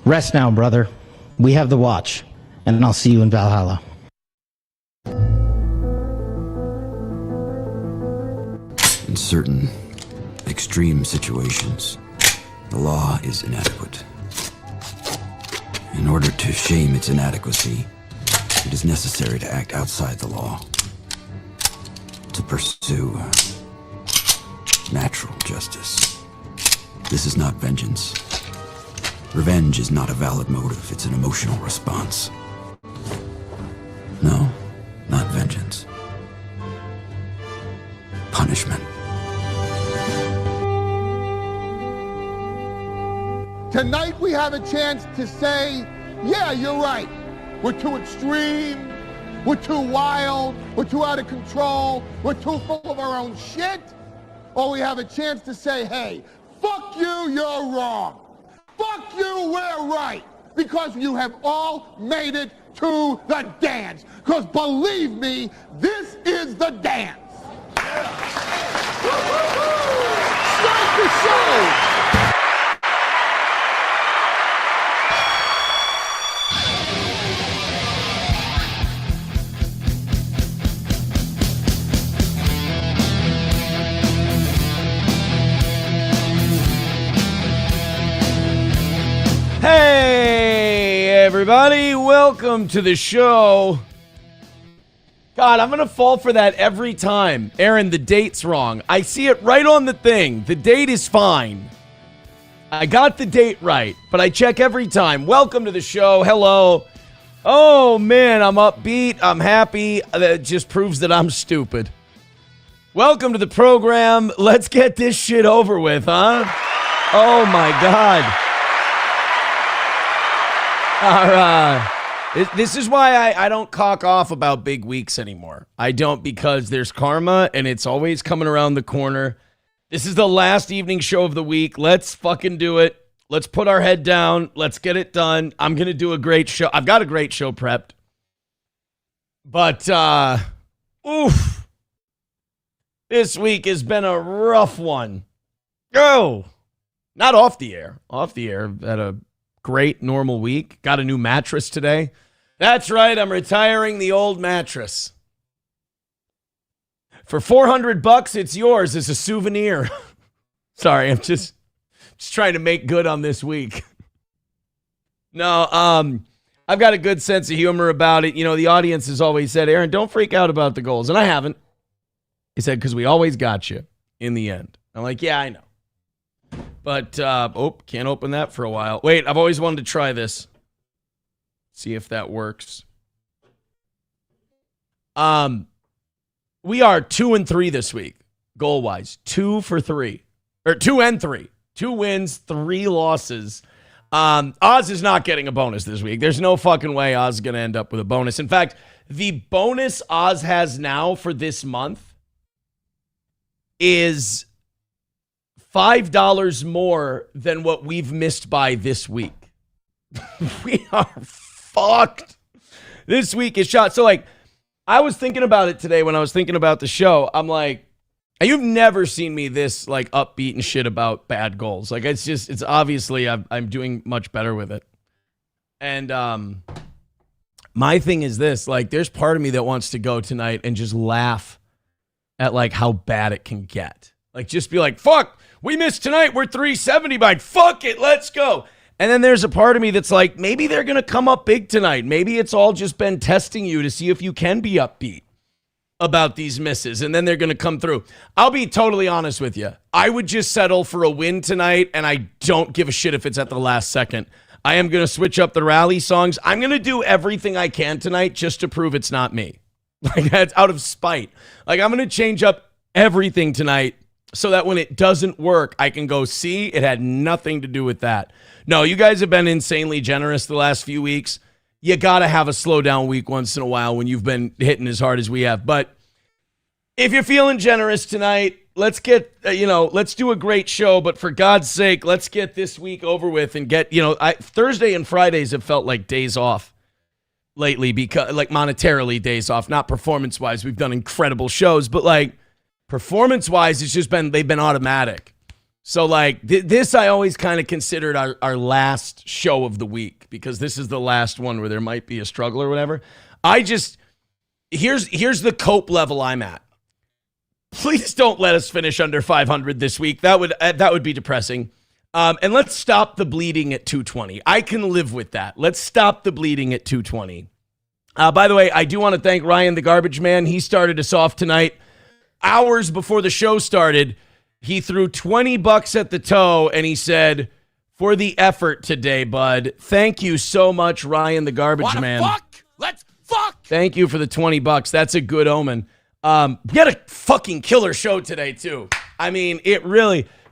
Rest now, brother. We have the watch, and I'll see you in Valhalla. In certain extreme situations, the law is inadequate. In order to shame its inadequacy, it is necessary to act outside the law, to pursue natural justice. This is not vengeance. Revenge is not a valid motive, it's an emotional response. No, not vengeance. Punishment. Tonight we have a chance to say, yeah, you're right. We're too extreme, we're too wild, we're too out of control, we're too full of our own shit. Or we have a chance to say, hey, fuck you, you're wrong. Fuck you, we're right. Because you have all made it to the dance. Because believe me, this is the dance. Start the show. Hey, everybody. Welcome to the show. God, I'm going to fall for that every time. Aaron, the date's wrong. I see it right on the thing. The date is fine. I got the date right, but I check every time. Welcome to the show. Hello. Oh, man, I'm upbeat. I'm happy. That just proves that I'm stupid. Welcome to the program. Let's get this shit over with, huh? Oh, my God. This is why I don't cock off about big weeks anymore. I don't, because there's karma and it's always coming around the corner. This is the last evening show of the week. Let's fucking do it. Let's put our head down. Let's get it done. I'm going to do a great show. I've got a great show prepped. But, this week has been a rough one. Oh, not off the air. Off the air, had a great normal week. Got a new mattress today. That's right, I'm retiring the old mattress. For $400, it's yours as a souvenir. Sorry, I'm just trying to make good on this week. No, I've got a good sense of humor about it. You know, the audience has always said, Aaron, don't freak out about the goals. And I haven't. He said, because we always got you in the end. I'm like, yeah, I know. But, can't open that for a while. Wait, I've always wanted to try this. See if that works. We are 2-3 this week, goal-wise. 2 for 3. Or 2 and 3. 2 wins, 3 losses. Oz is not getting a bonus this week. There's no fucking way Oz is going to end up with a bonus. In fact, the bonus Oz has now for this month is $5 more than what we've missed by this week. We are fucked. This week is shot. So, like, I was thinking about it today when I was thinking about the show. I'm like, you've never seen me this, like, upbeat and shit about bad goals. Like, it's obviously I'm doing much better with it. And my thing is this, like, there's part of me that wants to go tonight and just laugh at, like, how bad it can get. Like, just be like, fuck, we missed tonight. We're 370 behind. Fuck it. Let's go. And then there's a part of me that's like, maybe they're going to come up big tonight. Maybe it's all just been testing you to see if you can be upbeat about these misses. And then they're going to come through. I'll be totally honest with you. I would just settle for a win tonight. And I don't give a shit if it's at the last second. I am going to switch up the rally songs. I'm going to do everything I can tonight just to prove it's not me. Like, that's out of spite. Like, I'm going to change up everything tonight so that when it doesn't work, I can go, see, it had nothing to do with that. No, you guys have been insanely generous the last few weeks. You got to have a slow down week once in a while when you've been hitting as hard as we have. But if you're feeling generous tonight, let's get, let's do a great show. But for God's sake, let's get this week over with and get, Thursday and Fridays have felt like days off lately, because, like, monetarily days off, not performance-wise. We've done incredible shows, but, like, performance-wise, it's just been, they've been automatic. So like this, I always kind of considered our last show of the week because this is the last one where there might be a struggle or whatever. Here's the cope level I'm at. Please don't let us finish under 500 this week. That would be depressing. And let's stop the bleeding at 220. I can live with that. Let's stop the bleeding at 220. By the way, I do want to thank Ryan the Garbage Man. He started us off tonight. Hours before the show started, he threw $20 at the toe and he said, "For the effort today, bud." Thank you so much, Ryan the Garbage Man. Let's fuck. Thank you for the $20. That's a good omen. We had a fucking killer show today, too. I mean,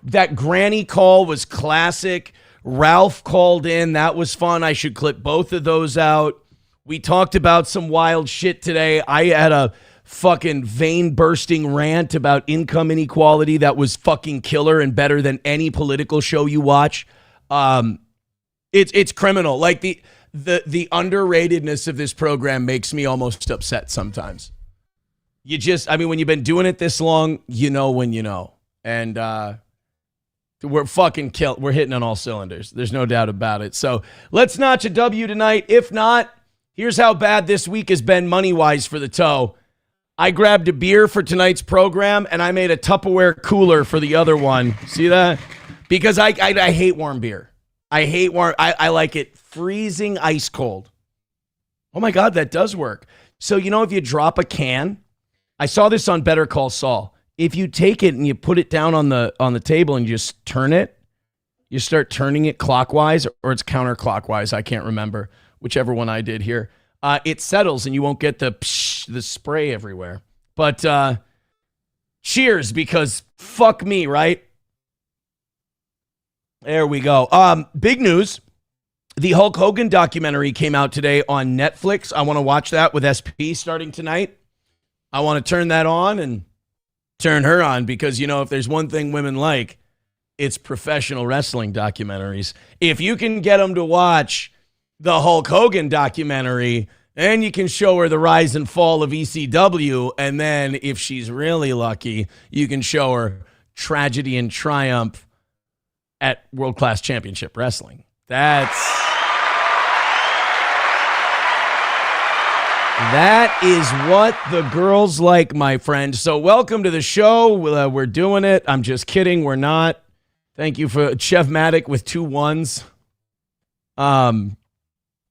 that granny call was classic. Ralph called in. That was fun. I should clip both of those out. We talked about some wild shit today. I had a fucking vein-bursting rant about income inequality that was fucking killer and better than any political show you watch. It's criminal. Like, the underratedness of this program makes me almost upset sometimes. When you've been doing it this long, you know when you know. And we're fucking killed. We're hitting on all cylinders. There's no doubt about it. So let's notch a W tonight. If not, here's how bad this week has been money-wise for the toe. I grabbed a beer for tonight's program, and I made a Tupperware cooler for the other one. See that? Because I hate warm beer. I like it freezing ice cold. Oh, my God, that does work. So, if you drop a can, I saw this on Better Call Saul. If you take it and you put it down on the table and you just turn it, you start turning it clockwise or it's counterclockwise. I can't remember whichever one I did here. It settles and you won't get the spray everywhere. But cheers, because fuck me, right? There we go. Big news. The Hulk Hogan documentary came out today on Netflix. I want to watch that with SP starting tonight. I want to turn that on and turn her on because, if there's one thing women like, it's professional wrestling documentaries. If you can get them to watch the Hulk Hogan documentary, then you can show her the rise and fall of ECW. And then if she's really lucky, you can show her tragedy and triumph at World Class Championship Wrestling. That is what the girls like, my friend. So welcome to the show. We're doing it. I'm just kidding. We're not. Thank you for Chef Matic with 2 1s.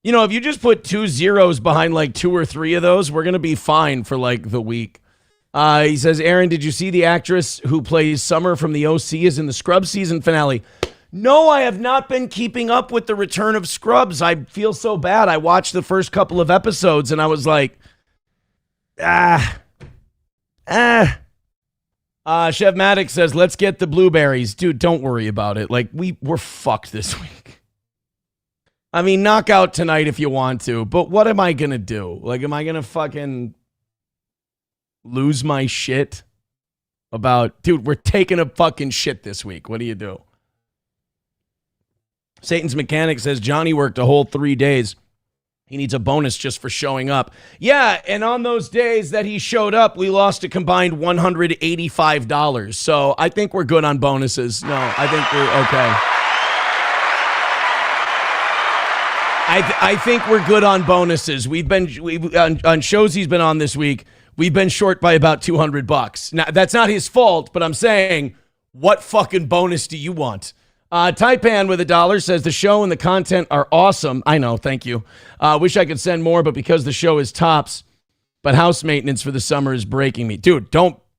If you just put 2 zeros behind like 2 or 3 of those, we're going to be fine for like the week. He says, Aaron, did you see the actress who plays Summer from the OC is in the Scrubs season finale? No, I have not been keeping up with the return of Scrubs. I feel so bad. I watched the first couple of episodes and I was like, Chef Maddox says, let's get the blueberries. Dude, don't worry about it. Like, we're fucked this week. I mean, knock out tonight if you want to, but what am I going to do? Like, am I going to fucking lose my shit about, dude, we're taking a fucking shit this week. What do you do? Satan's Mechanic says Johnny worked a whole 3 days. He needs a bonus just for showing up. Yeah, and on those days that he showed up, we lost a combined $185. So I think we're good on bonuses. No, I think we're okay. I think we're good on bonuses. On shows he's been on this week, we've been short by about $200. Now, that's not his fault, but I'm saying, what fucking bonus do you want? Taipan with $1 says the show and the content are awesome. I know, thank you. Wish I could send more, but because the show is tops, but house maintenance for the summer is breaking me. Dude,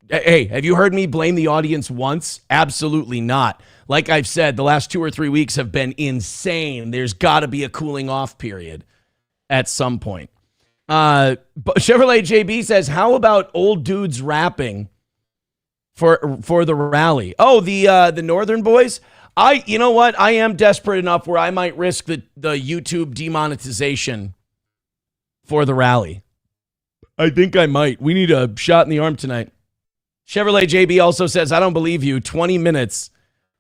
hey, have you heard me blame the audience once? Absolutely not. Like I've said, the last 2 or 3 weeks have been insane. There's got to be a cooling off period at some point. Chevrolet JB says, how about old dudes rapping for the rally? Oh, the Northern boys? You know what? I am desperate enough where I might risk the YouTube demonetization for the rally. I think I might. We need a shot in the arm tonight. Chevrolet JB also says, I don't believe you. 20 minutes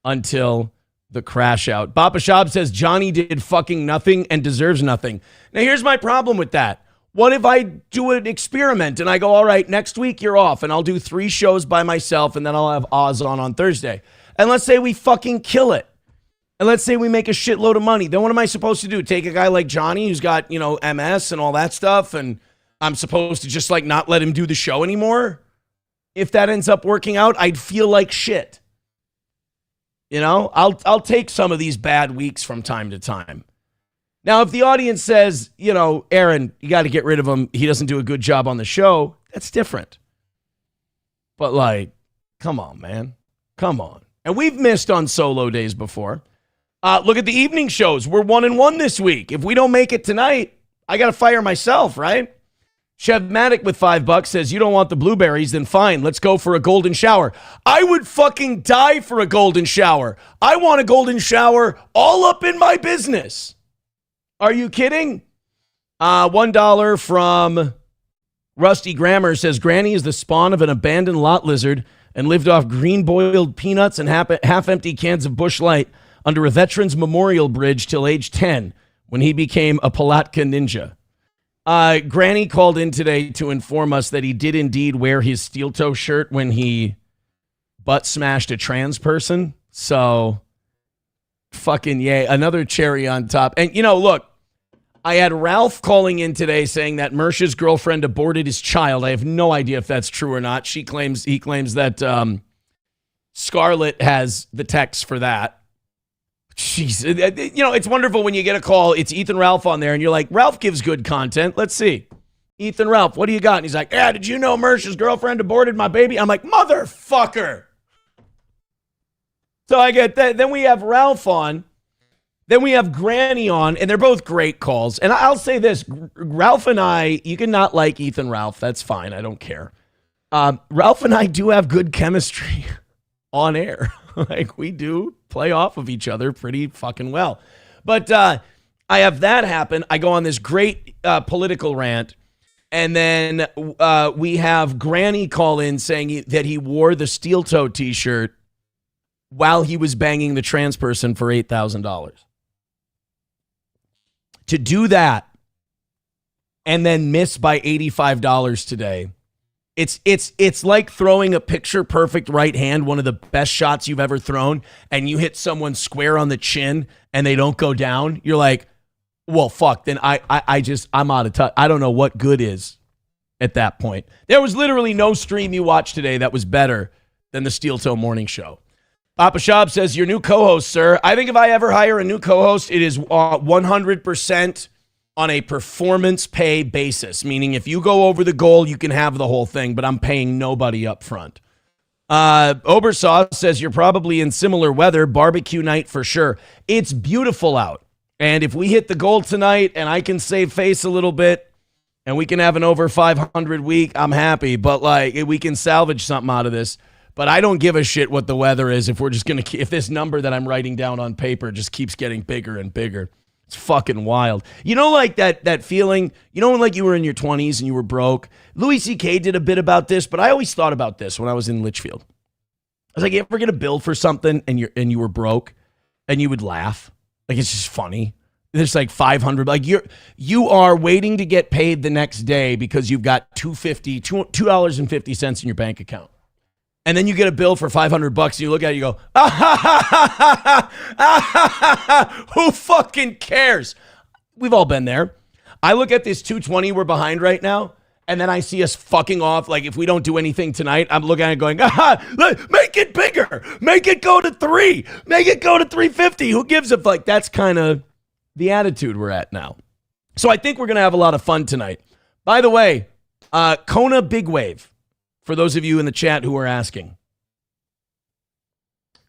until the crash out. Bapa Shab says Johnny did fucking nothing and deserves nothing. Now, here's my problem with that. What if I do an experiment and I go, all right, next week you're off and I'll do 3 shows by myself and then I'll have Oz on Thursday. And let's say we fucking kill it. And let's say we make a shitload of money. Then what am I supposed to do? Take a guy like Johnny who's got, MS and all that stuff, and I'm supposed to just like not let him do the show anymore? If that ends up working out, I'd feel like shit. I'll take some of these bad weeks from time to time. Now, if the audience says, Aaron, you got to get rid of him, he doesn't do a good job on the show, that's different. But like, come on, man. Come on. And we've missed on solo days before. Look at the evening shows. We're 1-1 this week. If we don't make it tonight, I got to fire myself, right? Chev Maddock with $5 says, you don't want the blueberries, then fine, let's go for a golden shower. I would fucking die for a golden shower. I want a golden shower all up in my business. Are you kidding? $1 from Rusty Grammar says, Granny is the spawn of an abandoned lot lizard and lived off green boiled peanuts and half-empty cans of Busch Light under a Veterans Memorial Bridge till age 10 when he became a Palatka ninja. Granny called in today to inform us that he did indeed wear his steel toe shirt when he butt smashed a trans person. So, fucking yay. Another cherry on top. And, look, I had Ralph calling in today saying that Mersha's girlfriend aborted his child. I have no idea if that's true or not. He claims that Scarlett has the text for that. Jeez, it's wonderful when you get a call. It's Ethan Ralph on there, and you're like, Ralph gives good content. Let's see. Ethan Ralph, what do you got? And he's like, yeah, did you know Mersha's girlfriend aborted my baby? I'm like, motherfucker. So I get that. Then we have Ralph on. Then we have Granny on, and they're both great calls. And I'll say this, Ralph and I, you can not like Ethan Ralph. That's fine. I don't care. Ralph and I do have good chemistry on air. Like, we do play off of each other pretty fucking well. But I have that happen. I go on this great political rant, and then we have Granny call in saying that he wore the steel toe t-shirt while he was banging the trans person for $8,000. To do that and then miss by $85 today, it's like throwing a picture perfect right hand, one of the best shots you've ever thrown, and you hit someone square on the chin and they don't go down. You're like, well, fuck, then I'm out of touch. I don't know what good is at that point. There was literally no stream you watched today that was better than the Steel Toe Morning Show. Papa Shab says, your new co-host, sir. I think if I ever hire a new co-host, it is 100% on a performance pay basis, meaning if you go over the goal, you can have the whole thing, but I'm paying nobody up front. Obersaw says, you're probably in similar weather, barbecue night for sure. It's beautiful out. And if we hit the goal tonight and I can save face a little bit and we can have an over 500 week, I'm happy. But like, we can salvage something out of this. But I don't give a shit what the weather is if we're just going to, if this number that I'm writing down on paper just keeps getting bigger and bigger. It's fucking wild. Like that feeling, when like you were in your 20s and you were broke. Louis C.K. did a bit about this, but I always thought about this when I was in Litchfield. I was like, you ever get a bill for something and you were broke and you would laugh? Like, it's just funny. There's like 500, like you are waiting to get paid the next day because you've got $2.50 in your bank account. And then you get a bill for $500 and you look at it, you go, who fucking cares? We've all been there. I look at this 220 we're behind right now, and then I see us fucking off. Like, if we don't do anything tonight, I'm looking at it going, make it bigger. Make it go to 3. Make it go to 350. Who gives a fuck? That's kind of the attitude we're at now. So I think we're going to have a lot of fun tonight. By the way, Kona Big Wave. For those of you in the chat who are asking,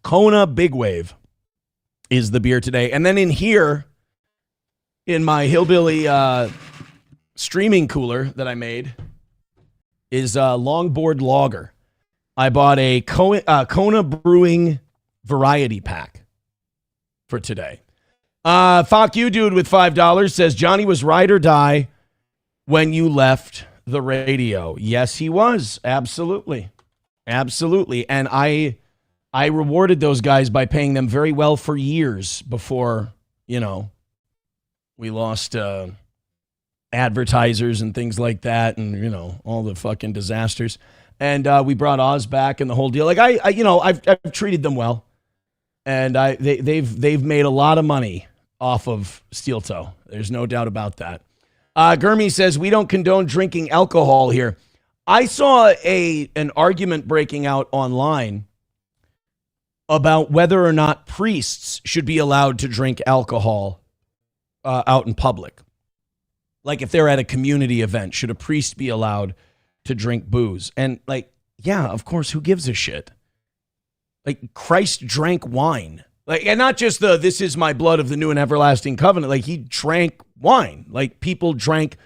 Kona Big Wave is the beer today. And then in here, in my hillbilly streaming cooler that I made, is a Longboard Lager. I bought a Kona Brewing variety pack for today. Fuck you, dude, with $5 says, Johnny was ride or die when you left the radio. Yes, he was. Absolutely. Absolutely. And I rewarded those guys by paying them very well for years before, we lost advertisers and things like that and, all the fucking disasters. And we brought Oz back and the whole deal. Like, I've treated them well. And they've made a lot of money off of steel toe. There's no doubt about that. Gurmy says, we don't condone drinking alcohol here. I saw an argument breaking out online about whether or not priests should be allowed to drink alcohol out in public. Like if they're at a community event, should a priest be allowed to drink booze? And like, yeah, of course, who gives a shit? Like Christ drank wine. Like, and not just this is my blood of the new and everlasting covenant. Like he drank wine. Like people drank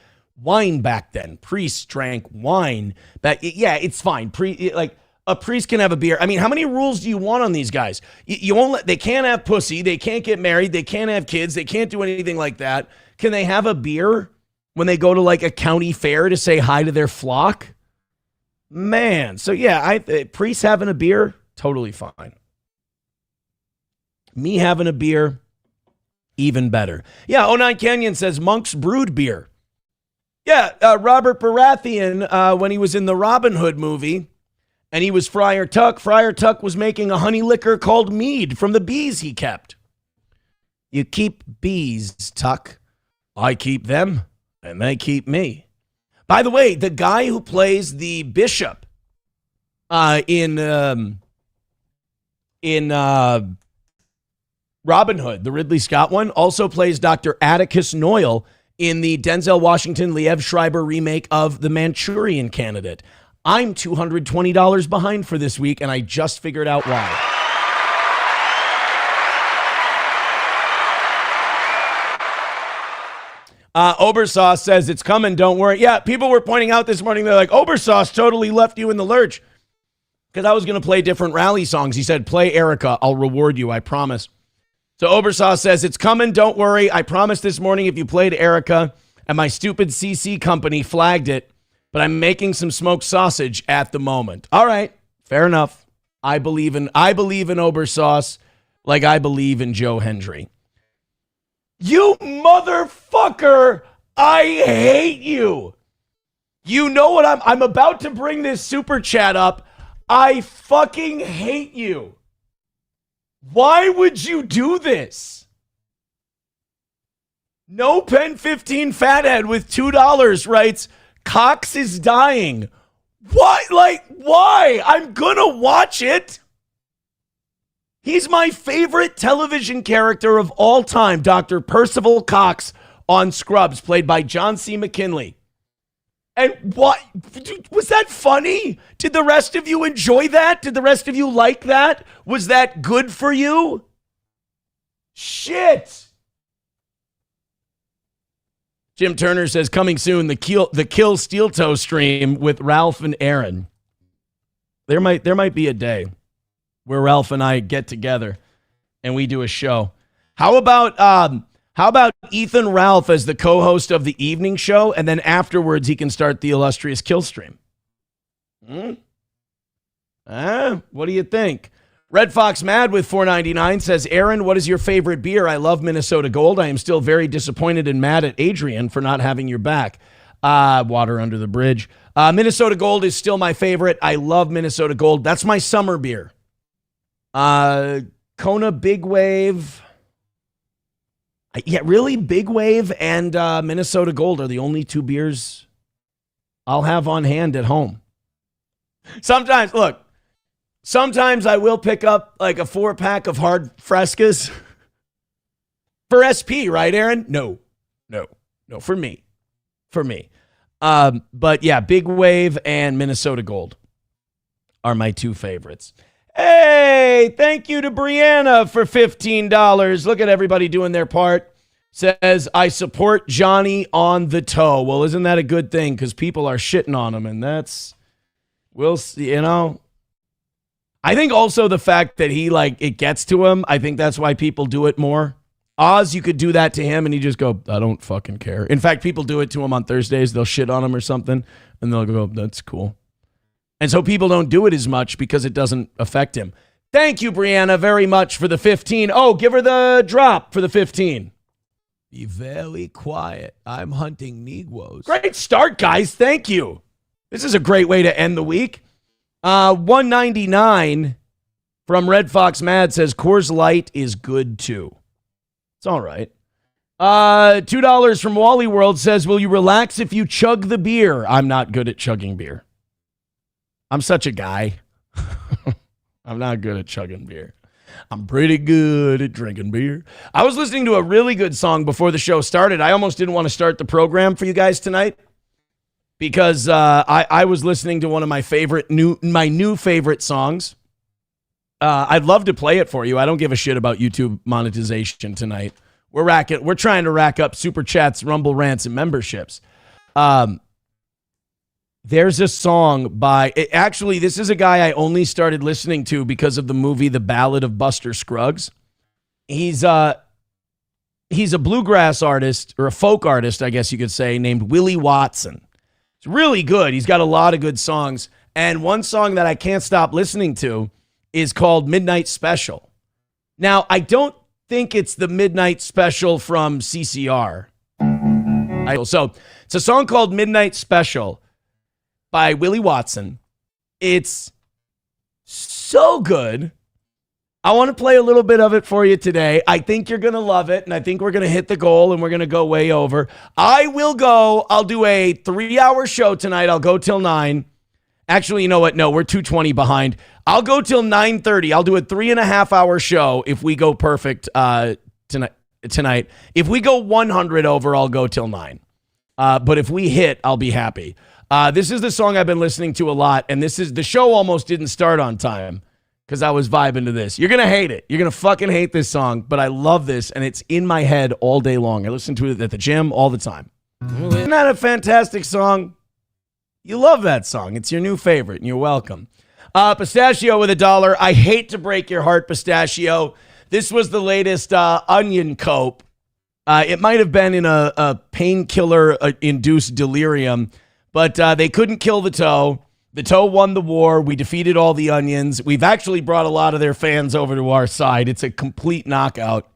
wine back then. Priests drank wine. But yeah, it's fine. Like a priest can have a beer. I mean, how many rules do you want on these guys? You won't they can't have pussy. They can't get married. They can't have kids. They can't do anything like that. Can they have a beer when they go to like a county fair to say hi to their flock? Man. So yeah, priests having a beer, totally fine. Me having a beer, even better. Yeah, 09 Canyon says Monk's Brewed beer. Yeah, Robert Baratheon, when he was in the Robin Hood movie, and he was Friar Tuck was making a honey liquor called mead from the bees he kept. You keep bees, Tuck. I keep them, and they keep me. By the way, the guy who plays the bishop in Robin Hood, the Ridley Scott one, also plays Dr. Atticus Noyle in the Denzel Washington, Liev Schreiber remake of The Manchurian Candidate. I'm $220 behind for this week, and I just figured out why. Obersauce says, it's coming, don't worry. Yeah, people were pointing out this morning, they're like, Obersauce totally left you in the lurch. Because I was going to play different rally songs. He said, play Erica, I'll reward you, I promise. So Obersauce says, it's coming, don't worry. I promised this morning if you played Erica, and my stupid CC company flagged it, but I'm making some smoked sausage at the moment. All right, fair enough. I believe in Obersauce like I believe in Joe Hendry. You motherfucker, I hate you. You know what I'm about to bring this super chat up. I fucking hate you. Why would you do this? No Pen 15 Fathead with $2 writes, Cox is dying. What? Like, why? I'm gonna watch it. He's my favorite television character of all time, Dr. Percival Cox on Scrubs, played by John C. McKinley. And what? Was that funny? Did the rest of you enjoy that? Did the rest of you like that? Was that good for you? Shit. Jim Turner says, coming soon, the Kill Steel Toe stream with Ralph and Aaron. There might be a day where Ralph and I get together and we do a show. How about Ethan Ralph as the co-host of the evening show, and then afterwards he can start the illustrious kill stream? What do you think? Red Fox Mad with $4.99 says, Aaron, what is your favorite beer? I love Minnesota Gold. I am still very disappointed and mad at Adrian for not having your back. Water under the bridge. Minnesota Gold is still my favorite. I love Minnesota Gold. That's my summer beer. Kona Big Wave. Yeah, really, Big Wave and Minnesota Gold are the only two beers I'll have on hand at home. Sometimes I will pick up like a 4-pack of hard Frescas for SP, right, Aaron? No, for me. But yeah, Big Wave and Minnesota Gold are my two favorites. Hey, thank you to Brianna for $15. Look at everybody doing their part. Says, I support Johnny on the toe. Well, isn't that a good thing? Because people are shitting on him, and we'll see, I think also the fact that it gets to him, I think that's why people do it more. Oz, you could do that to him, and he just go, I don't fucking care. In fact, people do it to him on Thursdays. They'll shit on him or something, and they'll go, that's cool. And so people don't do it as much because it doesn't affect him. Thank you, Brianna, very much for the 15. Oh, give her the drop for the 15. Be very quiet. I'm hunting Negroes. Great start, guys. Thank you. This is a great way to end the week. $199 From Red Fox Mad says Coors Light is good too. It's all right. $2 from Wally World says, will you relax if you chug the beer? I'm not good at chugging beer. I'm such a guy. I'm not good at chugging beer. I'm pretty good at drinking beer. I was listening to a really good song before the show started. I almost didn't want to start the program for you guys tonight because I was listening to one of my new favorite songs. I'd love to play it for you. I don't give a shit about YouTube monetization tonight. We're trying to rack up super chats, Rumble rants, and memberships. There's a song actually, this is a guy I only started listening to because of the movie The Ballad of Buster Scruggs. He's a bluegrass artist, or a folk artist, I guess you could say, named Willie Watson. It's really good. He's got a lot of good songs. And one song that I can't stop listening to is called Midnight Special. Now, I don't think it's the Midnight Special from CCR. So it's a song called Midnight Special by Willie Watson. It's so good. I want to play a little bit of it for you today. I think you're going to love it, and I think we're going to hit the goal, and we're going to go way over. I'll do a 3-hour show tonight. I'll go till 9. Actually, you know what? No, we're 2:20 behind. I'll go till 9:30. I'll do a 3.5-hour show if we go perfect tonight. If we go 100 over, I'll go till 9. But if we hit, I'll be happy. This is the song I've been listening to a lot, and the show almost didn't start on time because I was vibing to this. You're going to hate it. You're going to fucking hate this song, but I love this, and it's in my head all day long. I listen to it at the gym all the time. Isn't that a fantastic song? You love that song. It's your new favorite, and you're welcome. Pistachio with $1. I hate to break your heart, Pistachio. This was the latest onion cope. It might have been in a painkiller-induced delirium, but they couldn't kill the toe. The toe won the war. We defeated all the onions. We've actually brought a lot of their fans over to our side. It's a complete knockout.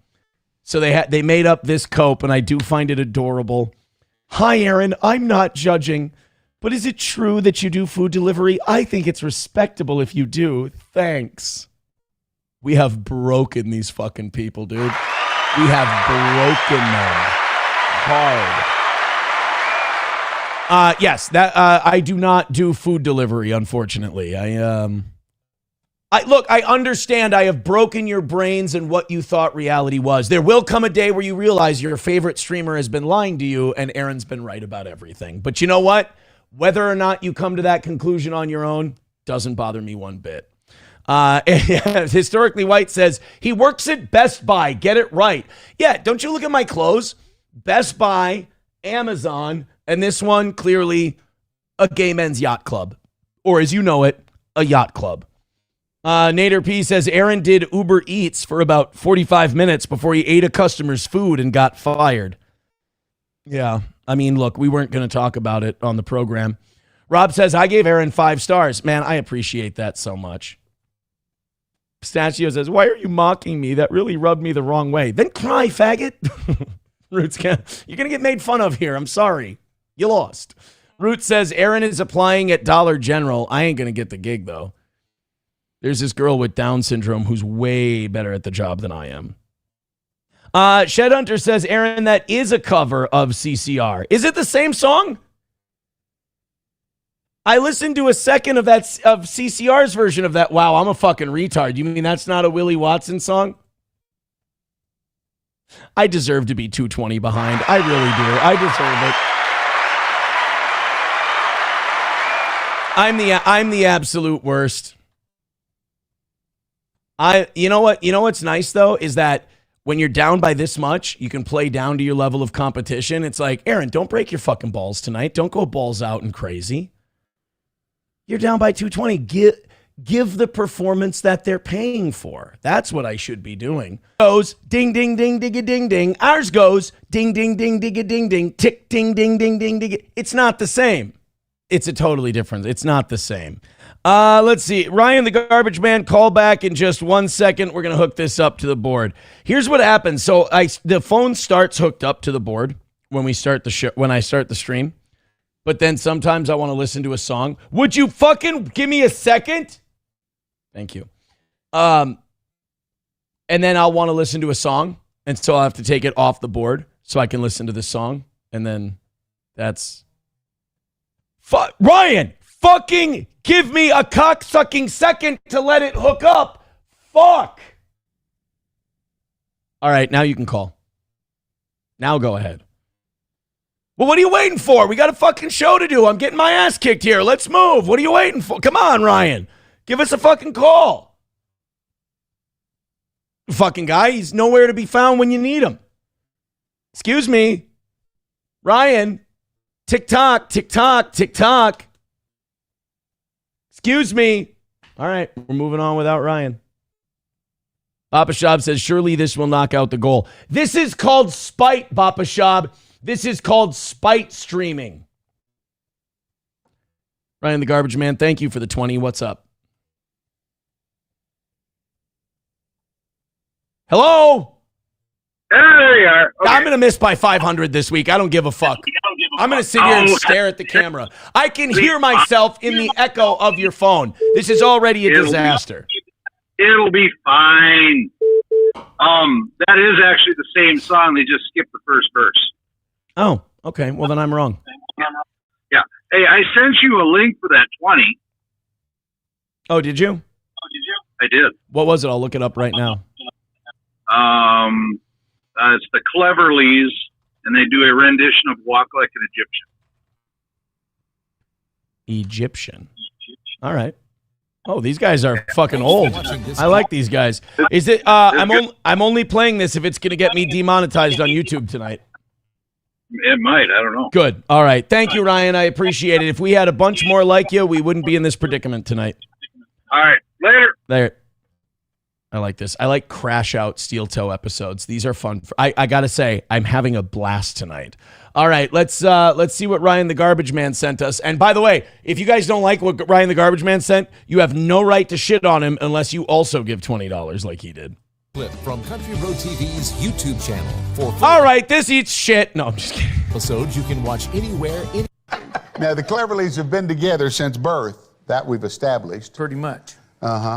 So they made up this cope, and I do find it adorable. Hi, Aaron. I'm not judging. But is it true that you do food delivery? I think it's respectable if you do. Thanks. We have broken these fucking people, dude. We have broken them hard. Yes, that I do not do food delivery, unfortunately. I understand I have broken your brains and what you thought reality was. There will come a day where you realize your favorite streamer has been lying to you and Aaron's been right about everything. But you know what? Whether or not you come to that conclusion on your own doesn't bother me one bit. Historically White says, he works at Best Buy. Get it right. Yeah, don't you look at my clothes? Best Buy, Amazon, and this one, clearly, a gay men's yacht club. Or as you know it, a yacht club. Nader P says, Aaron did Uber Eats for about 45 minutes before he ate a customer's food and got fired. Yeah. I mean, look, we weren't going to talk about it on the program. Rob says, I gave Aaron 5 stars. Man, I appreciate that so much. Pistachio says, why are you mocking me? That really rubbed me the wrong way. Then cry, faggot. Roots, you're going to get made fun of here. I'm sorry. You lost. Root says, Aaron is applying at Dollar General. I ain't going to get the gig, though. There's this girl with Down syndrome who's way better at the job than I am. Shed Hunter says, Aaron, that is a cover of CCR. Is it the same song? I listened to a second of CCR's version of that. Wow, I'm a fucking retard. You mean that's not a Willie Watson song? I deserve to be 220 behind. I really do. I deserve it. I'm the absolute worst. You know what? You know what's nice though is that when you're down by this much, you can play down to your level of competition. It's like, Aaron, don't break your fucking balls tonight. Don't go balls out and crazy. You're down by 220. Give the performance that they're paying for. That's what I should be doing. Goes ding, ding, ding, digga, ding, ding. Ours goes ding, ding, ding, digga, ding, ding. Tick, ding, ding, ding, ding, ding. It's not the same. It's a totally different. It's not the same. Let's see. Ryan, the garbage man, call back in just 1 second. We're going to hook this up to the board. Here's what happens. So the phone starts hooked up to the board when we start the show, when I start the stream. But then sometimes I want to listen to a song. Would you fucking give me a second? Thank you. And then I'll want to listen to a song, and so I'll have to take it off the board so I can listen to the song, and then that's... Ryan, fucking give me a cocksucking second to let it hook up. Fuck. All right, now you can call. Now go ahead. Well, what are you waiting for? We got a fucking show to do. I'm getting my ass kicked here. Let's move. What are you waiting for? Come on, Ryan. Give us a fucking call. Fucking guy, he's nowhere to be found when you need him. Excuse me. Ryan. Tick-tock, tick-tock, tick-tock. Excuse me. All right, we're moving on without Ryan. Papa Shab says, surely this will knock out the goal. This is called spite, Papa Shab. This is called spite streaming. Ryan the Garbage Man, thank you for the 20. What's up? Hello? There you are. Okay. I'm going to miss by 500 this week. I don't give a fuck. I'm going to sit here and stare at the camera. I can hear myself in the echo of your phone. This is already a disaster. It'll be fine. That is actually the same song. They just skipped the first verse. Oh, okay. Well, then I'm wrong. Yeah. Hey, I sent you a link for that 20. Oh, did you? I did. What was it? I'll look it up right now. It's the Cleverleys, and they do a rendition of Walk Like an Egyptian. All right. Oh, these guys are fucking old. I like these guys. Is it? I'm only playing this if it's going to get me demonetized on YouTube tonight. It might. I don't know. Good. All right. Thank you, Ryan. I appreciate it. If we had a bunch more like you, we wouldn't be in this predicament tonight. All right. Later. There. I like this. I like crash out steel toe episodes. These are fun. I gotta say, I'm having a blast tonight. All right, let's see what Ryan the Garbage Man sent us. And by the way, if you guys don't like what Ryan the Garbage Man sent, you have no right to shit on him unless you also give $20 like he did. Clip from Country Road TV's YouTube channel. For all right, this eats shit. No, I'm just kidding. Episodes you can watch anywhere. Now, the Cleverleys have been together since birth. That we've established. Pretty much.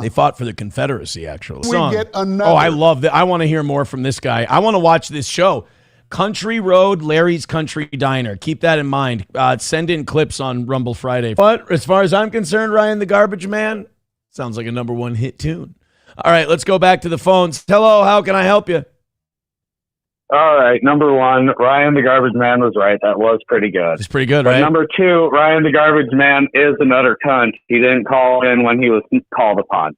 They fought for the Confederacy, actually. We get another. Oh, I love that. I want to hear more from this guy. I want to watch this show. Country Road, Larry's Country Diner. Keep that in mind. Send in clips on Rumble Friday. But as far as I'm concerned, Ryan the Garbage Man sounds like a #1 hit tune. All right, let's go back to the phones. Hello, how can I help you? All right, number one, Ryan the Garbage Man was right. That was pretty good. It's pretty good, but right? Number two, Ryan the Garbage Man is an utter cunt. He didn't call in when he was called upon.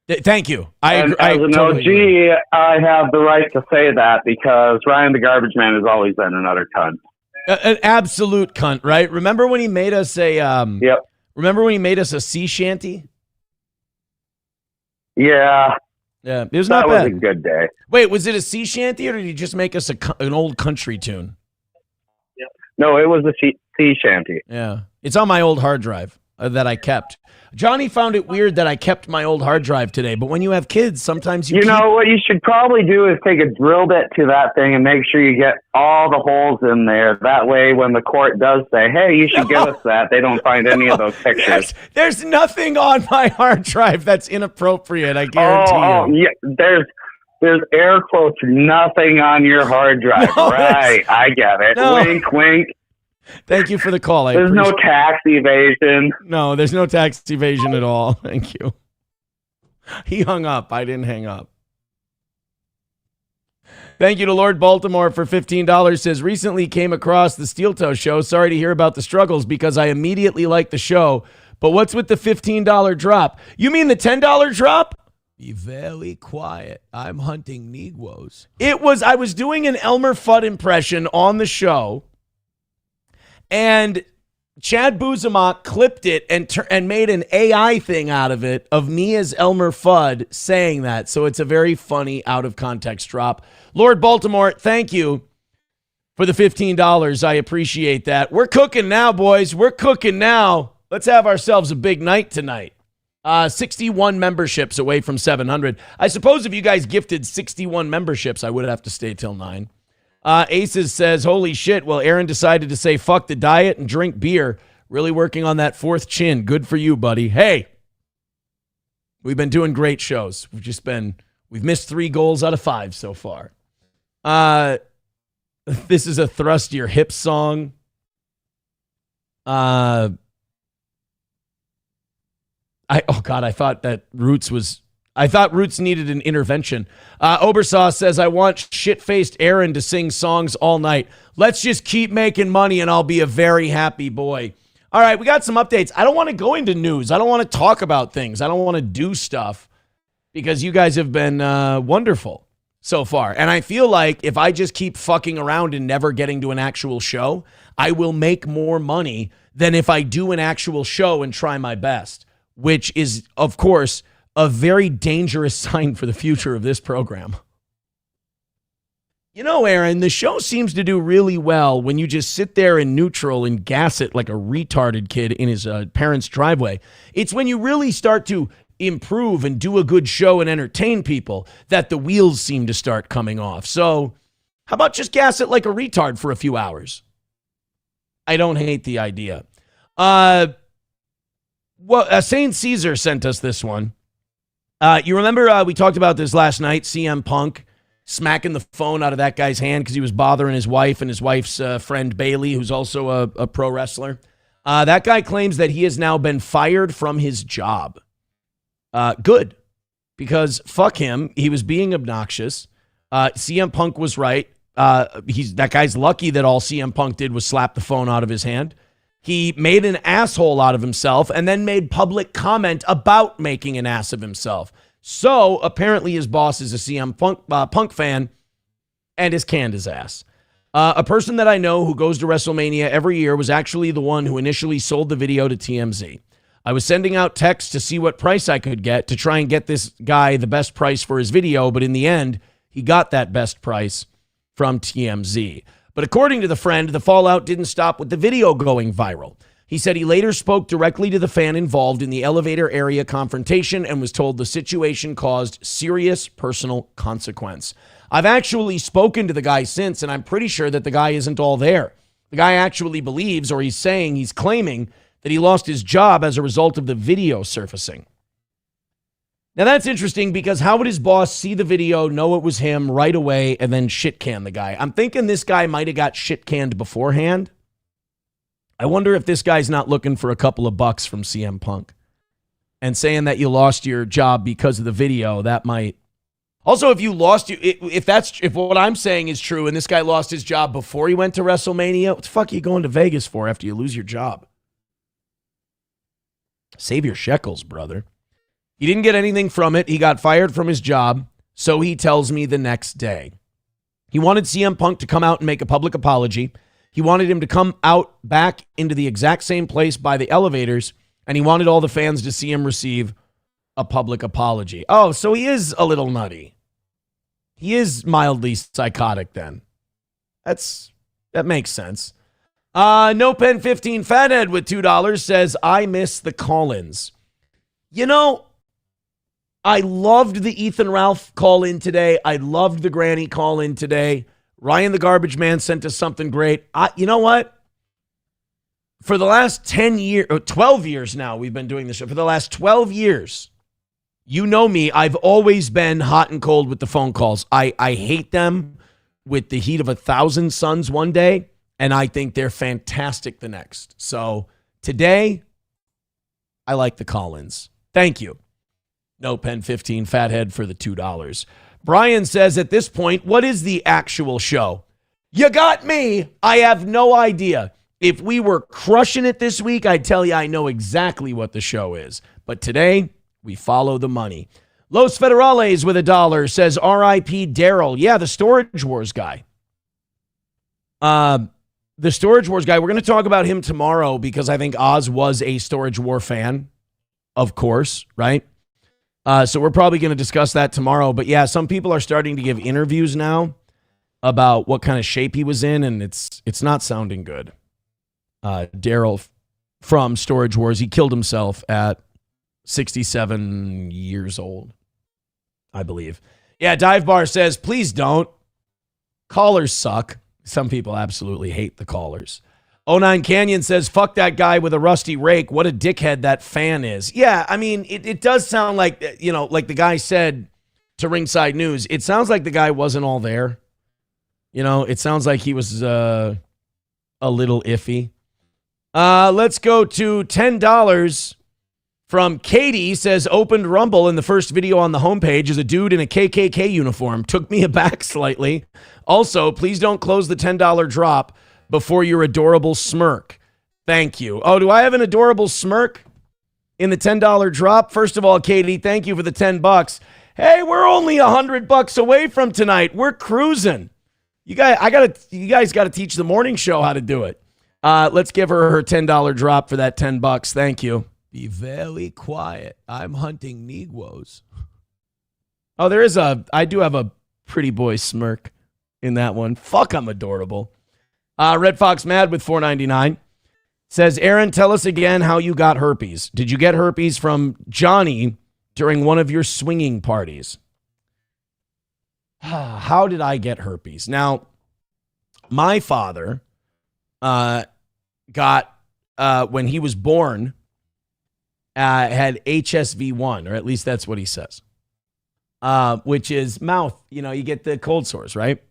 Thank you. As an totally OG, I have the right to say that because Ryan the Garbage Man has always been an utter cunt. An absolute cunt, right? Remember when he made us a Yep. Remember when he made us a sea shanty? Yeah. Yeah, it was not bad. That was a good day. Wait, was it a sea shanty or did he just make us an old country tune? No, it was a sea shanty. Yeah. It's on my old hard drive that I kept. Johnny found it weird that I kept my old hard drive today, but when you have kids, sometimes you know what you should probably do is take a drill bit to that thing and make sure you get all the holes in there. That way, when the court does say, hey, you should give us that, they don't find any of those pictures. There's nothing on my hard drive that's inappropriate, I guarantee you. Yeah, there's air quotes, nothing on your hard drive. No, right, I get it. No. Wink, wink. Thank you for the call. There's no tax evasion. No, there's no tax evasion at all. Thank you. He hung up. I didn't hang up. Thank you to Lord Baltimore for $15. Says, recently came across the Steel Toe show. Sorry to hear about the struggles because I immediately liked the show. But what's with the $15 drop? You mean the $10 drop? Be very quiet. I'm hunting Negroes. I was doing an Elmer Fudd impression on the show. And Chad Buzema clipped it and made an AI thing out of it of me as Elmer Fudd saying that. So it's a very funny out of context drop. Lord Baltimore, thank you for the $15. I appreciate that. We're cooking now, boys. We're cooking now. Let's have ourselves a big night tonight. 61 memberships away from 700. I suppose if you guys gifted 61 memberships, I would have to stay till 9. Aces says, holy shit, well, Aaron decided to say fuck the diet and drink beer. Really working on that fourth chin. Good for you, buddy. Hey, We've been doing great shows. We've missed 3 goals out of 5 so far. This is a thrust your hips song. I thought Roots needed an intervention. Obersaw says, I want shit-faced Aaron to sing songs all night. Let's just keep making money and I'll be a very happy boy. All right, we got some updates. I don't want to go into news. I don't want to talk about things. I don't want to do stuff because you guys have been wonderful so far. And I feel like if I just keep fucking around and never getting to an actual show, I will make more money than if I do an actual show and try my best, which is, of course, a very dangerous sign for the future of this program. You know, Aaron, the show seems to do really well when you just sit there in neutral and gas it like a retarded kid in his parents' driveway. It's when you really start to improve and do a good show and entertain people that the wheels seem to start coming off. So how about just gas it like a retard for a few hours? I don't hate the idea. Saint Caesar sent us this one. You remember we talked about this last night, CM Punk smacking the phone out of that guy's hand because he was bothering his wife and his wife's friend Bailey, who's also a pro wrestler. That guy claims that he has now been fired from his job. Good, because fuck him. He was being obnoxious. CM Punk was right. That guy's lucky that all CM Punk did was slap the phone out of his hand. He made an asshole out of himself and then made public comment about making an ass of himself. So apparently his boss is a CM Punk fan and has canned his ass. A person that I know who goes to WrestleMania every year was actually the one who initially sold the video to TMZ. I was sending out texts to see what price I could get to try and get this guy the best price for his video, but in the end, he got that best price from TMZ. But according to the friend, the fallout didn't stop with the video going viral. He said he later spoke directly to the fan involved in the elevator area confrontation and was told the situation caused serious personal consequence. I've actually spoken to the guy since, and I'm pretty sure that the guy isn't all there. The guy actually believes, or he's claiming, that he lost his job as a result of the video surfacing. Now that's interesting because how would his boss see the video, know it was him right away, and then shit can the guy? I'm thinking this guy might have got shit canned beforehand. I wonder if this guy's not looking for a couple of bucks from CM Punk and saying that you lost your job because of the video. That might also, if what I'm saying is true and this guy lost his job before he went to WrestleMania, what the fuck are you going to Vegas for after you lose your job? Save your shekels, brother. He didn't get anything from it. He got fired from his job. So he tells me the next day. He wanted CM Punk to come out and make a public apology. He wanted him to come out back into the exact same place by the elevators, and he wanted all the fans to see him receive a public apology. Oh, so he is a little nutty. He is mildly psychotic then. That makes sense. No Pen 15 Fathead with $2 says, I miss the call-ins. You know, I loved the Ethan Ralph call-in today. I loved the Granny call-in today. Ryan the Garbage Man sent us something great. You know what? For the last 12 years now, we've been doing this show. For the last 12 years, you know me, I've always been hot and cold with the phone calls. I hate them with the heat of 1,000 suns one day, and I think they're fantastic the next. So today, I like the call-ins. Thank you. No Pen 15 Fathead for the $2. Brian says at this point, what is the actual show? You got me. I have no idea. If we were crushing it this week, I'd tell you I know exactly what the show is. But today, we follow the money. Los Federales with $1 says R.I.P. Daryl. Yeah, the Storage Wars guy. The Storage Wars guy, we're going to talk about him tomorrow because I think Oz was a Storage War fan, of course, right? So we're probably going to discuss that tomorrow. But yeah, some people are starting to give interviews now about what kind of shape he was in, and it's not sounding good. Daryl from Storage Wars, he killed himself at 67 years old, I believe. Yeah, Dive Bar says, please don't. Callers suck. Some people absolutely hate the callers. 09 Canyon says, fuck that guy with a rusty rake. What a dickhead that fan is. Yeah, I mean, it does sound like, like the guy said to Ringside News, it sounds like the guy wasn't all there. It sounds like he was a little iffy. Let's go to $10 from Katie. Says, opened Rumble, and the first video on the homepage is a dude in a KKK uniform. Took me aback slightly. Also, please don't close the $10 drop before your adorable smirk. Thank you. Oh, do I have an adorable smirk in the $10 drop? First of all, Katie, thank you for the $10. Hey, we're only $100 away from tonight. We're cruising. You guys got to teach the morning show how to do it. Let's give her $10 drop for that $10. Thank you. Be very quiet. I'm hunting Negroes. Oh, I do have a pretty boy smirk in that one. Fuck, I'm adorable. Red Fox Mad with $4.99 says, Aaron, tell us again how you got herpes. Did you get herpes from Johnny during one of your swinging parties? How did I get herpes? Now, my father got, when he was born, had HSV1, or at least that's what he says, which is mouth. You get the cold sores, right?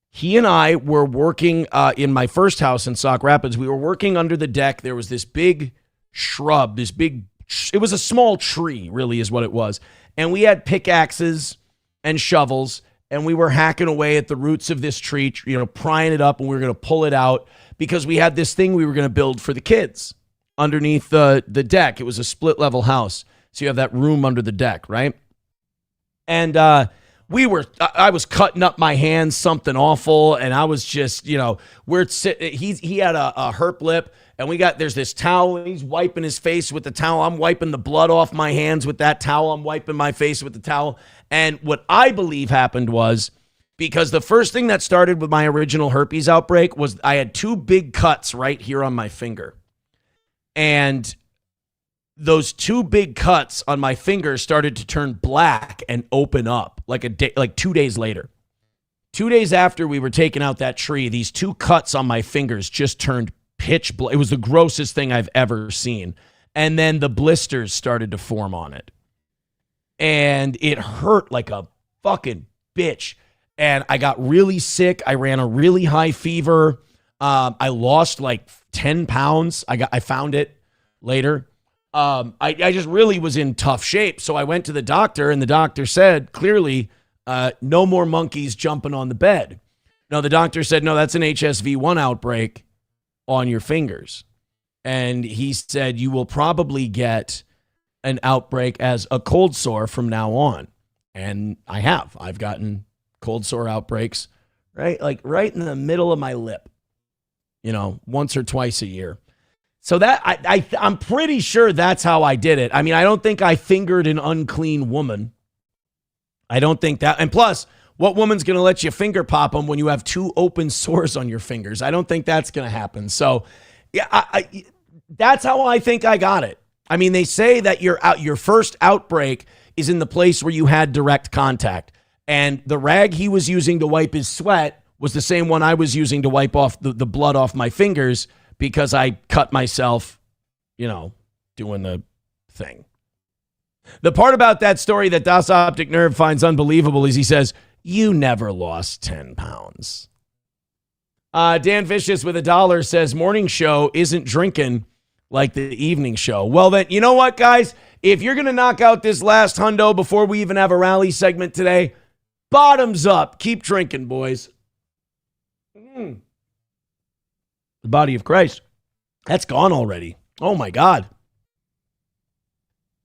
He and I were working in my first house in Sauk Rapids. We were working under the deck. There was this big shrub, it was a small tree, really, is what it was. And we had pickaxes and shovels, and we were hacking away at the roots of this tree, prying it up, and we were going to pull it out because we had this thing we were going to build for the kids underneath the deck. It was a split-level house, so you have that room under the deck, right? And I was cutting up my hands, something awful, and I was just, he had a herp lip, and there's this towel, and he's wiping his face with the towel. I'm wiping the blood off my hands with that towel. I'm wiping my face with the towel. And what I believe happened was, because the first thing that started with my original herpes outbreak was I had 2 big cuts right here on my finger. And those 2 big cuts on my finger started to turn black and open up like 2 days later. 2 days after we were taking out that tree, these 2 cuts on my fingers just turned pitch black. It was the grossest thing I've ever seen. And then the blisters started to form on it. And it hurt like a fucking bitch. And I got really sick. I ran a really high fever. I lost like 10 pounds. I found it later. I just really was in tough shape. So I went to the doctor, and the doctor said, clearly, no more monkeys jumping on the bed. No, the doctor said, no, that's an HSV1 outbreak on your fingers. And he said, you will probably get an outbreak as a cold sore from now on. And I've gotten cold sore outbreaks, right? Like right in the middle of my lip, once or twice a year. So that I'm pretty sure that's how I did it. I mean, I don't think I fingered an unclean woman. I don't think that. And plus, what woman's going to let you finger pop them when you have 2 open sores on your fingers? I don't think that's going to happen. So, yeah, that's how I think I got it. I mean, they say that your first outbreak is in the place where you had direct contact. And the rag he was using to wipe his sweat was the same one I was using to wipe off the blood off my fingers because I cut myself, doing the thing. The part about that story that Das Optic Nerve finds unbelievable is he says, you never lost 10 pounds. Dan Vicious with $1 says, morning show isn't drinking like the evening show. Well, then, you know what, guys? If you're going to knock out this last hundo before we even have a rally segment today, bottoms up. Keep drinking, boys. The body of Christ. That's gone already. Oh, my God.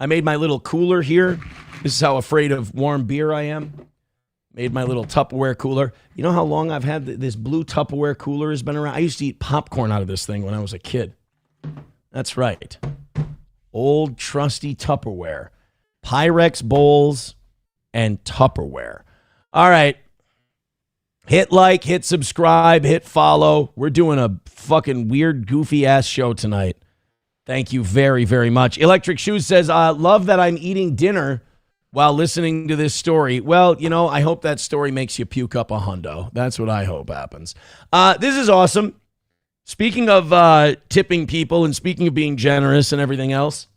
I made my little cooler here. This is how afraid of warm beer I am. Made my little Tupperware cooler. You know how long I've had this blue Tupperware cooler has been around? I used to eat popcorn out of this thing when I was a kid. That's right. Old trusty Tupperware. Pyrex bowls and Tupperware. All right. Hit like, hit subscribe, hit follow. We're doing a fucking weird, goofy-ass show tonight. Thank you very, very much. Electric Shoes says, love that I'm eating dinner while listening to this story. Well, I hope that story makes you puke up a hundo. That's what I hope happens. This is awesome. Speaking of tipping people and speaking of being generous and everything else,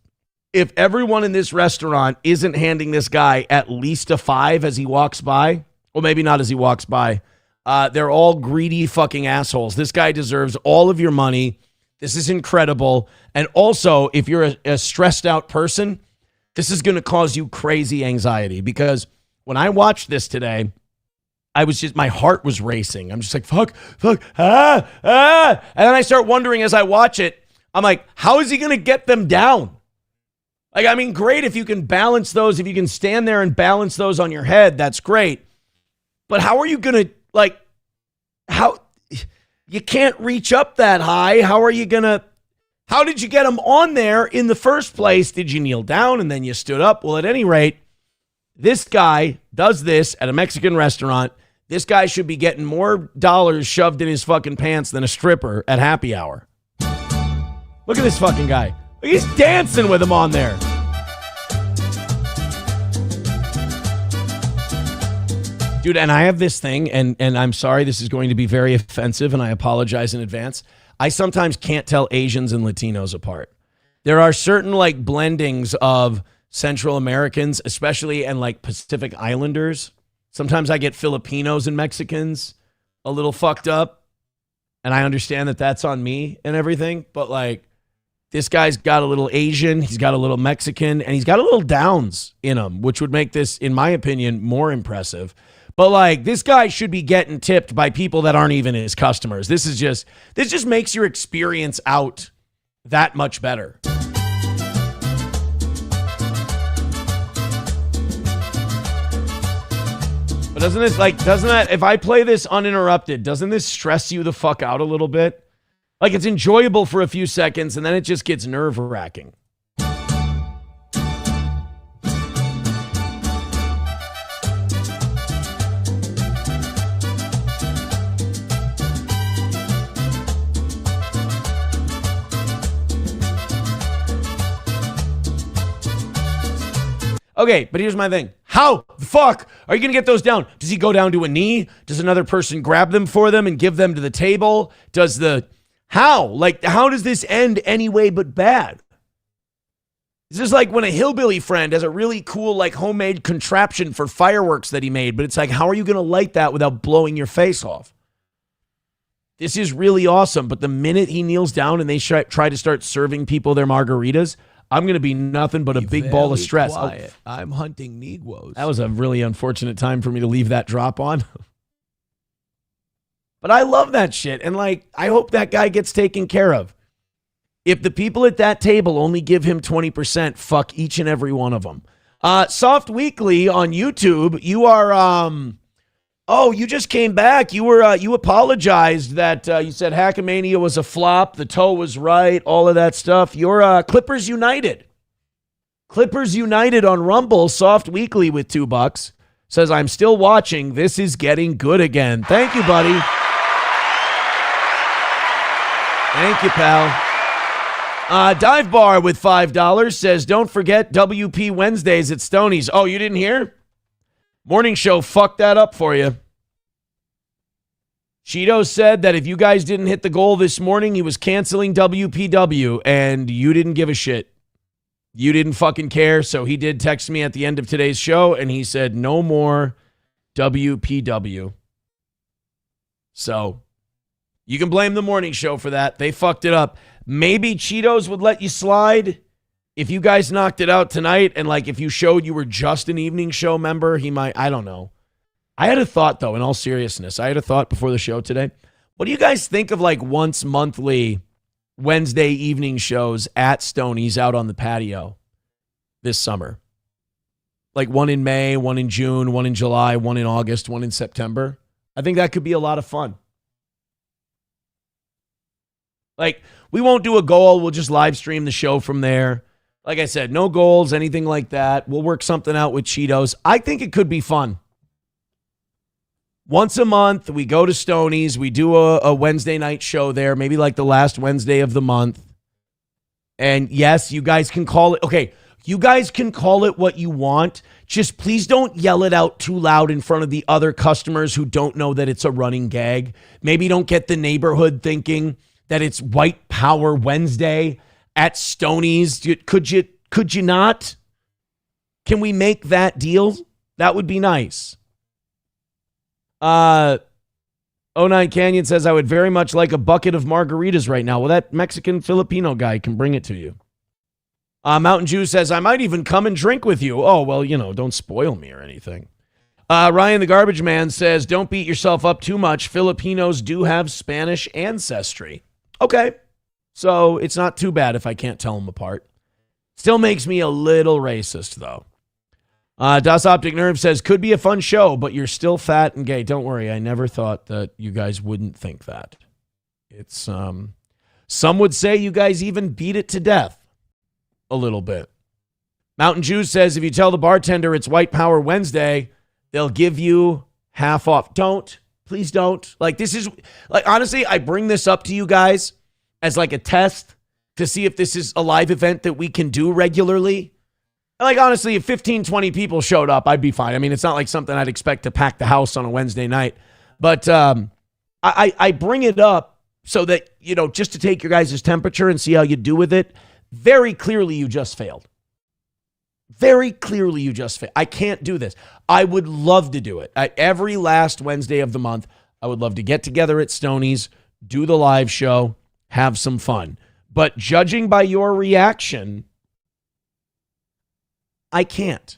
if everyone in this restaurant isn't handing this guy at least a 5 as he walks by, well, maybe not as he walks by, they're all greedy fucking assholes. This guy deserves all of your money. This is incredible. And also, if you're a stressed out person, this is going to cause you crazy anxiety, because when I watched this today, my heart was racing. I'm just like, fuck, And then I start wondering as I watch it, I'm like, how is he going to get them down? Like, I mean, great if you can balance those, if you can stand there and balance those on your head, that's great. But how are you going to, like, how, you can't reach up that high. How did you get him on there in the first place? Did you kneel down and then you stood up? Well, at any rate, this guy does this at a Mexican restaurant. This guy should be getting more dollars shoved in his fucking pants than a stripper at happy hour. Look at this fucking guy. He's dancing with him on there. Dude, and I have this thing, and I'm sorry, this is going to be very offensive, and I apologize in advance. I sometimes can't tell Asians and Latinos apart. There are certain, like, blendings of Central Americans, especially, and, like, Pacific Islanders. Sometimes I get Filipinos and Mexicans a little fucked up, and I understand that that's on me and everything, but, like, this guy's got a little Asian, he's got a little Mexican, and he's got a little Downs in him, which would make this, in my opinion, more impressive. But, like, this guy should be getting tipped by people that aren't even his customers. This just makes your experience out that much better. But doesn't that, if I play this uninterrupted, doesn't this stress you the fuck out a little bit? Like, it's enjoyable for a few seconds, and then it just gets nerve-wracking. Okay, but here's my thing. How the fuck are you going to get those down? Does he go down to a knee? Does another person grab them for them and give them to the table? How? Like, how does this end anyway but bad? This is like when a hillbilly friend has a really cool, like, homemade contraption for fireworks that he made, but it's like, how are you going to light that without blowing your face off? This is really awesome, but the minute he kneels down and they try to start serving people their margaritas, I'm going to be nothing but a big ball of stress. Quiet. I'm hunting Negroes. That was a really unfortunate time for me to leave that drop on. But I love that shit. And, like, I hope that guy gets taken care of. If the people at that table only give him 20%, fuck each and every one of them. Soft Weekly on YouTube, you are, you just came back. You apologized that you said Hackamania was a flop. The toe was right. All of that stuff. You're Clippers United. Clippers United on Rumble. Soft Weekly with $2 says, I'm still watching. This is getting good again. Thank you, buddy. Thank you, pal. Dive Bar with $5 says, don't forget WP Wednesdays at Stoney's. Oh, you didn't hear? Morning show fucked that up for you. Cheeto said that if you guys didn't hit the goal this morning, he was canceling WPW, and you didn't give a shit. You didn't fucking care, so he did text me at the end of today's show, and he said, no more WPW. So, you can blame the morning show for that. They fucked it up. Maybe Cheetos would let you slide if you guys knocked it out tonight, and, like, if you showed you were just an evening show member, he might, I don't know. I had a thought, though, in all seriousness. I had a thought before the show today. What do you guys think of, like, once monthly Wednesday evening shows at Stoney's out on the patio this summer? Like one in May, one in June, one in July, one in August, one in September. I think that could be a lot of fun. Like, we won't do a goal. We'll just live stream the show from there. Like I said, no goals, anything like that. We'll work something out with Cheetos. I think it could be fun. Once a month, we go to Stoney's. We do a Wednesday night show there, maybe like the last Wednesday of the month. And yes, you guys can call it. Okay, you guys can call it what you want. Just please don't yell it out too loud in front of the other customers who don't know that it's a running gag. Maybe don't get the neighborhood thinking that it's White Power Wednesday at Stoney's? Could you not? Can we make that deal? That would be nice. 09 Canyon says, I would very much like a bucket of margaritas right now. Well, that Mexican Filipino guy can bring it to you. Mountain Jew says, I might even come and drink with you. Oh, well, don't spoil me or anything. Ryan the Garbage Man says, don't beat yourself up too much. Filipinos do have Spanish ancestry. Okay, so it's not too bad if I can't tell them apart. Still makes me a little racist, though. Das Optic Nerve says, could be a fun show, but you're still fat and gay. Don't worry, I never thought that you guys wouldn't think that. It's, some would say you guys even beat it to death a little bit. Mountain Jew says, if you tell the bartender it's White Power Wednesday, they'll give you half off. Don't. Please don't. This is, honestly, I bring this up to you guys as a test to see if this is a live event that we can do regularly. Honestly, if 15, 20 people showed up, I'd be fine. I mean, it's not like something I'd expect to pack the house on a Wednesday night. But I bring it up so that, just to take your guys' temperature and see how you do with it. Very clearly, you just failed. Very clearly, you just failed. I can't do this. I would love to do it. Every last Wednesday of the month, I would love to get together at Stoney's, do the live show, have some fun. But judging by your reaction, I can't.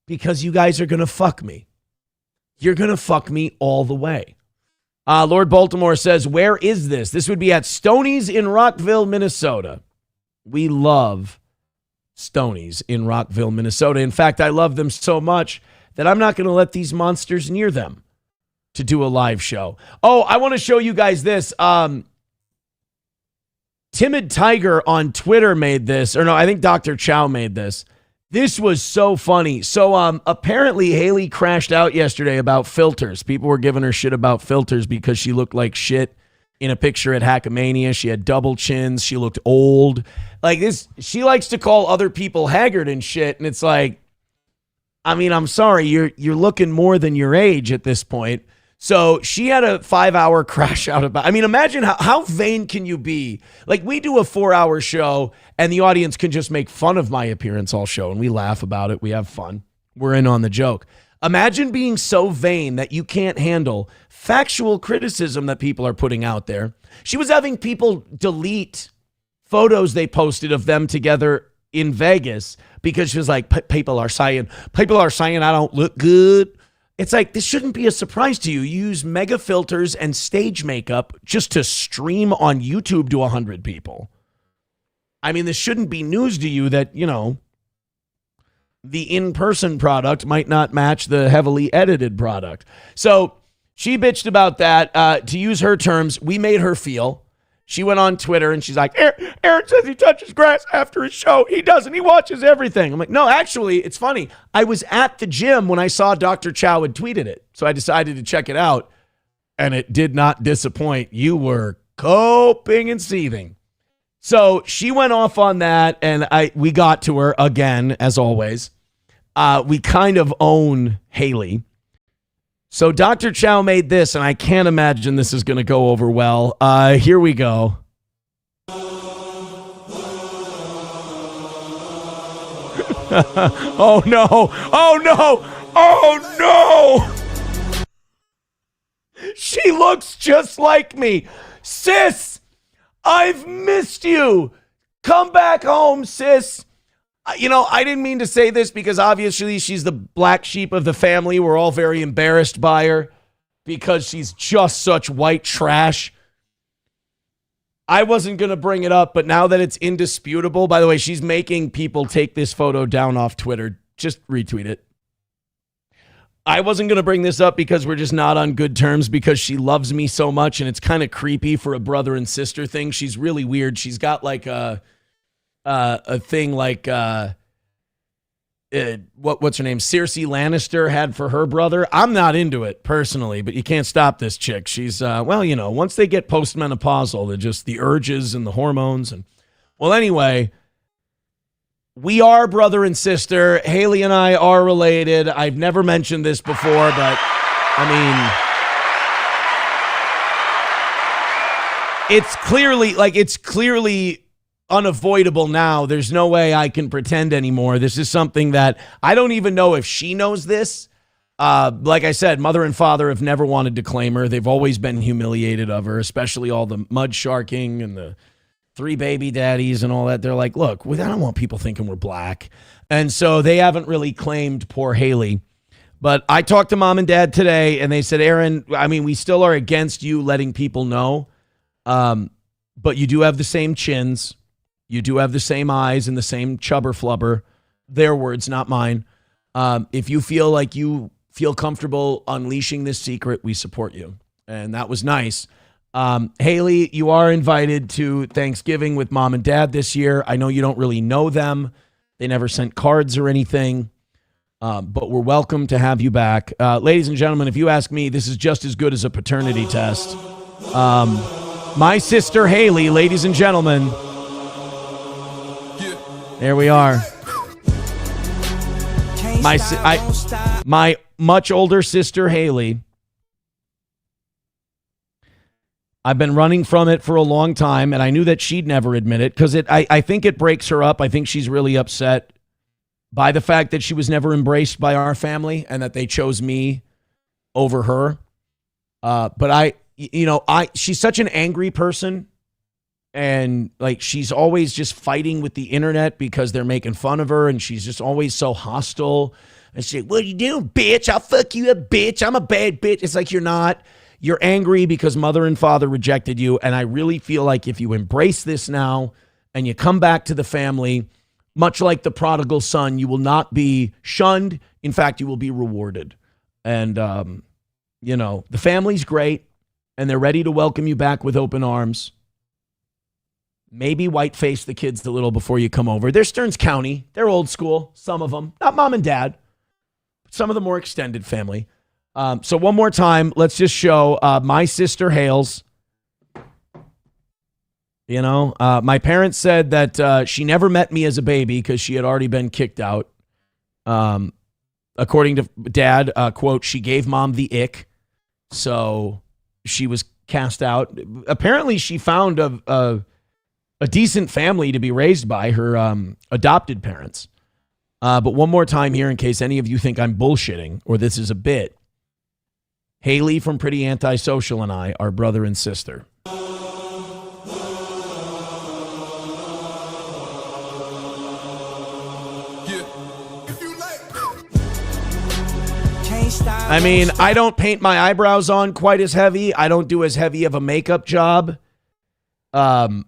Because you guys are going to fuck me. You're going to fuck me all the way. Lord Baltimore says, where is this? This would be at Stoney's in Rockville, Minnesota. We love Stoney's in Rockville, Minnesota. In fact, I love them so much that I'm not going to let these monsters near them to do a live show. Oh, I want to show you guys this. Timid Tiger on Twitter made this, or no, I think Dr. Chow made this. This was so funny. So apparently Haley crashed out yesterday about filters. People were giving her shit about filters because she looked like shit in a picture at Hackamania. She had double chins. She looked old. She likes to call other people haggard and shit. And it's I'm sorry, you're looking more than your age at this point. So she had a 5-hour crash out about. Imagine how vain can you be? We do a 4-hour show and the audience can just make fun of my appearance all show and we laugh about it. We have fun. We're in on the joke. Imagine being so vain that you can't handle factual criticism that people are putting out there. She was having people delete photos they posted of them together in Vegas because she was like, people are saying I don't look good. It's this shouldn't be a surprise to you. You use mega filters and stage makeup just to stream on YouTube to 100 people. This shouldn't be news to you that, the in-person product might not match the heavily edited product. So she bitched about that. To use her terms, we made her feel. She went on Twitter and she's like, Aaron says he touches grass after his show. He doesn't. He watches everything. I'm like, no, actually, it's funny. I was at the gym when I saw Dr. Chow had tweeted it. So I decided to check it out. And it did not disappoint. You were coping and seething. So she went off on that. And we got to her again, as always. We kind of own Haley. So Dr. Chow made this, and I can't imagine this is going to go over well. Here we go. Oh, no. Oh, no. Oh, no. She looks just like me. Sis, I've missed you. Come back home, sis. I didn't mean to say this because obviously she's the black sheep of the family. We're all very embarrassed by her because she's just such white trash. I wasn't going to bring it up, but now that it's indisputable, by the way, she's making people take this photo down off Twitter. Just retweet it. I wasn't going to bring this up because we're just not on good terms because she loves me so much and it's kind of creepy for a brother and sister thing. She's really weird. She's got a thing like what's her name? Cersei Lannister had for her brother. I'm not into it personally, but you can't stop this chick. She's once they get postmenopausal, they're just the urges and the hormones anyway, we are brother and sister. Haley and I are related. I've never mentioned this before, but it's clearly unavoidable now. There's no way I can pretend anymore. This is something that I don't even know if she knows this. Like I said, mother and father have never wanted to claim her. They've always been humiliated of her, especially all the mud sharking and the 3 baby daddies and all that. They're like, look, I don't want people thinking we're black. And so they haven't really claimed poor Haley. But I talked to mom and dad today, and they said, Aaron, I mean, we still are against you letting people know. But you do have the same chins. You do have the same eyes and the same chubber flubber. Their words, not mine. If you feel like you feel comfortable unleashing this secret, we support you. And that was nice. Haley, you are invited to Thanksgiving with mom and dad this year. I know you don't really know them. They never sent cards or anything. But we're welcome to have you back. Ladies and gentlemen, if you ask me, this is just as good as a paternity test. My sister Haley, ladies and gentlemen. There we are. My much older sister Haley. I've been running from it for a long time, and I knew that she'd never admit it because I think it breaks her up. I think she's really upset by the fact that she was never embraced by our family and that they chose me over her. But she's such an angry person, and like she's always just fighting with the internet because they're making fun of her, and she's just always so hostile. And she's like, what are you doing, bitch? I'll fuck you up, bitch. I'm a bad bitch. It's like, you're not. You're angry because mother and father rejected you. And I really feel like if you embrace this now and you come back to the family, much like the prodigal son, you will not be shunned. In fact, you will be rewarded. And, the family's great, and they're ready to welcome you back with open arms. Maybe white-face the kids a little before you come over. They're Stearns County. They're old school, some of them. Not mom and dad. Some of the more extended family. So one more time, let's just show my sister Hales. My parents said that she never met me as a baby because she had already been kicked out. According to dad, quote, she gave mom the ick. So she was cast out. Apparently she found a decent family to be raised by, her adopted parents. But one more time here in case any of you think I'm bullshitting or this is a bit. Haley from Pretty Antisocial and I are brother and sister. I mean, I don't paint my eyebrows on quite as heavy. I don't do as heavy of a makeup job. And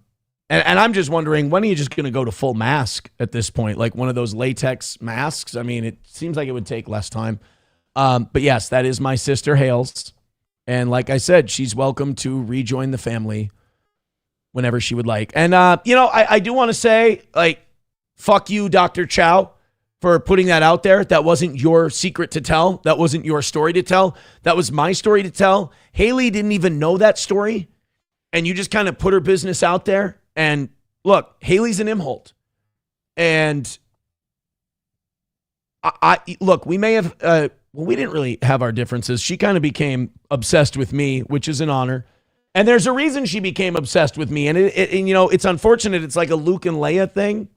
I'm just wondering, when are you just going to go to full mask at this point? Like one of those latex masks? I mean, it seems like it would take less time. But yes, that is my sister Hales. And like I said, she's welcome to rejoin the family whenever she would like. And, I do want to say, like, fuck you, Dr. Chow, for putting that out there. That wasn't your secret to tell. That wasn't your story to tell. That was my story to tell. Haley didn't even know that story. And you just kind of put her business out there. And look, Haley's an Imholt. And look, we may have, we didn't really have our differences. She kind of became obsessed with me, which is an honor. And there's a reason she became obsessed with me. And it's unfortunate. It's like a Luke and Leia thing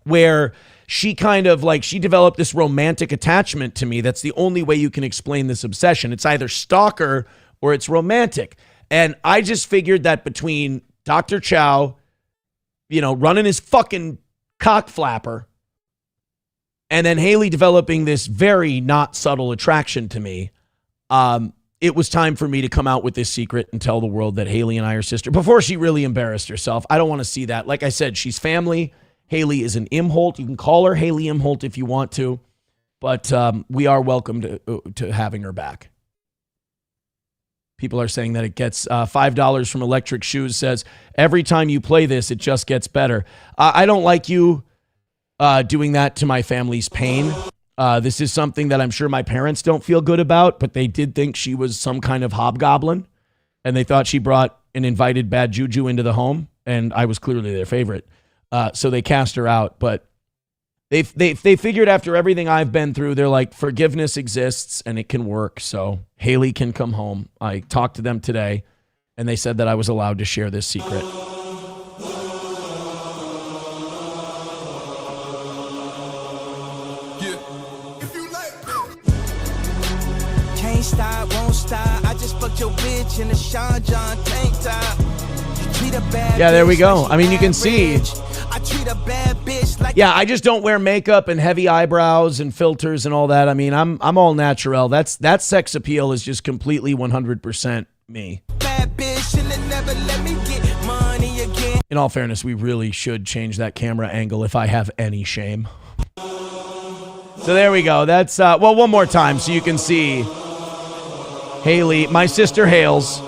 where she kind of she developed this romantic attachment to me. That's the only way you can explain this obsession. It's either stalker or it's romantic. And I just figured that between Dr. Chow, running his fucking cock flapper, and then Haley developing this very not subtle attraction to me, it was time for me to come out with this secret and tell the world that Haley and I are sister before she really embarrassed herself. I don't want to see that. Like I said, she's family. Haley is an Imholt. You can call her Haley Imholt if you want to, but we are welcome to having her back. People are saying that it gets $5 from Electric Shoes, says, every time you play this, it just gets better. I don't like you doing that to my family's pain. This is something that I'm sure my parents don't feel good about, but they did think she was some kind of hobgoblin, and they thought she brought an invited bad juju into the home, and I was clearly their favorite. So they cast her out, but they figured after everything I've been through, they're like, forgiveness exists and it can work. So Haley can come home. I talked to them today and they said that I was allowed to share this secret. Can't stop, won't stop. I just fucked your bitch in a Sean John tank top. Treat a bad Yeah, there we bitch go. like I mean, you can average. see. I treat a bad bitch like Yeah, I just don't wear makeup and heavy eyebrows and filters and all that. I mean, I'm all natural. That sex appeal is just completely 100% me. bad bitch and they never let me get money again. In all fairness, we really should change that camera angle if I have any shame. So there we go. That's well, one more time so you can see Haley, my sister Hales.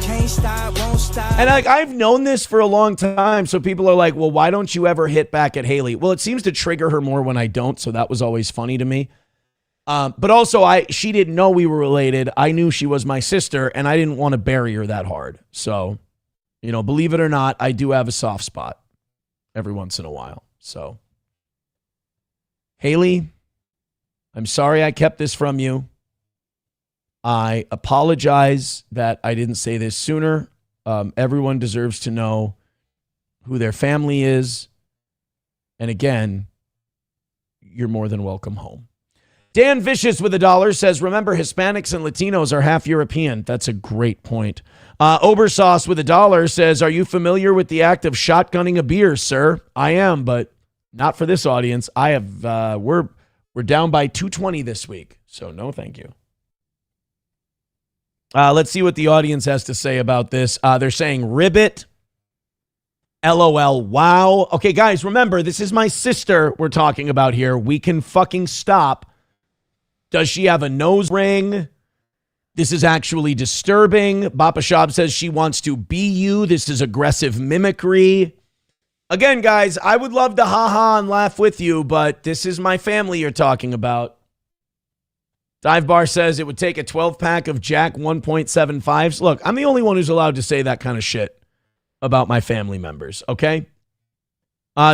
Can't stop, won't stop. And I've known this for a long time, so people are like, well, why don't you ever hit back at Haley? Well, it seems to trigger her more when I don't, so that was always funny to me. But also, she didn't know we were related. I knew she was my sister, and I didn't want to bury her that hard. So, you know, believe it or not, I do have a soft spot every once in a while. So, Haley, I'm sorry I kept this from you. I apologize that I didn't say this sooner. Everyone deserves to know who their family is. And again, you're more than welcome home. Dan Vicious with $1 says, remember, Hispanics and Latinos are half European. That's a great point. Obersauce with $1 says, are you familiar with the act of shotgunning a beer, sir? I am, but not for this audience. I have, we're down by 220 this week. So no, thank you. Let's see what the audience has to say about this. They're saying ribbit. LOL. Wow. Okay, guys, remember, this is my sister we're talking about here. We can fucking stop. Does she have a nose ring? This is actually disturbing. Bapa Shab says she wants to be you. This is aggressive mimicry. Again, guys, I would love to ha-ha and laugh with you, but this is my family you're talking about. Dive Bar says it would take a 12-pack of Jack 1.75s. Look, I'm the only one who's allowed to say that kind of shit about my family members, okay?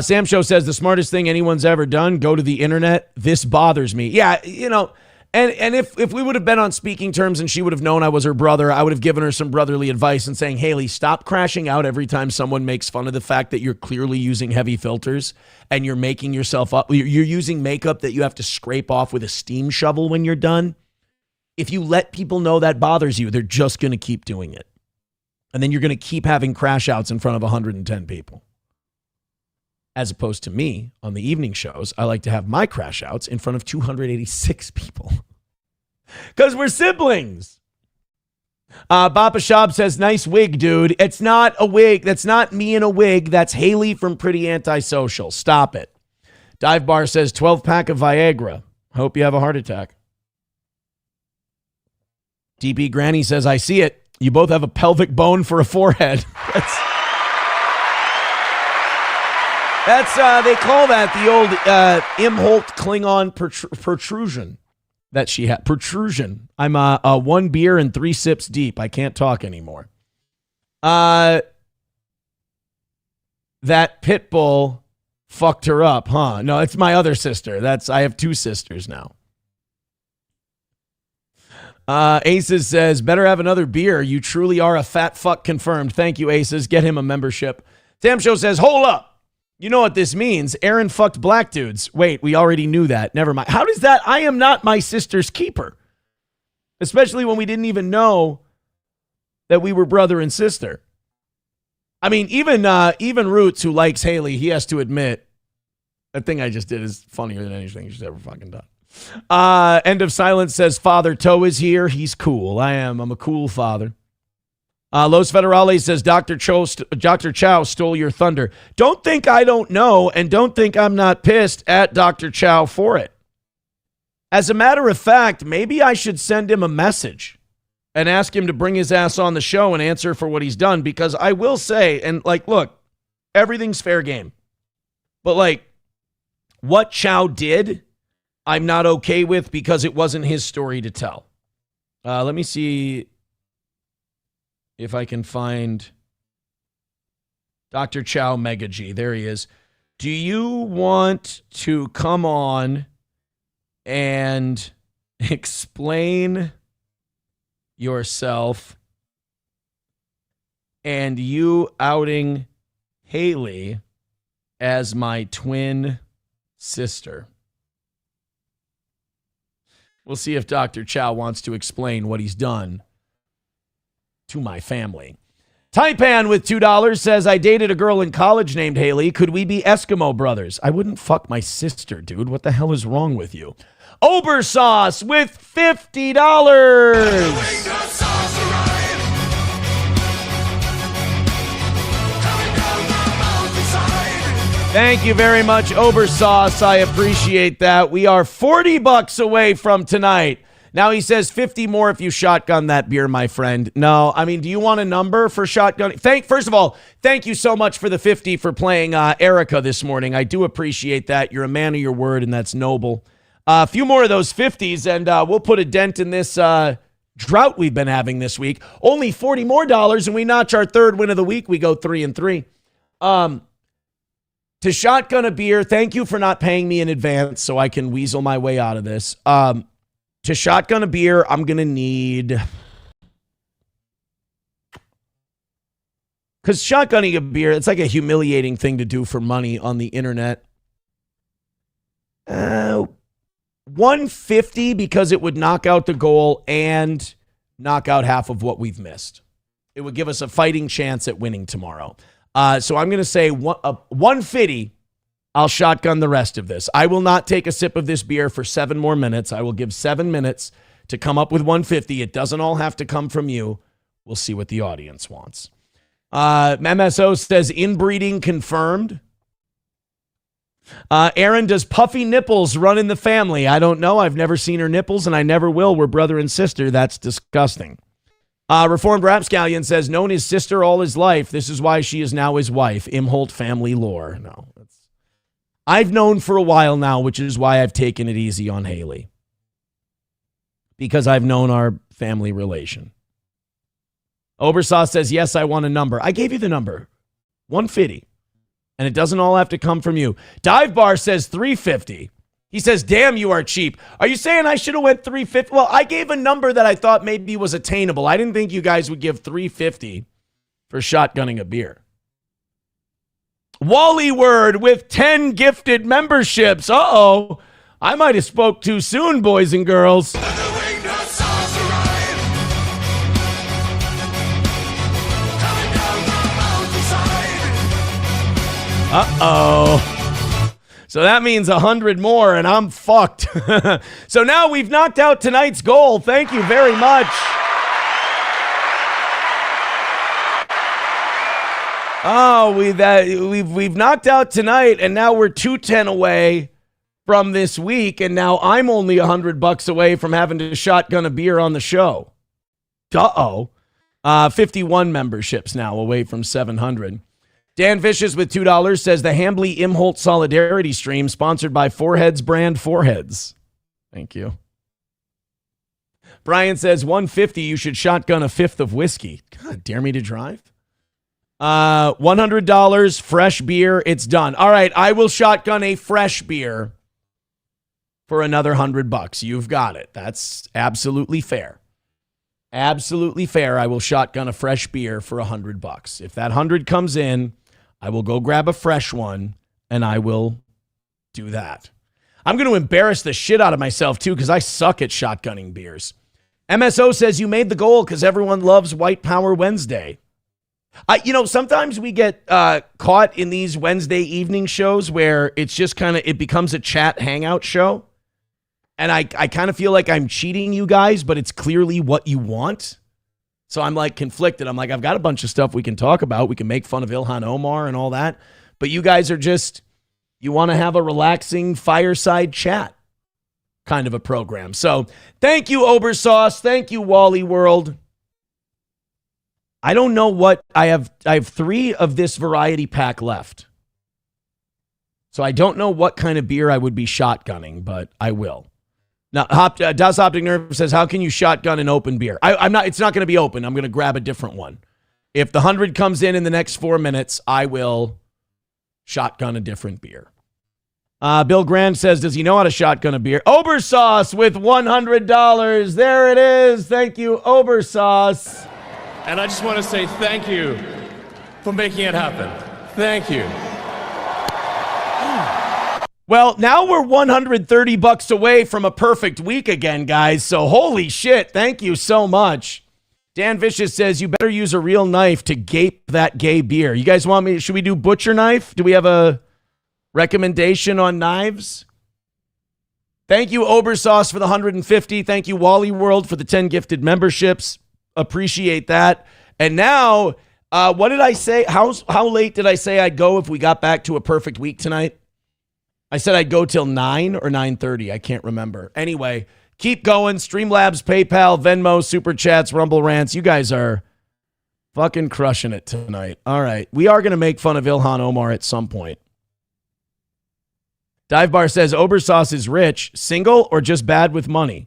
Sam Show says the smartest thing anyone's ever done, go to the internet. This bothers me. Yeah, you know, and if we would have been on speaking terms and she would have known I was her brother, I would have given her some brotherly advice and saying, Haley, stop crashing out every time someone makes fun of the fact that you're clearly using heavy filters and you're making yourself up. You're using makeup that you have to scrape off with a steam shovel when you're done. If you let people know that bothers you, they're just going to keep doing it. And then you're going to keep having crash outs in front of 110 people. As opposed to me on the evening shows, I like to have my crash outs in front of 286 people. Because we're siblings. Bapa Shab says, nice wig, dude. It's not a wig. That's not me in a wig. That's Haley from Pretty Antisocial. Stop it. Dive Bar says, 12-pack of Viagra. Hope you have a heart attack. DP Granny says, I see it. You both have a pelvic bone for a forehead. That's they call that the old Imholt Klingon protrusion that she had. Protrusion. I'm one beer and 3 sips deep. I can't talk anymore. That pit bull fucked her up, huh? No, it's my other sister. I have 2 sisters now. Aces says, better have another beer. You truly are a fat fuck confirmed. Thank you, Aces. Get him a membership. Sam Show says, hold up. You know what this means. Aaron fucked black dudes. Wait, we already knew that. Never mind. How does that? I am not my sister's keeper. Especially when we didn't even know that we were brother and sister. I mean, even Roots, who likes Haley, he has to admit, that thing I just did is funnier than anything she's ever fucking done. End of Silence says, Father Toe is here. He's cool. I'm a cool father. Los Federales says, Dr. Chow stole your thunder. Don't think I don't know, and don't think I'm not pissed at Dr. Chow for it. As a matter of fact, maybe I should send him a message and ask him to bring his ass on the show and answer for what he's done, because I will say, and like, look, everything's fair game. But like, what Chow did, I'm not okay with because it wasn't his story to tell. Let me see if I can find Dr. Chow Mega G. There he is. Do you want to come on and explain yourself and you outing Haley as my twin sister. We'll see if Dr. Chow wants to explain what he's done to my family. Taipan with $2 says, I dated a girl in college named Haley. Could we be Eskimo brothers? I wouldn't fuck my sister, dude. What the hell is wrong with you? Obersauce with $50. Thank you very much, Obersauce. I appreciate that. We are $40 away from tonight. Now he says 50 more if you shotgun that beer, my friend. No, I mean, do you want a number for shotgunning? First of all, thank you so much for the 50 for playing Erica this morning. I do appreciate that. You're a man of your word, and that's noble. A few more of those 50s, and we'll put a dent in this drought we've been having this week. Only $40 more, and we notch our third win of the week. We go 3-3. To shotgun a beer, thank you for not paying me in advance so I can weasel my way out of this. To shotgun a beer, I'm going to need... Because shotgunning a beer, it's like a humiliating thing to do for money on the internet. $150 because it would knock out the goal and knock out half of what we've missed. It would give us a fighting chance at winning tomorrow. So I'm going to say $150. I'll shotgun the rest of this. I will not take a sip of this beer for 7 more minutes. I will give 7 minutes to come up with $150. It doesn't all have to come from you. We'll see what the audience wants. MSO says inbreeding confirmed. Aaron, does puffy nipples run in the family? I don't know. I've never seen her nipples, and I never will. We're brother and sister. That's disgusting. Reformed Rapscallion says, known his sister all his life. This is why she is now his wife. Imholt family lore. No, I've known for a while now, which is why I've taken it easy on Haley. Because I've known our family relation. Obersauce says, yes, I want a number. I gave you the number. 150. And it doesn't all have to come from you. Dive Bar says 350. He says, damn, you are cheap. Are you saying I should have went 350? Well, I gave a number that I thought maybe was attainable. I didn't think you guys would give 350 for shotgunning a beer. Wally Word with 10 gifted memberships. Uh-oh. I might have spoke too soon, boys and girls. Uh-oh. So that means 100 more, and I'm fucked. So now we've knocked out tonight's goal. Thank you very much. Oh, we've knocked out tonight, and now we're 210 away from this week, and now I'm only $100 away from having to shotgun a beer on the show. Uh-oh. 51 memberships now away from 700. Dan Vicious with $2 says the Hambly Imholt Solidarity Stream sponsored by Foreheads Brand Foreheads. Thank you. Brian says 150, you should shotgun a fifth of whiskey. God, dare me to drive? $100, fresh beer, it's done. All right, I will shotgun a fresh beer for another $100. You've got it. That's absolutely fair. Absolutely fair. I will shotgun a fresh beer for $100. If that 100 comes in, I will go grab a fresh one, and I will do that. I'm going to embarrass the shit out of myself, too, because I suck at shotgunning beers. MSO says you made the goal because everyone loves White Power Wednesday. Sometimes we get caught in these Wednesday evening shows where it's just it becomes a chat hangout show. And I kind of feel like I'm cheating you guys, but it's clearly what you want. So I'm like conflicted. I'm like, I've got a bunch of stuff we can talk about. We can make fun of Ilhan Omar and all that. But you guys are you want to have a relaxing fireside chat kind of a program. So thank you, Obersauce. Thank you, Wally World. I don't know what I have 3 of this variety pack left. So I don't know what kind of beer I would be shotgunning, but I will. Now, Das Optic Nerve says, how can you shotgun an open beer? It's not going to be open. I'm going to grab a different one. If the 100 comes in the next 4 minutes, I will shotgun a different beer. Bill Grand says, does he know how to shotgun a beer? Obersauce with $100. There it is. Thank you, Obersauce. And I just want to say thank you for making it happen. Thank you. Well, now we're $130 away from a perfect week again, guys. So holy shit. Thank you so much. Dan Vicious says, you better use a real knife to gape that gay beer. You guys want me? Should we do butcher knife? Do we have a recommendation on knives? Thank you, Obersauce, for the 150. Thank you, Wally World, for the 10 gifted memberships. Appreciate that. And now, what did I say? How late did I say I'd go if we got back to a perfect week tonight? I said I'd go till 9 or 9:30. I can't remember. Anyway, keep going. Streamlabs, PayPal, Venmo, Super Chats, Rumble Rants. You guys are fucking crushing it tonight. All right. We are going to make fun of Ilhan Omar at some point. Dive Bar says, Obersauce is rich, single, or just bad with money?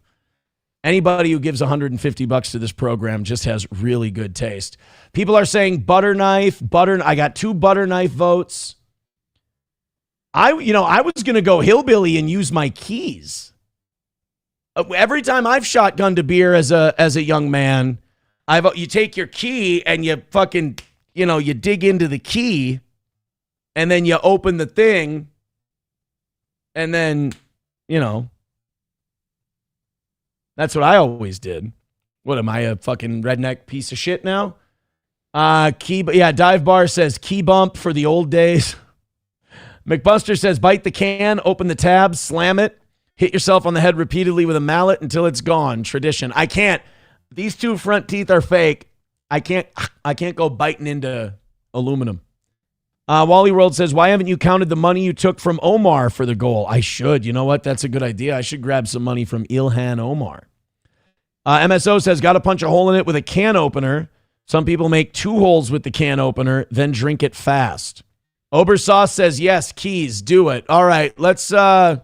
Anybody who gives $150 to this program just has really good taste. People are saying butter knife, I got 2 butter knife votes. I was going to go hillbilly and use my keys. Every time I've shotgunned a beer as a young man, you take your key and you fucking, you dig into the key and then you open the thing and then, that's what I always did. What am I, a fucking redneck piece of shit now? Dive Bar says key bump for the old days. McBuster says bite the can, open the tab, slam it, hit yourself on the head repeatedly with a mallet until it's gone. Tradition. I can't. These 2 front teeth are fake. I can't go biting into aluminum. Wally World says, why haven't you counted the money you took from Omar for the goal? I should. You know what? That's a good idea. I should grab some money from Ilhan Omar. MSO says, got to punch a hole in it with a can opener. Some people make 2 holes with the can opener, then drink it fast. Obersauce says, yes, keys, do it. All right, let's do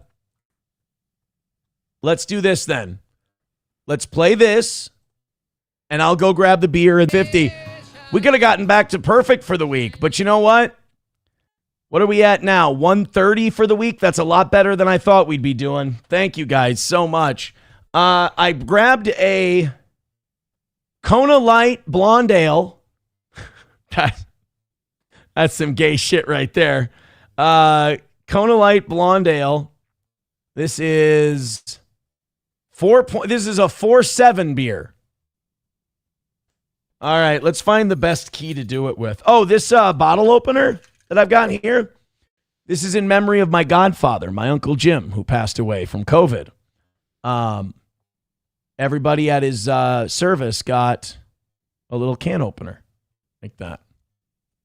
this then. Let's play this, and I'll go grab the beer at 50. We could have gotten back to perfect for the week, but you know what? What are we at now? 130 for the week? That's a lot better than I thought we'd be doing. Thank you guys so much. I grabbed a Kona Light Blonde Ale. That's some gay shit right there. Kona Light Blonde Ale. This is this is a 4.7 beer. All right, let's find the best key to do it with. Oh, this bottle opener that I've got here. This is in memory of my godfather, my Uncle Jim, who passed away from COVID. Everybody at his service got a little can opener like that.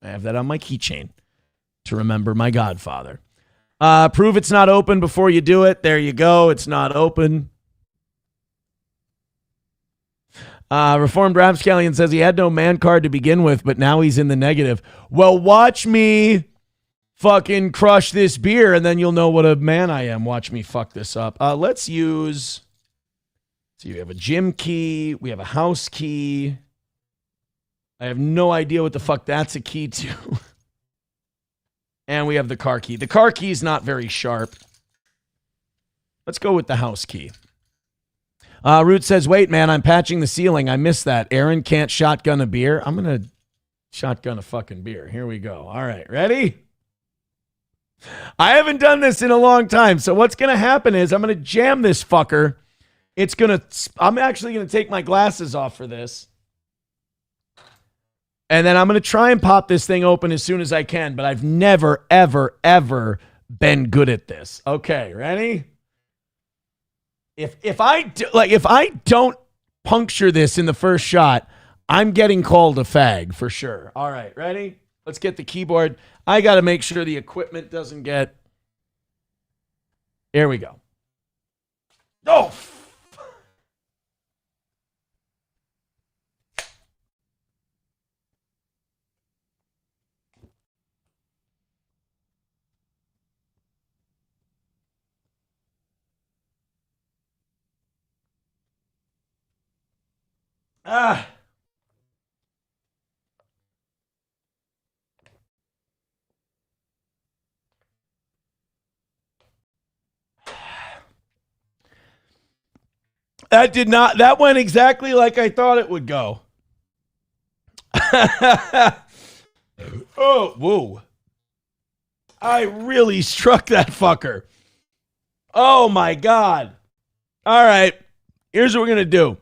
I have that on my keychain to remember my godfather. Prove it's not open before you do it. There you go. It's not open. Reformed Rapscallion says he had no man card to begin with, but now he's in the negative. Well, watch me fucking crush this beer, and then you'll know what a man I am. Watch me fuck this up. Let's use... So we have a gym key. We have a house key. I have no idea what the fuck that's a key to. And we have the car key. The car key is not very sharp. Let's go with the house key. Root says, wait, man, I'm patching the ceiling. I missed that. Aaron can't shotgun a beer. I'm going to shotgun a fucking beer. Here we go. All right, ready? I haven't done this in a long time. So what's going to happen is I'm going to jam this fucker. I'm actually going to take my glasses off for this. And then I'm going to try and pop this thing open as soon as I can. But I've never, ever, ever been good at this. Okay, ready? If I don't puncture this in the first shot, I'm getting called a fag for sure. All right, ready? Let's get the keyboard. I got to make sure the equipment doesn't get... Here we go. Oh, Ah. That went exactly like I thought it would go. Oh, whoa. I really struck that fucker. Oh my God. All right. Here's what we're going to do.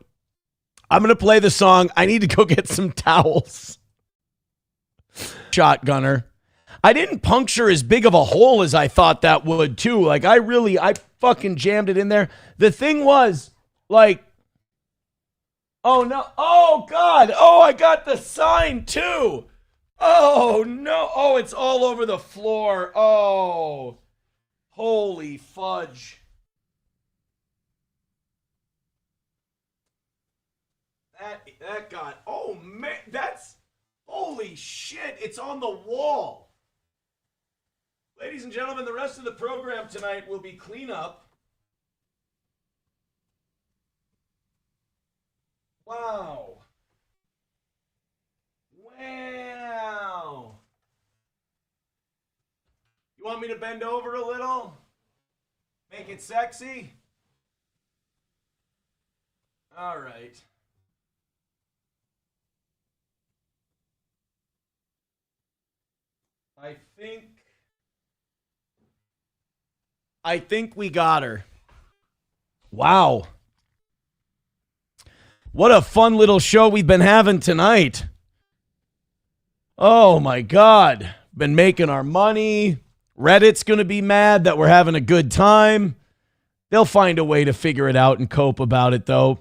I'm going to play the song. I need to go get some towels. Shotgunner. I didn't puncture as big of a hole as I thought that would, too. Like, I fucking jammed it in there. The thing was, like, oh, no. Oh, God. Oh, I got the sign, too. Oh, no. Oh, it's all over the floor. Oh, holy fudge. That got, oh, man, that's, holy shit. It's on the wall. Ladies and gentlemen, the rest of the program tonight will be cleanup. Wow. Wow. You want me to bend over a little? Make it sexy? All right. I think we got her. Wow. What a fun little show we've been having tonight. Oh my God. Been making our money. Reddit's going to be mad that we're having a good time. They'll find a way to figure it out and cope about it, though.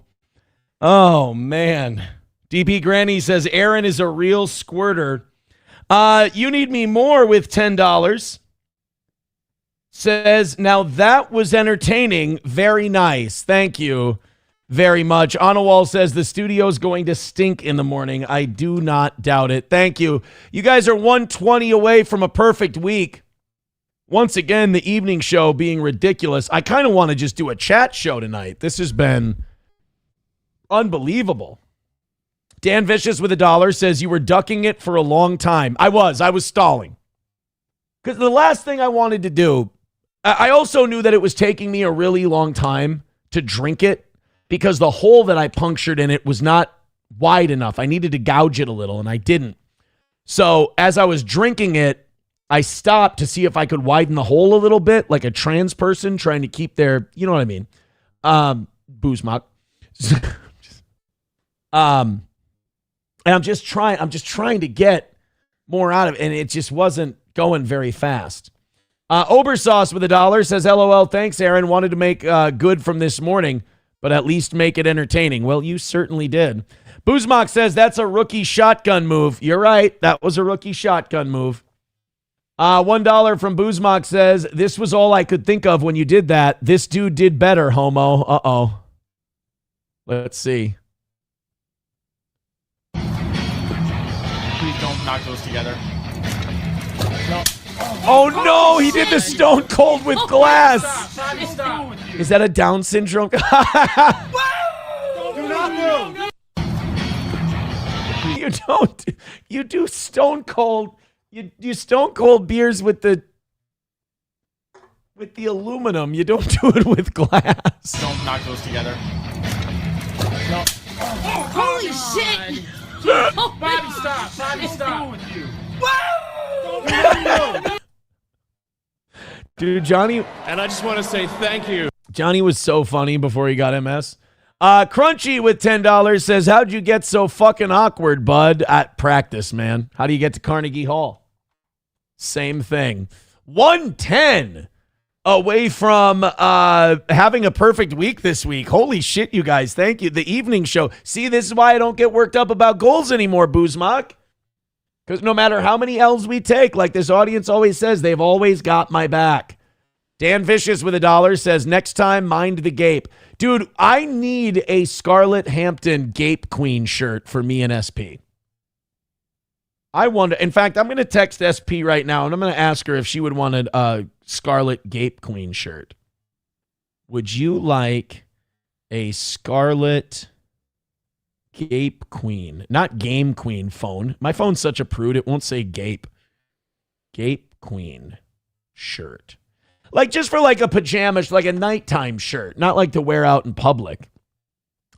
Oh, man. DP Granny says, Aaron is a real squirter. You need me more with $10. Says, now that was entertaining. Very nice. Thank you very much. Anawal says, the studio's going to stink in the morning. I do not doubt it. Thank you. You guys are 120 away from a perfect week. Once again, the evening show being ridiculous. I kind of want to just do a chat show tonight. This has been unbelievable. Dan Vicious with $1 says, you were ducking it for a long time. I was stalling. Because the last thing I wanted to do, I also knew that it was taking me a really long time to drink it because the hole that I punctured in it was not wide enough. I needed to gouge it a little, and I didn't. So as I was drinking it, I stopped to see if I could widen the hole a little bit, like a trans person trying to keep their, you know what I mean? Booze mock. And I'm just trying to get more out of it, and it just wasn't going very fast. Obersauce with $1 says, LOL, thanks, Aaron. Wanted to make good from this morning, but at least make it entertaining. Well, you certainly did. Boozmock says, that's a rookie shotgun move. You're right. That was a rookie shotgun move. $1 from Boozmock says, this was all I could think of when you did that. This dude did better, homo. Uh-oh. Let's see. Please don't knock those together. No. Oh no, he did the stone cold with glass. Stop. Is that a Down syndrome? Do not move. You do stone cold. You stone cold beers with the aluminum. You don't do it with glass. Don't knock those together. No. Holy shit! Bobby, stop. Dude, Johnny. And I just want to say thank you. Johnny was so funny before he got MS. Crunchy with $10 says, how'd you get so fucking awkward, bud? At practice, man. How do you get to Carnegie Hall? Same thing. 110 away from having a perfect week this week. Holy shit, you guys. Thank you. The evening show. See, this is why I don't get worked up about goals anymore, Boozmock. Because no matter how many L's we take, like this audience always says, they've always got my back. Dan Vicious with $1 says, next time, mind the gape. Dude, I need a Scarlett Hampton Gape Queen shirt for me and SP. I wonder, in fact, I'm going to text SP right now, and I'm going to ask her if she would want a Scarlett Gape Queen shirt. Would you like a Scarlett Gape Queen? Not Game Queen phone. My phone's such a prude, it won't say Gape. Gape Queen shirt. Like just for like a pajama, like a nighttime shirt, not like to wear out in public.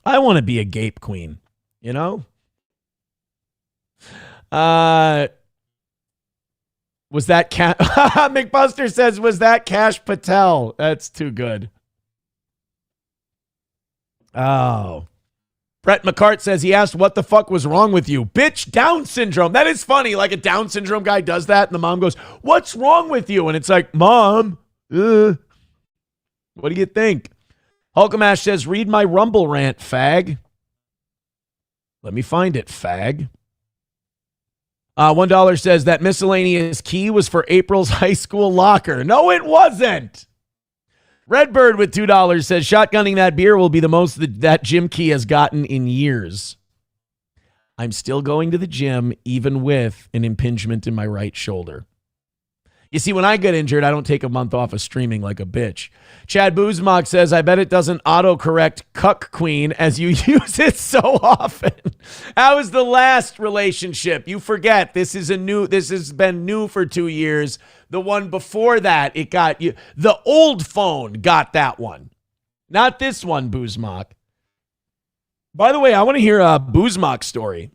I want to be a gape queen, you know? Was that McBuster says, was that Cash Patel? That's too good. Oh. Brett McCart says he asked what the fuck was wrong with you. Bitch, Down syndrome. That is funny. Like a Down syndrome guy does that and the mom goes, what's wrong with you? And it's like, Mom, what do you think? Hulkamash says, read my Rumble rant, fag. Let me find it, fag. $1 says that miscellaneous key was for April's high school locker. No, it wasn't. Redbird with $2 says shotgunning that beer will be the most that gym key has gotten in years. I'm still going to the gym even with an impingement in my right shoulder. You see, when I get injured, I don't take a month off of streaming like a bitch. Chad Boozmock says, I bet it doesn't autocorrect cuck queen as you use it so often. That was the last relationship. You forget, this has been new for 2 years. The one before that, it got you. The old phone got that one. Not this one, Boozmock. By the way, I want to hear a Boozmock story.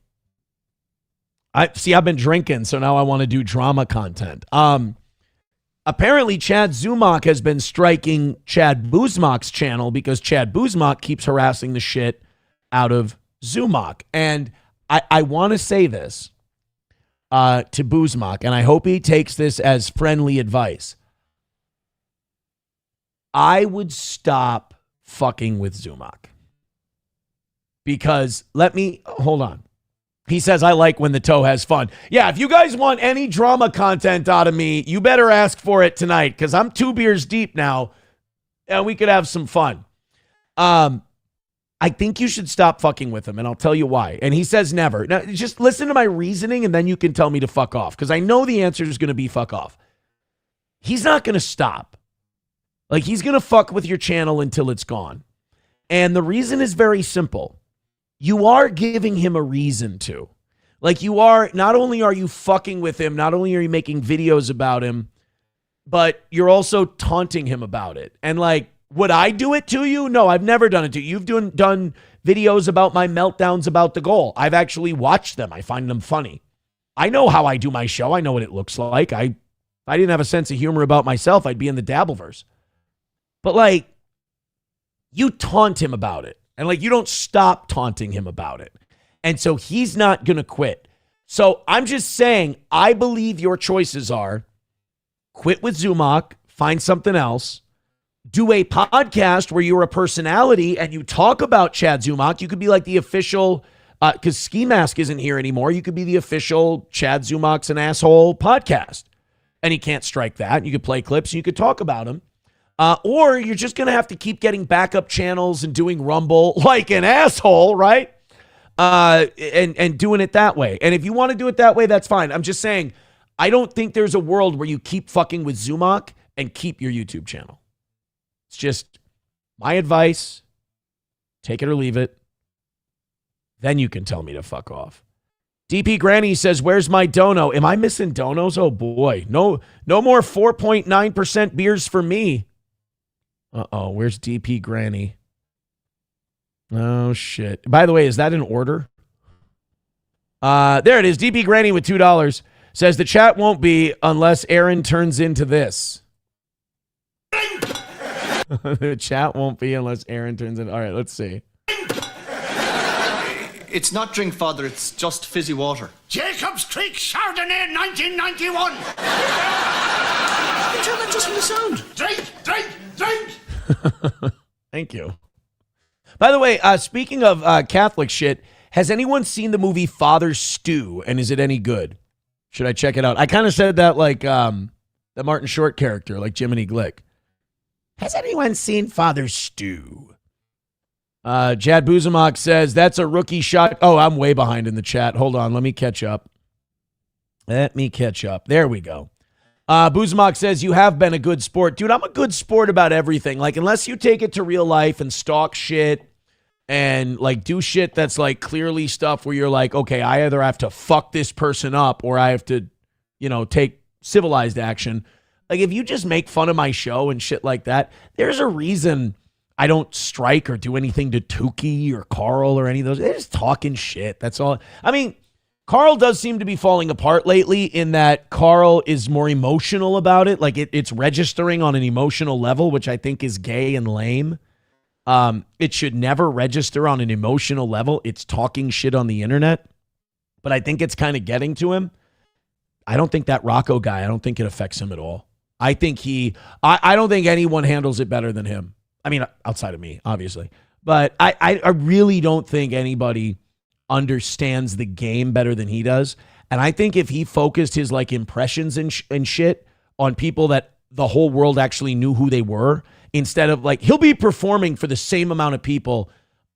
I've been drinking, so now I want to do drama content. Apparently, Chad Zumach has been striking Chad Boozmock's channel because Chad Boozmock keeps harassing the shit out of Zumach. And I want to say this to Boozmock, and I hope he takes this as friendly advice. I would stop fucking with Zumach. Because hold on. He says, I like when the toe has fun. Yeah, if you guys want any drama content out of me, you better ask for it tonight because I'm 2 beers deep now and we could have some fun. I think you should stop fucking with him and I'll tell you why. And he says never. Now, just listen to my reasoning and then you can tell me to fuck off because I know the answer is going to be fuck off. He's not going to stop. Like, he's going to fuck with your channel until it's gone. And the reason is very simple. You are giving him a reason to. Like, not only are you fucking with him, not only are you making videos about him, but you're also taunting him about it. And like, would I do it to you? No, I've never done it to you. You've done videos about my meltdowns about the goal. I've actually watched them. I find them funny. I know how I do my show. I know what it looks like. If I didn't have a sense of humor about myself, I'd be in the Dabbleverse. But like, you taunt him about it. And like, you don't stop taunting him about it. And so he's not going to quit. So I'm just saying, I believe your choices are quit with Zumach, find something else, do a podcast where you're a personality and you talk about Chad Zumach. You could be like the official, because Ski Mask isn't here anymore. You could be the official Chad Zumach's an asshole podcast. And he can't strike that. You could play clips and you could talk about him. Or you're just going to have to keep getting backup channels and doing Rumble like an asshole, right? And doing it that way. And if you want to do it that way, that's fine. I'm just saying, I don't think there's a world where you keep fucking with Zumach and keep your YouTube channel. It's just my advice. Take it or leave it. Then you can tell me to fuck off. DP Granny says, where's my dono? Am I missing donos? Oh boy. No more 4.9% beers for me. Uh-oh, where's DP Granny? Oh, shit. By the way, is that in order? There it is. DP Granny with $2 says the chat won't be unless Aaron turns into this. The chat won't be unless Aaron turns in. All right, let's see. It's not drink, Father. It's just fizzy water. Jacob's Creek Chardonnay 1991. You can tell that just from the sound. Drink. Thank you. By the way, speaking of Catholic shit, has anyone seen the movie Father Stew, and is it any good? Should I check it out? I kind of said that like the Martin Short character, like Jiminy Glick. Has anyone seen Father Stew? Chad Buzamok says, that's a rookie shot. Oh, I'm way behind in the chat. Hold on, let me catch up. There we go. Buzamok says, you have been a good sport. Dude, I'm a good sport about everything. Like, unless you take it to real life and stalk shit and, like, do shit that's, like, clearly stuff where you're like, okay, I either have to fuck this person up or I have to, take civilized action. Like, if you just make fun of my show and shit like that, there's a reason I don't strike or do anything to Tukey or Carl or any of those. They're just talking shit. That's all. I mean, Carl does seem to be falling apart lately in that Carl is more emotional about it. Like it's registering on an emotional level, which I think is gay and lame. It should never register on an emotional level. It's talking shit on the internet. But I think it's kind of getting to him. I don't think that Rocco guy, I don't think it affects him at all. I think I don't think anyone handles it better than him. I mean, outside of me, obviously. But I really don't think anybody understands the game better than he does. And I think if he focused his like impressions and shit on people that the whole world actually knew who they were, instead of like, he'll be performing for the same amount of people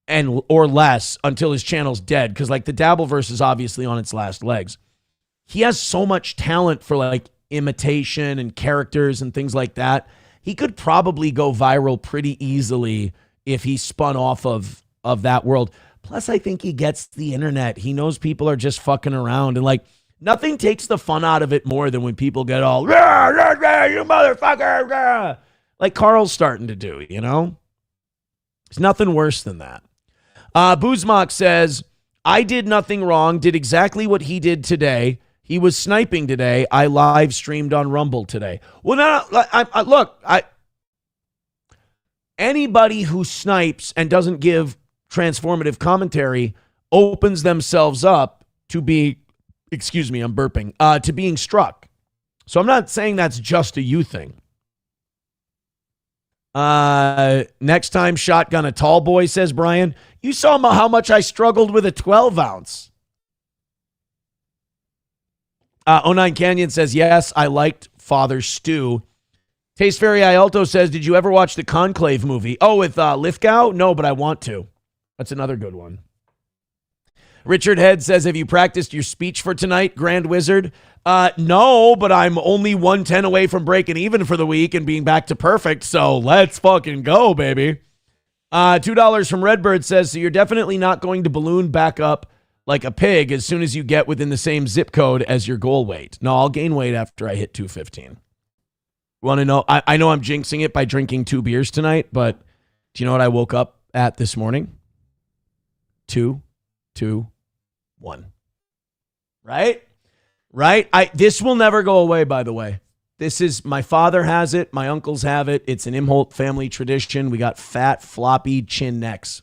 and or less until his channel's dead. Because like the Dabbleverse is obviously on its last legs. He has so much talent for like imitation and characters and things like that. He could probably go viral pretty easily if he spun off of that world. Plus, I think he gets the internet. He knows people are just fucking around. And like, nothing takes the fun out of it more than when people get all, rah, rah, rah, you motherfucker, rah, like Carl's starting to do, you know? There's nothing worse than that. Boozmock says, I did nothing wrong, did exactly what he did today. He was sniping today. I live streamed on Rumble today. Well, look, anybody who snipes and doesn't give transformative commentary opens themselves up to be, excuse me, I'm burping, to being struck. So I'm not saying that's just a you thing. Next time shotgun a tall boy, says Brian. You saw how much I struggled with a 12 ounce. 09 Canyon says, yes, I liked Father Stew. Taste Fairy Ialto says, did you ever watch the Conclave movie? Oh, with Lithgow? No, but I want to. That's another good one. Richard Head says, have you practiced your speech for tonight, Grand Wizard? No, but I'm only 110 away from breaking even for the week and being back to perfect, so let's fucking go, baby. $2 from Redbird says, so you're definitely not going to balloon back up like a pig as soon as you get within the same zip code as your goal weight. No, I'll gain weight after I hit 215. Want to know? I know I'm jinxing it by drinking 2 beers tonight, but do you know what I woke up at this morning? 2, 2, 1. Right? This will never go away, by the way. This is, my father has it. My uncles have it. It's an Imholt family tradition. We got fat, floppy chin necks.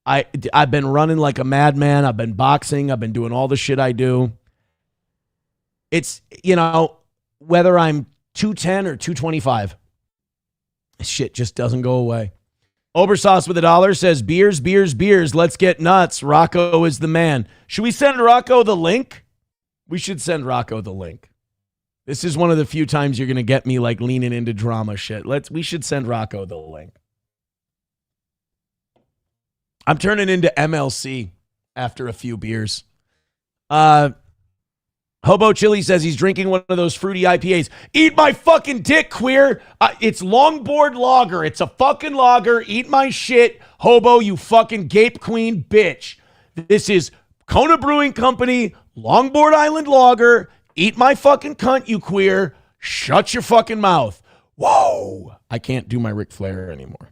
I've been running like a madman. I've been boxing. I've been doing all the shit I do. It's, you know, whether I'm 210 or 225, shit just doesn't go away. Obersauce with $1 says, beers, beers, beers. Let's get nuts. Rocco is the man. Should we send Rocco the link? We should send Rocco the link. This is one of the few times you're going to get me like leaning into drama shit. We should send Rocco the link. I'm turning into MLC after a few beers. Hobo Chili says he's drinking one of those fruity IPAs. Eat my fucking dick, queer. It's Longboard Lager. It's a fucking lager. Eat my shit, Hobo, you fucking gape queen bitch. This is Kona Brewing Company, Longboard Island Lager. Eat my fucking cunt, you queer. Shut your fucking mouth. Whoa. I can't do my Ric Flair anymore.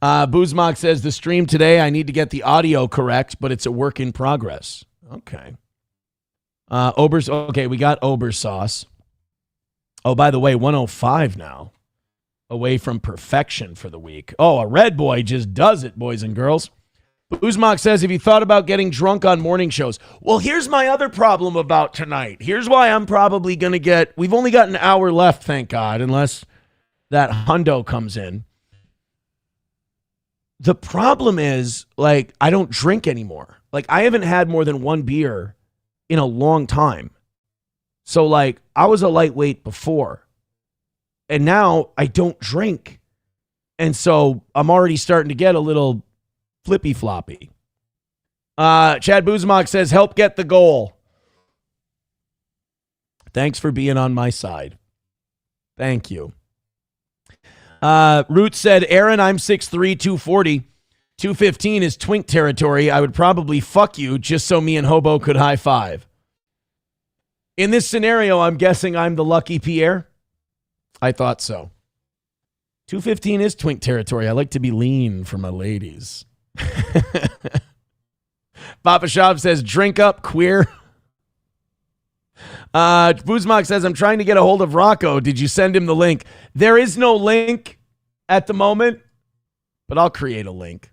Boozmock says, the stream today, I need to get the audio correct, but it's a work in progress. Okay. Okay, we got Obersauce. Oh, by the way, 105 now. Away from perfection for the week. Oh, a red boy just does it, boys and girls. Boozmock says, have you thought about getting drunk on morning shows? Well, here's my other problem about tonight. Here's why I'm probably going to get, we've only got an hour left, thank God, unless that hundo comes in. The problem is, like, I don't drink anymore. Like, I haven't had more than 1 beer in a long time. So, like, I was a lightweight before. And now I don't drink. And so I'm already starting to get a little flippy floppy. Chad Boozmock says, help get the goal. Thanks for being on my side. Thank you. Root said, Aaron, I'm 6'3", 240. 215 is twink territory. I would probably fuck you just so me and Hobo could high five. In this scenario, I'm guessing I'm the lucky Pierre. I thought so. 215 is twink territory. I like to be lean for my ladies. Papa Shop says, drink up, queer. Boozmock says, I'm trying to get a hold of Rocco. Did you send him the link? There is no link at the moment, but I'll create a link.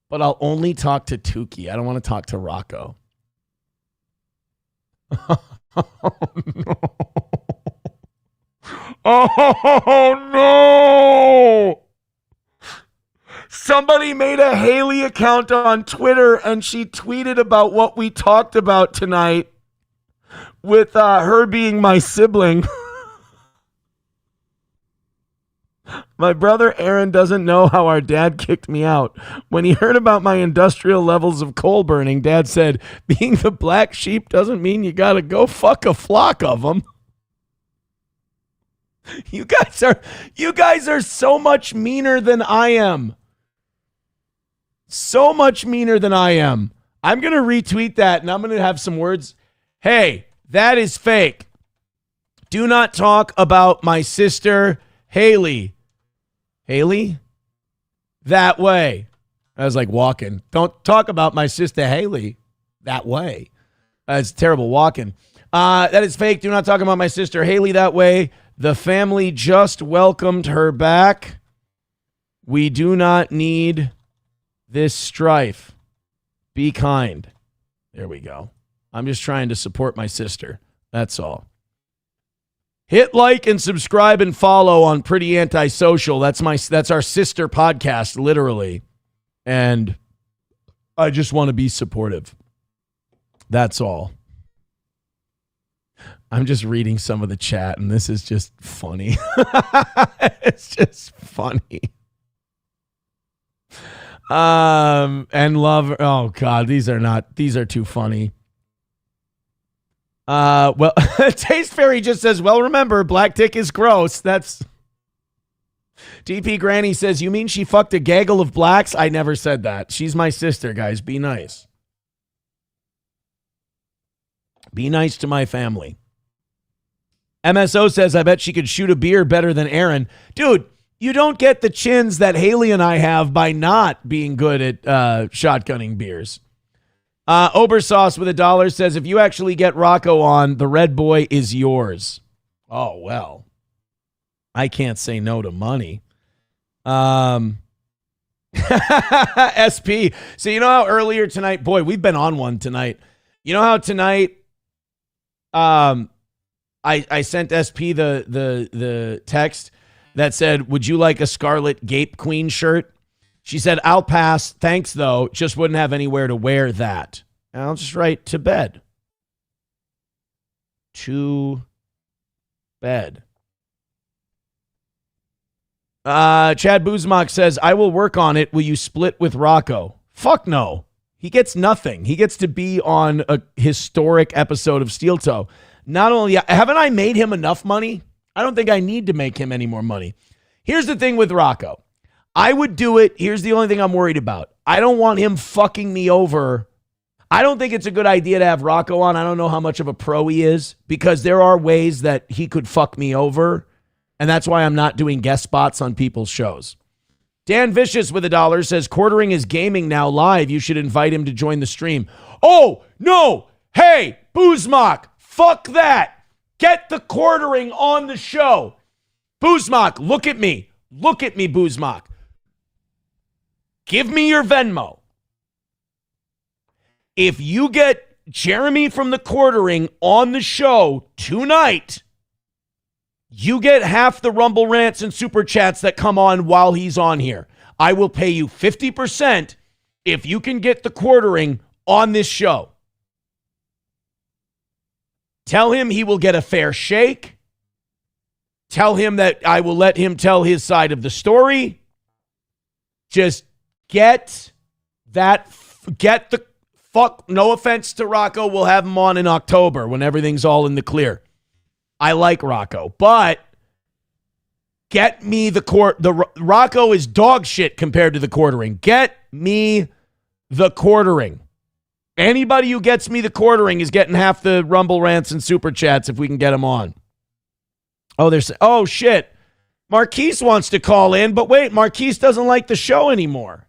But I'll only talk to Tukey. I don't want to talk to Rocco. Oh, no. Oh, no. Somebody made a Haley account on Twitter, and she tweeted about what we talked about tonight with her being my sibling. My brother Aaron doesn't know how our dad kicked me out. When he heard about my industrial levels of coal burning, Dad said, being the black sheep doesn't mean you gotta go fuck a flock of them. You guys are so much meaner than I am. So much meaner than I am. I'm going to retweet that, and I'm going to have some words. Hey, that is fake. Do not talk about my sister, Haley. Haley? That way. I was like walking. Don't talk about my sister, Haley. That way. That's terrible walking. That is fake. Do not talk about my sister, Haley, that way. The family just welcomed her back. We do not need this strife. Be kind. There we go. I'm just trying to support my sister. That's all. Hit like and subscribe and follow on Pretty Antisocial. That's our sister podcast, literally. And I just want to be supportive. That's all. I'm just reading some of the chat, and this is just funny. It's just funny. And love. Oh God, these are too funny. Well, Taste Fairy just says, well, remember, black dick is gross. That's DP Granny says, you mean she fucked a gaggle of blacks? I never said that. She's my sister, guys. Be nice. Be nice to my family. MSO says, I bet she could shoot a beer better than Aaron. Dude, you don't get the chins that Haley and I have by not being good at shotgunning beers. Obersauce with $1 says, if you actually get Rocco on, the red boy is yours. Oh, well. I can't say no to money. SP. So you know how earlier tonight, boy, we've been on one tonight. You know how tonight I sent SP the text that said, would you like a Scarlet Gape Queen shirt? She said, I'll pass. Thanks, though. Just wouldn't have anywhere to wear that. And I'll just write to bed. To bed. Chad Boozmock says, I will work on it. Will you split with Rocco? Fuck no. He gets nothing. He gets to be on a historic episode of Steel Toe. Not only, haven't I made him enough money? I don't think I need to make him any more money. Here's the thing with Rocco. I would do it. Here's the only thing I'm worried about. I don't want him fucking me over. I don't think it's a good idea to have Rocco on. I don't know how much of a pro he is, because there are ways that he could fuck me over. And that's why I'm not doing guest spots on people's shows. Dan Vicious with $1 says, quartering is gaming now live. You should invite him to join the stream. Oh, no. Hey, Boozmock, fuck that. Get the quartering on the show. Boozmock, look at me. Look at me, Boozmock. Give me your Venmo. If you get Jeremy from the quartering on the show tonight, you get half the Rumble rants and super chats that come on while he's on here. I will pay you 50% if you can get the quartering on this show. Tell him he will get a fair shake. Tell him that I will let him tell his side of the story. Just get the fuck. No offense to Rocco. We'll have him on in October when everything's all in the clear. I like Rocco, but get me the Rocco is dog shit compared to the quartering. Get me the quartering. Anybody who gets me the quartering is getting half the Rumble rants and super chats if we can get them on. Oh, shit. Marquise wants to call in, but wait, Marquise doesn't like the show anymore.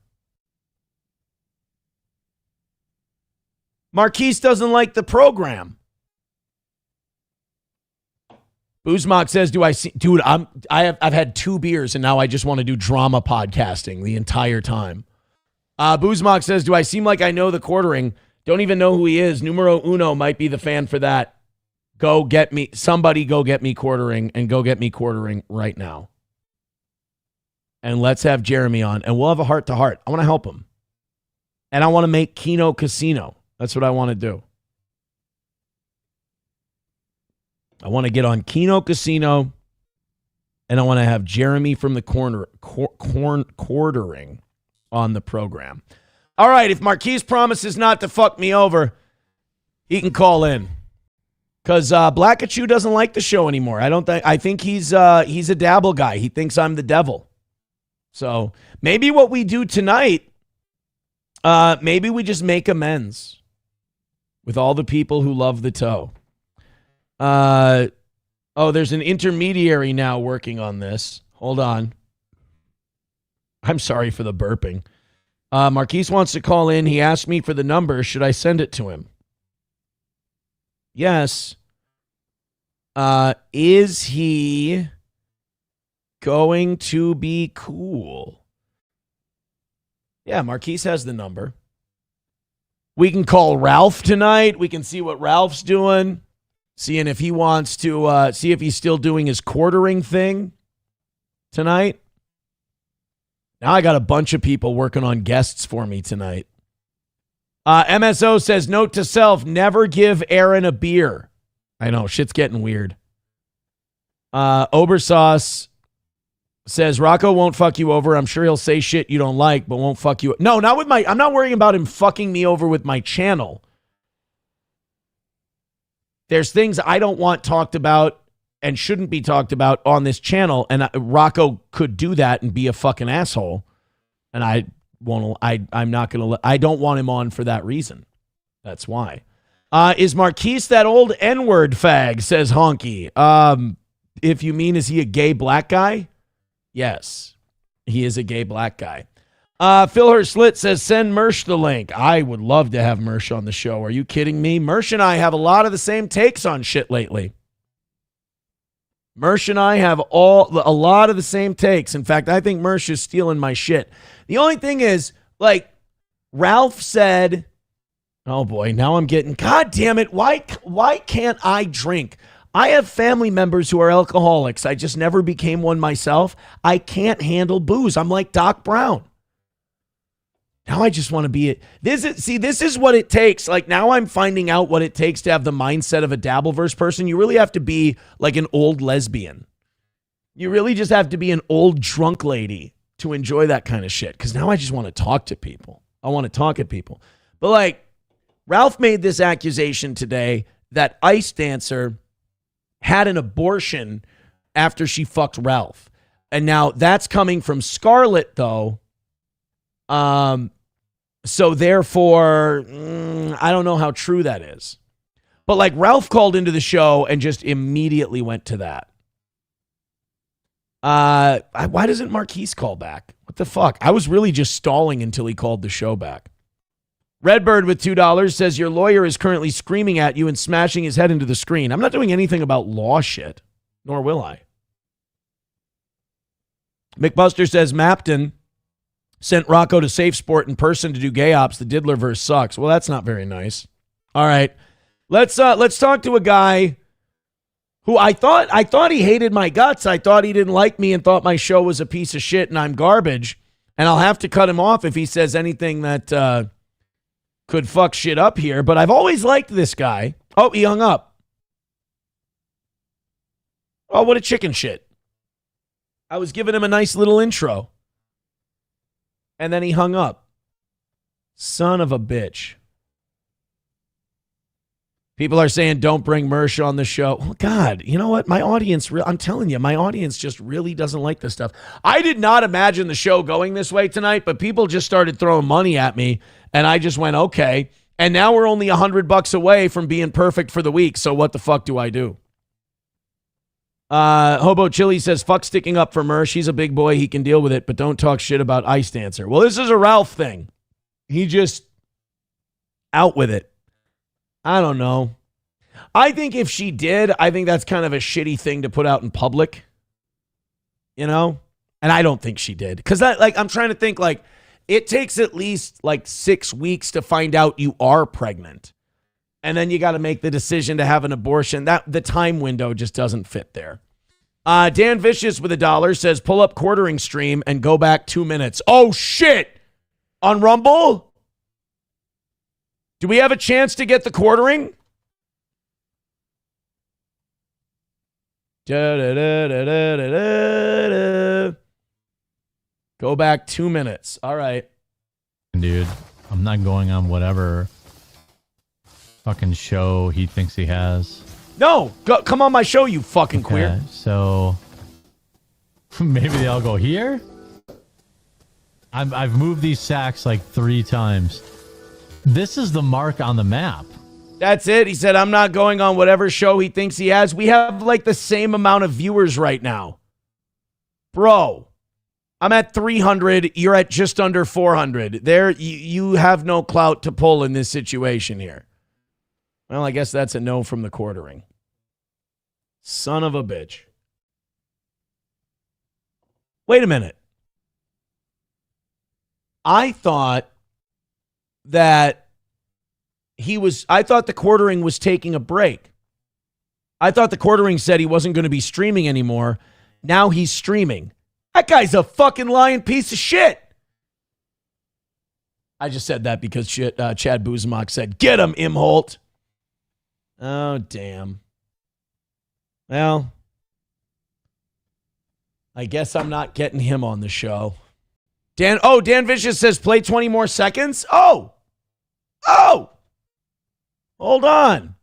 Marquise doesn't like the program. Boozmock says, "Do I see, dude? I've had 2 beers and now I just want to do drama podcasting the entire time." Boozmock says, "Do I seem like I know the quartering? Don't even know who he is. Numero uno might be the fan for that. Go get me somebody. Go get me quartering and go get me quartering right now. And let's have Jeremy on and we'll have a heart to heart. I want to help him, and I want to make Keno Casino. That's what I want to do." I want to get on Keno Casino, and I want to have Jeremy from the quartering on the program. All right, if Marquise promises not to fuck me over, he can call in. Because Blackachew doesn't like the show anymore. I think he's a dabble guy. He thinks I'm the devil. So maybe what we do tonight, maybe we just make amends with all the people who love the toe. There's an intermediary now working on this. Hold on. I'm sorry for the burping. Marquise wants to call in. He asked me for the number. Should I send it to him? Yes. Is he going to be cool? Yeah, Marquise has the number. We can call Ralph tonight. We can see what Ralph's doing. Seeing if he wants to see if he's still doing his quartering thing tonight. Now I got a bunch of people working on guests for me tonight. MSO says, note to self, never give Aaron a beer. I know, shit's getting weird. Obersauce says, Rocco won't fuck you over. I'm sure he'll say shit you don't like, but won't fuck you. No, not with my, I'm not worrying about him fucking me over with my channel. There's things I don't want talked about and shouldn't be talked about on this channel, and Rocco could do that and be a fucking asshole, and I won't. I'm not gonna. I don't want him on for that reason. That's why. Is Marquise that old N-word fag? Says Honky. If you mean, is he a gay black guy? Yes, he is a gay black guy. Phil Herslit says, send Mersh the link. I would love to have Mersh on the show. Are you kidding me? Mersh and I have a lot of the same takes on shit lately. Mersh and I have a lot of the same takes. In fact, I think Mersh is stealing my shit. The only thing is, like, Ralph said, oh boy, now I'm getting, God damn it, why can't I drink? I have family members who are alcoholics. I just never became one myself. I can't handle booze. I'm like Doc Brown. Now I just want to be it. This is what it takes. Like, now I'm finding out what it takes to have the mindset of a Dabbleverse person. You really have to be like an old lesbian. You really just have to be an old drunk lady to enjoy that kind of shit. Because now I just want to talk to people. I want to talk at people. But like, Ralph made this accusation today that Ice Dancer had an abortion after she fucked Ralph. And now that's coming from Scarlett, though. So therefore, I don't know how true that is. But like, Ralph called into the show and just immediately went to that. Why doesn't Marquise call back? What the fuck? I was really just stalling until he called the show back. Redbird with $2 says, your lawyer is currently screaming at you and smashing his head into the screen. I'm not doing anything about law shit, nor will I. McBuster says, Mapton sent Rocco to Safe Sport in person to do gay ops. The Diddlerverse sucks. Well, that's not very nice. All right. Let's talk to a guy who I thought he hated my guts. I thought he didn't like me and thought my show was a piece of shit and I'm garbage. And I'll have to cut him off if he says anything that could fuck shit up here. But I've always liked this guy. Oh, he hung up. Oh, what a chicken shit. I was giving him a nice little intro. And then he hung up. Son of a bitch. People are saying, don't bring Mersh on the show. Oh, God, you know what? My audience, I'm telling you, my audience just really doesn't like this stuff. I did not imagine the show going this way tonight, but people just started throwing money at me, and I just went, okay. And now we're only $100 away from being perfect for the week, so what the fuck do I do? Hobo Chili says, fuck sticking up for Murr. She's a big boy. He can deal with it, but don't talk shit about Ice Dancer. Well, this is a Ralph thing. He just out with it. I don't know. I think if she did, I think that's kind of a shitty thing to put out in public. You know? And I don't think she did. Because I'm trying to think, like, it takes at least like 6 weeks to find out you are pregnant. And then you got to make the decision to have an abortion. The time window just doesn't fit there. Dan Vicious with $1 says, pull up quartering stream and go back 2 minutes. Oh, shit. On Rumble? Do we have a chance to get the quartering? Go back 2 minutes. All right. Dude, I'm not going on whatever fucking show he thinks he has. No, come on my show, you fucking queer. So maybe they all go here. I've moved these sacks like 3 times. This is the mark on the map. That's it. He said, I'm not going on whatever show he thinks he has. We have like the same amount of viewers right now. Bro, I'm at 300. You're at just under 400. There, you have no clout to pull in this situation here. Well, I guess that's a no from the quartering. Son of a bitch. Wait a minute. I thought that I thought the quartering was taking a break. I thought the quartering said he wasn't going to be streaming anymore. Now he's streaming. That guy's a fucking lying piece of shit. I just said that because Chad Buzemach said, get him, Imholt. Oh, damn. Well, I guess I'm not getting him on the show. Dan Vicious says, play 20 more seconds. Oh. Hold on.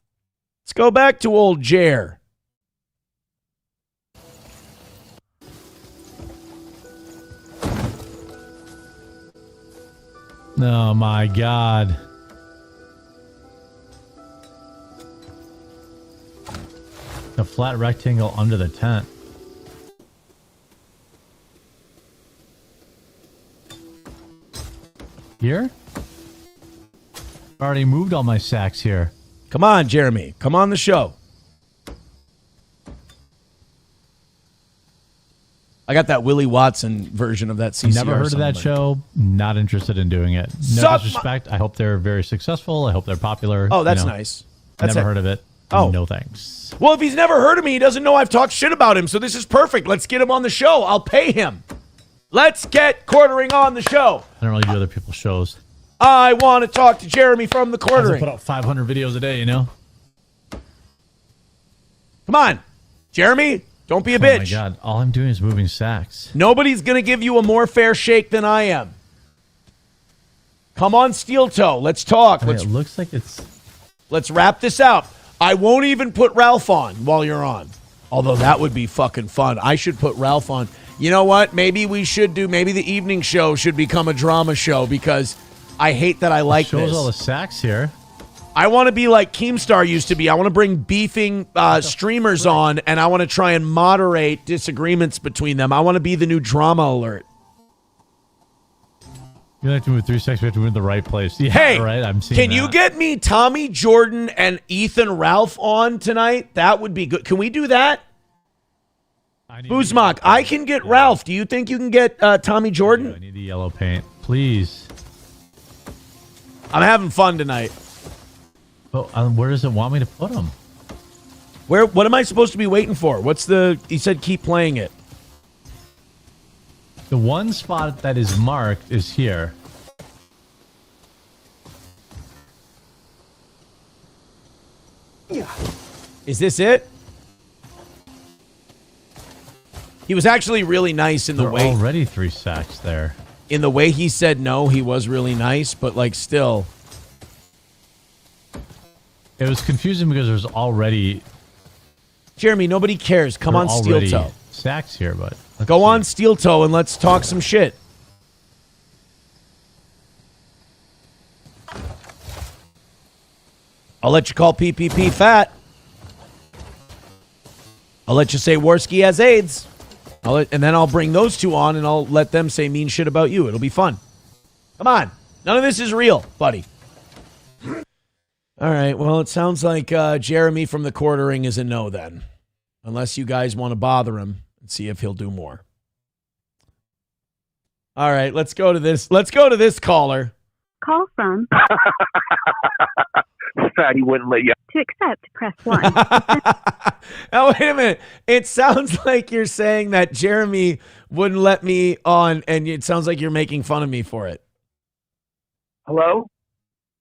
Let's go back to old Jer. Oh, my God. The flat rectangle under the tent. Here? I already moved all my sacks here. Come on, Jeremy. Come on the show. I got that Willie Watson version of that CCR. Never heard of that show. Not interested in doing it. No disrespect. I hope they're very successful. I hope they're popular. Oh, that's nice. Never heard of it. Oh. No thanks. Well, if he's never heard of me, he doesn't know I've talked shit about him. So this is perfect. Let's get him on the show. I'll pay him. Let's get quartering on the show. I don't really do other people's shows. I want to talk to Jeremy from the quartering. I put out 500 videos a day, you know? Come on. Jeremy, don't be a bitch. Oh, my God. All I'm doing is moving sacks. Nobody's going to give you a more fair shake than I am. Come on, Steel Toe. Let's talk. It looks like it's... Let's wrap this out. I won't even put Ralph on while you're on. Although that would be fucking fun. I should put Ralph on. You know what? Maybe the evening show should become a drama show because I hate that I like this. Shows all the sacks here. I want to be like Keemstar used to be. I want to bring beefing streamers on, and I want to try and moderate disagreements between them. I want to be the new drama alert. You don't have to move 3 sacks. We have to move in the right place. Yeah, hey, right. I'm seeing can that. you get me Tommy Jordan and Ethan Ralph on tonight? That would be good. Can we do that? Buzemach, I can get Ralph. Do you think you can get Tommy Jordan? I need the yellow paint. Please. I'm having fun tonight. Oh, where does it want me to put them? What am I supposed to be waiting for? He said keep playing it. The one spot that is marked is here. Yeah. Is this it? He was actually really nice in the way. Already 3 sacks there. In the way he said no, he was really nice, but like still. It was confusing because there's already... Jeremy, nobody cares. Come on, Steel Toe. Sacks here, but... Go on, Steel Toe, and let's talk some shit. I'll let you call PPP fat. I'll let you say Worski has AIDS. And then I'll bring those two on, and I'll let them say mean shit about you. It'll be fun. Come on. None of this is real, buddy. All right, well, it sounds like Jeremy from the quartering is a no then. Unless you guys want to bother him and see if he'll do more. All right, let's go to this. Let's go to this caller. Call from. Fatty wouldn't let you. To accept, press 1. Now, wait a minute. It sounds like you're saying that Jeremy wouldn't let me on, and it sounds like you're making fun of me for it. Hello?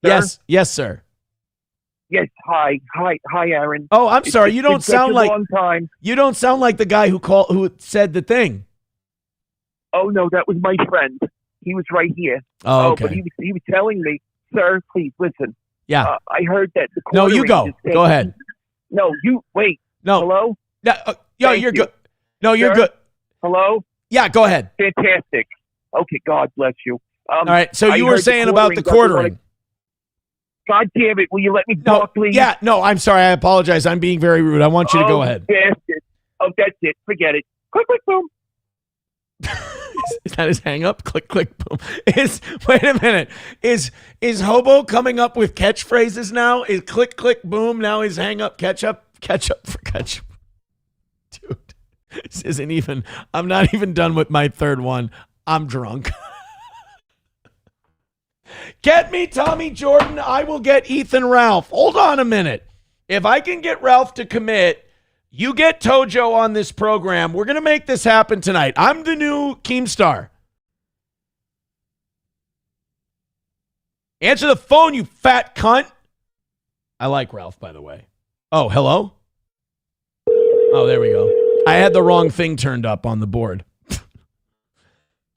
Sir? Yes, sir. Yes, hi, Aaron. Oh, I'm sorry. You don't sound like you don't sound like the guy who said the thing. Oh no, that was my friend. He was right here. Oh, okay. But he was telling me, sir, please listen. Yeah. I heard that the No, you go. Go ahead. No, you wait. No. Hello? Yo, you're good. No, you're good. Hello? Yeah, go ahead. Fantastic. Okay, God bless you. All right. So you were saying about the quartering. God damn it! Will you let me talk, please? Yeah. No, I'm sorry. I apologize. I'm being very rude. I want you to go ahead. Bastard. Oh, that's it. Forget it. Click, click, boom. Is that his hang up? Click, click, boom. Wait a minute. Is Hobo coming up with catchphrases now? Is click, click, boom now his hang up ketchup for ketchup? Dude, this isn't even, I'm not even done with my third one. I'm drunk. Get me Tommy Jordan. I will get Ethan Ralph. Hold on a minute. If I can get Ralph to commit, you get Tojo on this program. We're going to make this happen tonight. I'm the new Keemstar. Answer the phone, you fat cunt. I like Ralph, by the way. Oh, hello? Oh, there we go. I had the wrong thing turned up on the board.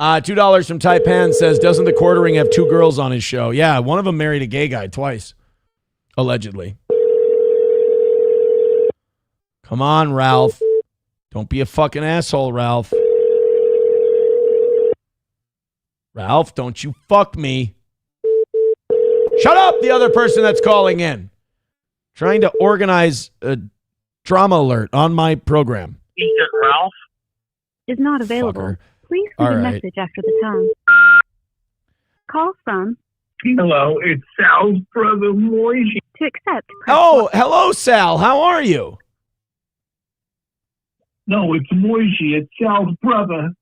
$2 from Taipan says, doesn't the quartering have 2 girls on his show? Yeah, one of them married a gay guy twice, allegedly. Come on, Ralph. Don't be a fucking asshole, Ralph. Ralph, don't you fuck me. Shut up, the other person that's calling in. Trying to organize a drama alert on my program. Ralph is not available. Fucker. Please leave a message after the tone. Call from. Hello, it's Sal's brother, Moisey. To accept. Oh, hello, Sal. How are you? No, it's Moisey. It's Sal's brother.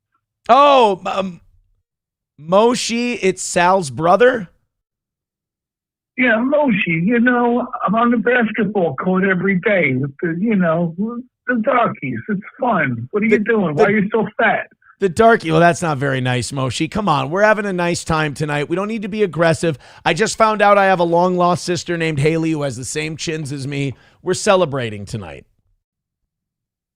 Oh, Moshi, it's Sal's brother? Yeah, Moshi. You know, I'm on the basketball court every day with the darkies. It's fun. What are you doing? Why are you so fat? The darkie. Well, that's not very nice, Moshi. Come on. We're having a nice time tonight. We don't need to be aggressive. I just found out I have a long-lost sister named Haley who has the same chins as me. We're celebrating tonight.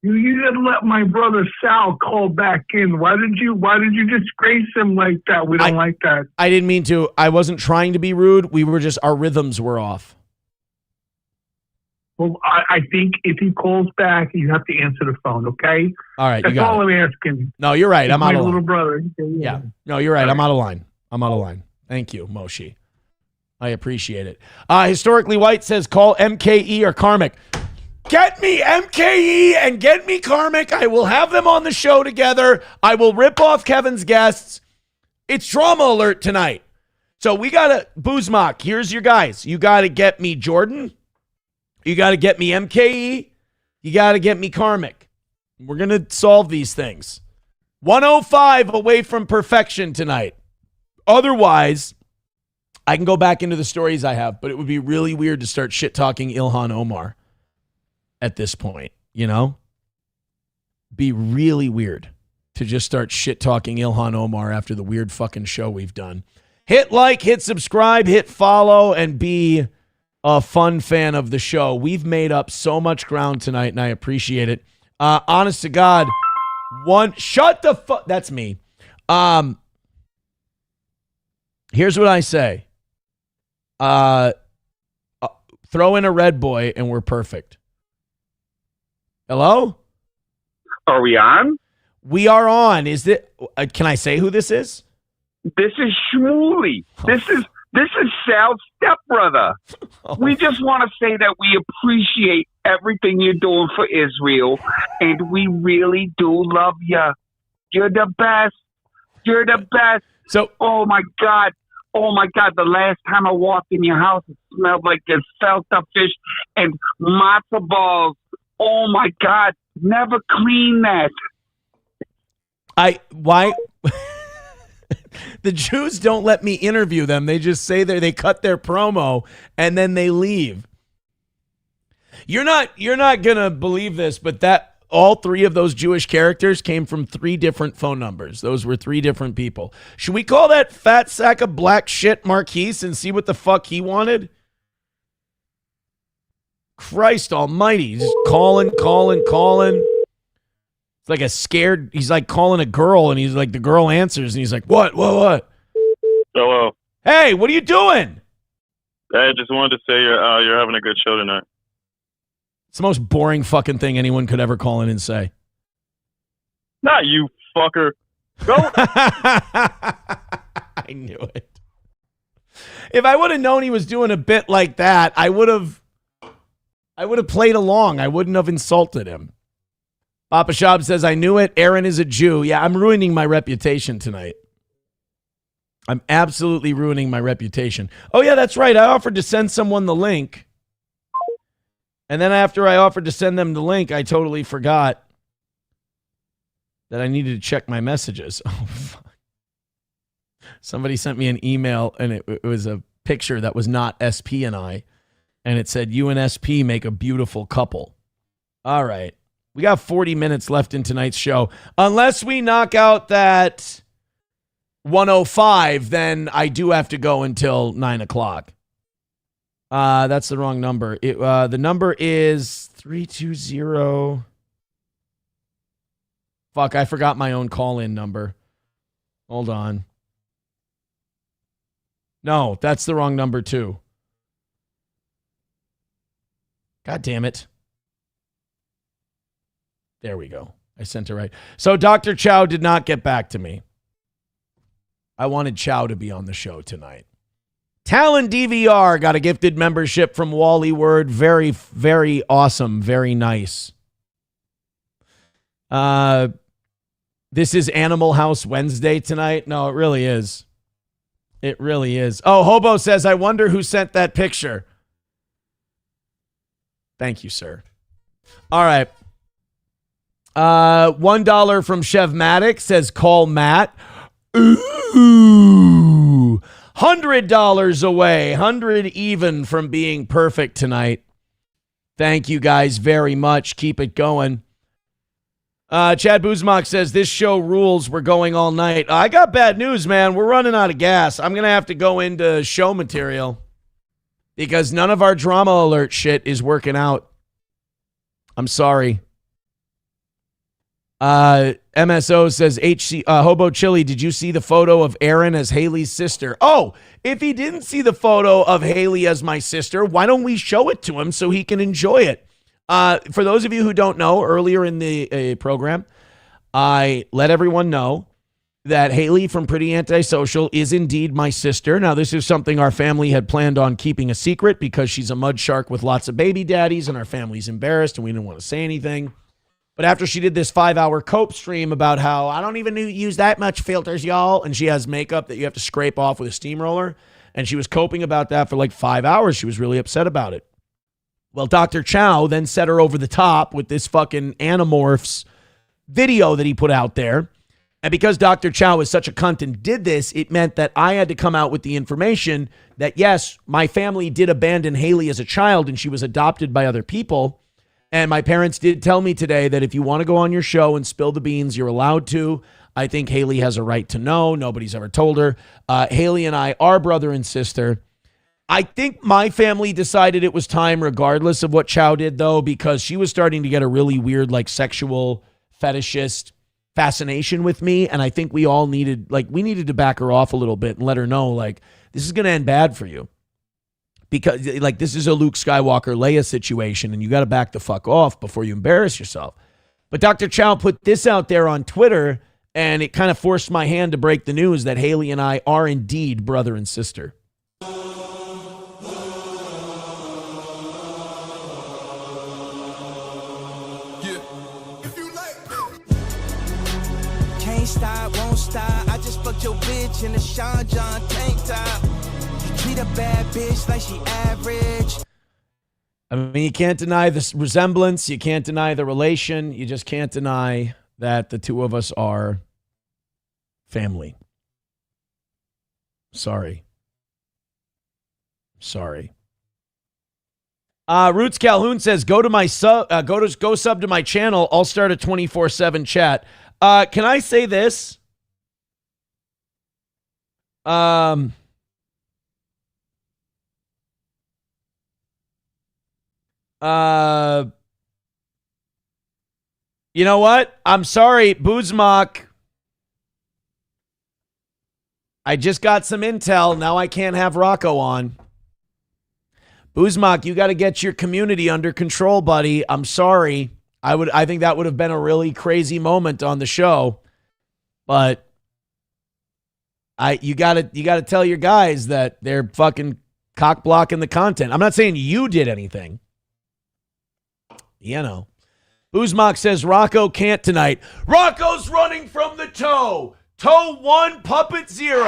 You didn't let my brother Sal call back in. Why did you disgrace him like that? We don't like that. I didn't mean to. I wasn't trying to be rude. We were just, our rhythms were off. Well, I think if he calls back, you have to answer the phone, okay? All right, That's you got all it. I'm asking. No, you're right. I'm out of line. My little brother. Yeah. No, you're right. I'm out of line. I'm out of line. Thank you, Moshi. I appreciate it. Historically White says, call MKE or Karmic. Get me MKE and get me Karmic. I will have them on the show together. I will rip off Kevin's guests. It's drama alert tonight. So we got to, Boozmock, here's your guys. You got to get me Jordan. You got to get me MKE. You got to get me Karmic. We're going to solve these things. 105 away from perfection tonight. Otherwise, I can go back into the stories I have, but it would be really weird to start shit-talking Ilhan Omar at this point, you know? Be really weird to just start shit-talking Ilhan Omar after the weird fucking show we've done. Hit like, hit subscribe, hit follow, and be a fun fan of the show. We've made up so much ground tonight, and I appreciate it. Honest to God, shut the fuck. That's me. Here's what I say. Throw in a red boy, and we're perfect. Hello? Are we on? We are on. Is it? Can I say who this is? This is Shmuley. This is Sal's stepbrother. We just want to say that we appreciate everything you're doing for Israel, and we really do love you. You're the best. You're the best. So, oh my God. The last time I walked in your house, it smelled like gefilte fish and matzo balls. Oh my God. Never clean that. Why? The Jews don't let me interview them. They just say they cut their promo and then they leave. You're not gonna believe this, but that all three of those Jewish characters came from 3 different phone numbers. Those were 3 different people. Should we call that fat sack of black shit Marquise and see what the fuck he wanted? Christ almighty. He's just calling. It's like he's like calling a girl, and he's like, the girl answers, and he's like, what? Hello. Hey, what are you doing? I just wanted to say you're having a good show tonight. It's the most boring fucking thing anyone could ever call in and say. Not you, fucker. Go. I knew it. If I would have known he was doing a bit like that, I would have played along. I wouldn't have insulted him. Papa Shab says, I knew it. Aaron is a Jew. Yeah, I'm ruining my reputation tonight. I'm absolutely ruining my reputation. Oh, yeah, that's right. I offered to send someone the link. And then after I offered to send them the link, I totally forgot that I needed to check my messages. Oh, fuck. Somebody sent me an email, and it was a picture that was not SP and I. And it said, you and SP make a beautiful couple. All right. We got 40 minutes left in tonight's show. Unless we knock out that 105, then I do have to go until 9 o'clock. That's the wrong number. The number is 320. Fuck, I forgot my own call-in number. Hold on. No, that's the wrong number too. God damn it. There we go. I sent it right. So Dr. Chow did not get back to me. I wanted Chow to be on the show tonight. Talon DVR got a gifted membership from Wally Word. Very, very awesome. Very nice. This is Animal House Wednesday tonight. No, it really is. It really is. Oh, Hobo says, I wonder who sent that picture. Thank you, sir. All right. $1 from Chevmatic says, call Matt. Ooh. $100 away. 100 even from being perfect tonight. Thank you guys very much. Keep it going. Chad Buzmak says, this show rules. We're going all night. I got bad news, man. We're running out of gas. I'm going to have to go into show material because none of our drama alert shit is working out. I'm sorry. MSO says, Hobo Chili, did you see the photo of Aaron as Haley's sister? Oh, if he didn't see the photo of Haley as my sister, why don't we show it to him so he can enjoy it? For those of you who don't know, earlier in the program, I let everyone know that Haley from Pretty Antisocial is indeed my sister. Now, this is something our family had planned on keeping a secret because she's a mud shark with lots of baby daddies, and our family's embarrassed, and we didn't want to say anything. But after she did this 5-hour cope stream about how I don't even use that much filters, y'all, and she has makeup that you have to scrape off with a steamroller, and she was coping about that for like 5 hours. She was really upset about it. Well, Dr. Chow then set her over the top with this fucking Animorphs video that he put out there. And because Dr. Chow is such a cunt and did this, it meant that I had to come out with the information that, yes, my family did abandon Haley as a child and she was adopted by other people. And my parents did tell me today that if you want to go on your show and spill the beans, you're allowed to. I think Haley has a right to know. Nobody's ever told her. Haley and I are brother and sister. I think my family decided it was time regardless of what Chow did, though, because she was starting to get a really weird, like, sexual fetishist fascination with me. And I think we all needed to back her off a little bit and let her know, like, this is going to end bad for you. Because, like, this is a Luke Skywalker Leia situation, and you got to back the fuck off before you embarrass yourself. But Dr. Chow put this out there on Twitter, and it kind of forced my hand to break the news that Haley and I are indeed brother and sister. your bitch in a Sean John tank top. You treat a bad bitch like she average. I mean, you can't deny this resemblance. You can't deny the relation. You just can't deny that the two of us are family. Sorry. Roots Calhoun says, go sub to my channel. I'll start a 24/7 chat. Can I say this? You know what? I'm sorry, Boozmock. I just got some intel. Now I can't have Rocco on. Boozmock, you got to get your community under control, buddy. I'm sorry. I think that would have been a really crazy moment on the show. But you gotta tell your guys that they're fucking cock blocking the content. I'm not saying you did anything. You know. Boozmock says Rocco can't tonight. Rocco's running from the toe. Toe 1, puppet 0.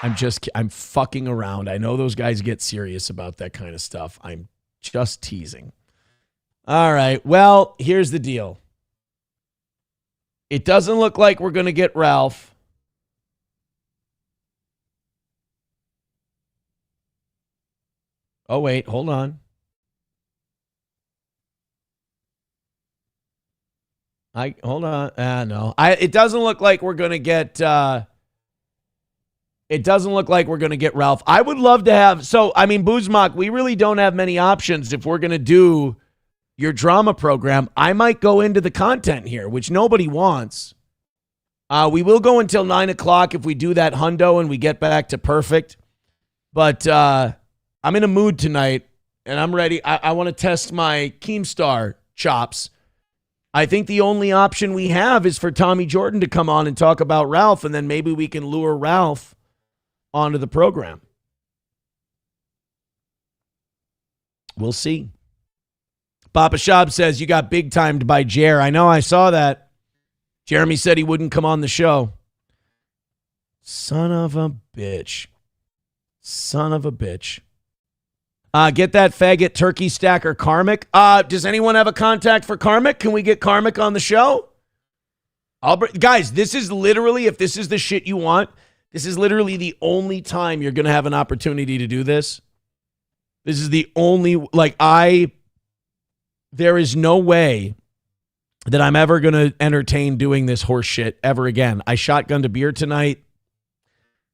I'm fucking around. I know those guys get serious about that kind of stuff. I'm just teasing. All right. Well, here's the deal. It doesn't look like we're going to get Ralph. Oh, wait. Hold on. Hold on. No. It doesn't look like we're going to get... It doesn't look like we're going to get Ralph. I would love to have... So, I mean, Boozmock, we really don't have many options if we're going to do your drama program. I might go into the content here, which nobody wants. We will go until 9 o'clock if we do that hundo and we get back to perfect. But I'm in a mood tonight, and I'm ready. I want to test my Keemstar chops. I think the only option we have is for Tommy Jordan to come on and talk about Ralph, and then maybe we can lure Ralph onto the program. We'll see. Papa Shab says, you got big timed by Jer. I know, I saw that. Jeremy said he wouldn't come on the show. Son of a bitch. Get that faggot turkey stacker Karmic. Does anyone have a contact for Karmic? Can we get Karmic on the show? Guys, this is literally, if this is the shit you want, this is literally the only time you're going to have an opportunity to do this. This is the only, there is no way that I'm ever going to entertain doing this horse shit ever again. I shotgunned a beer tonight.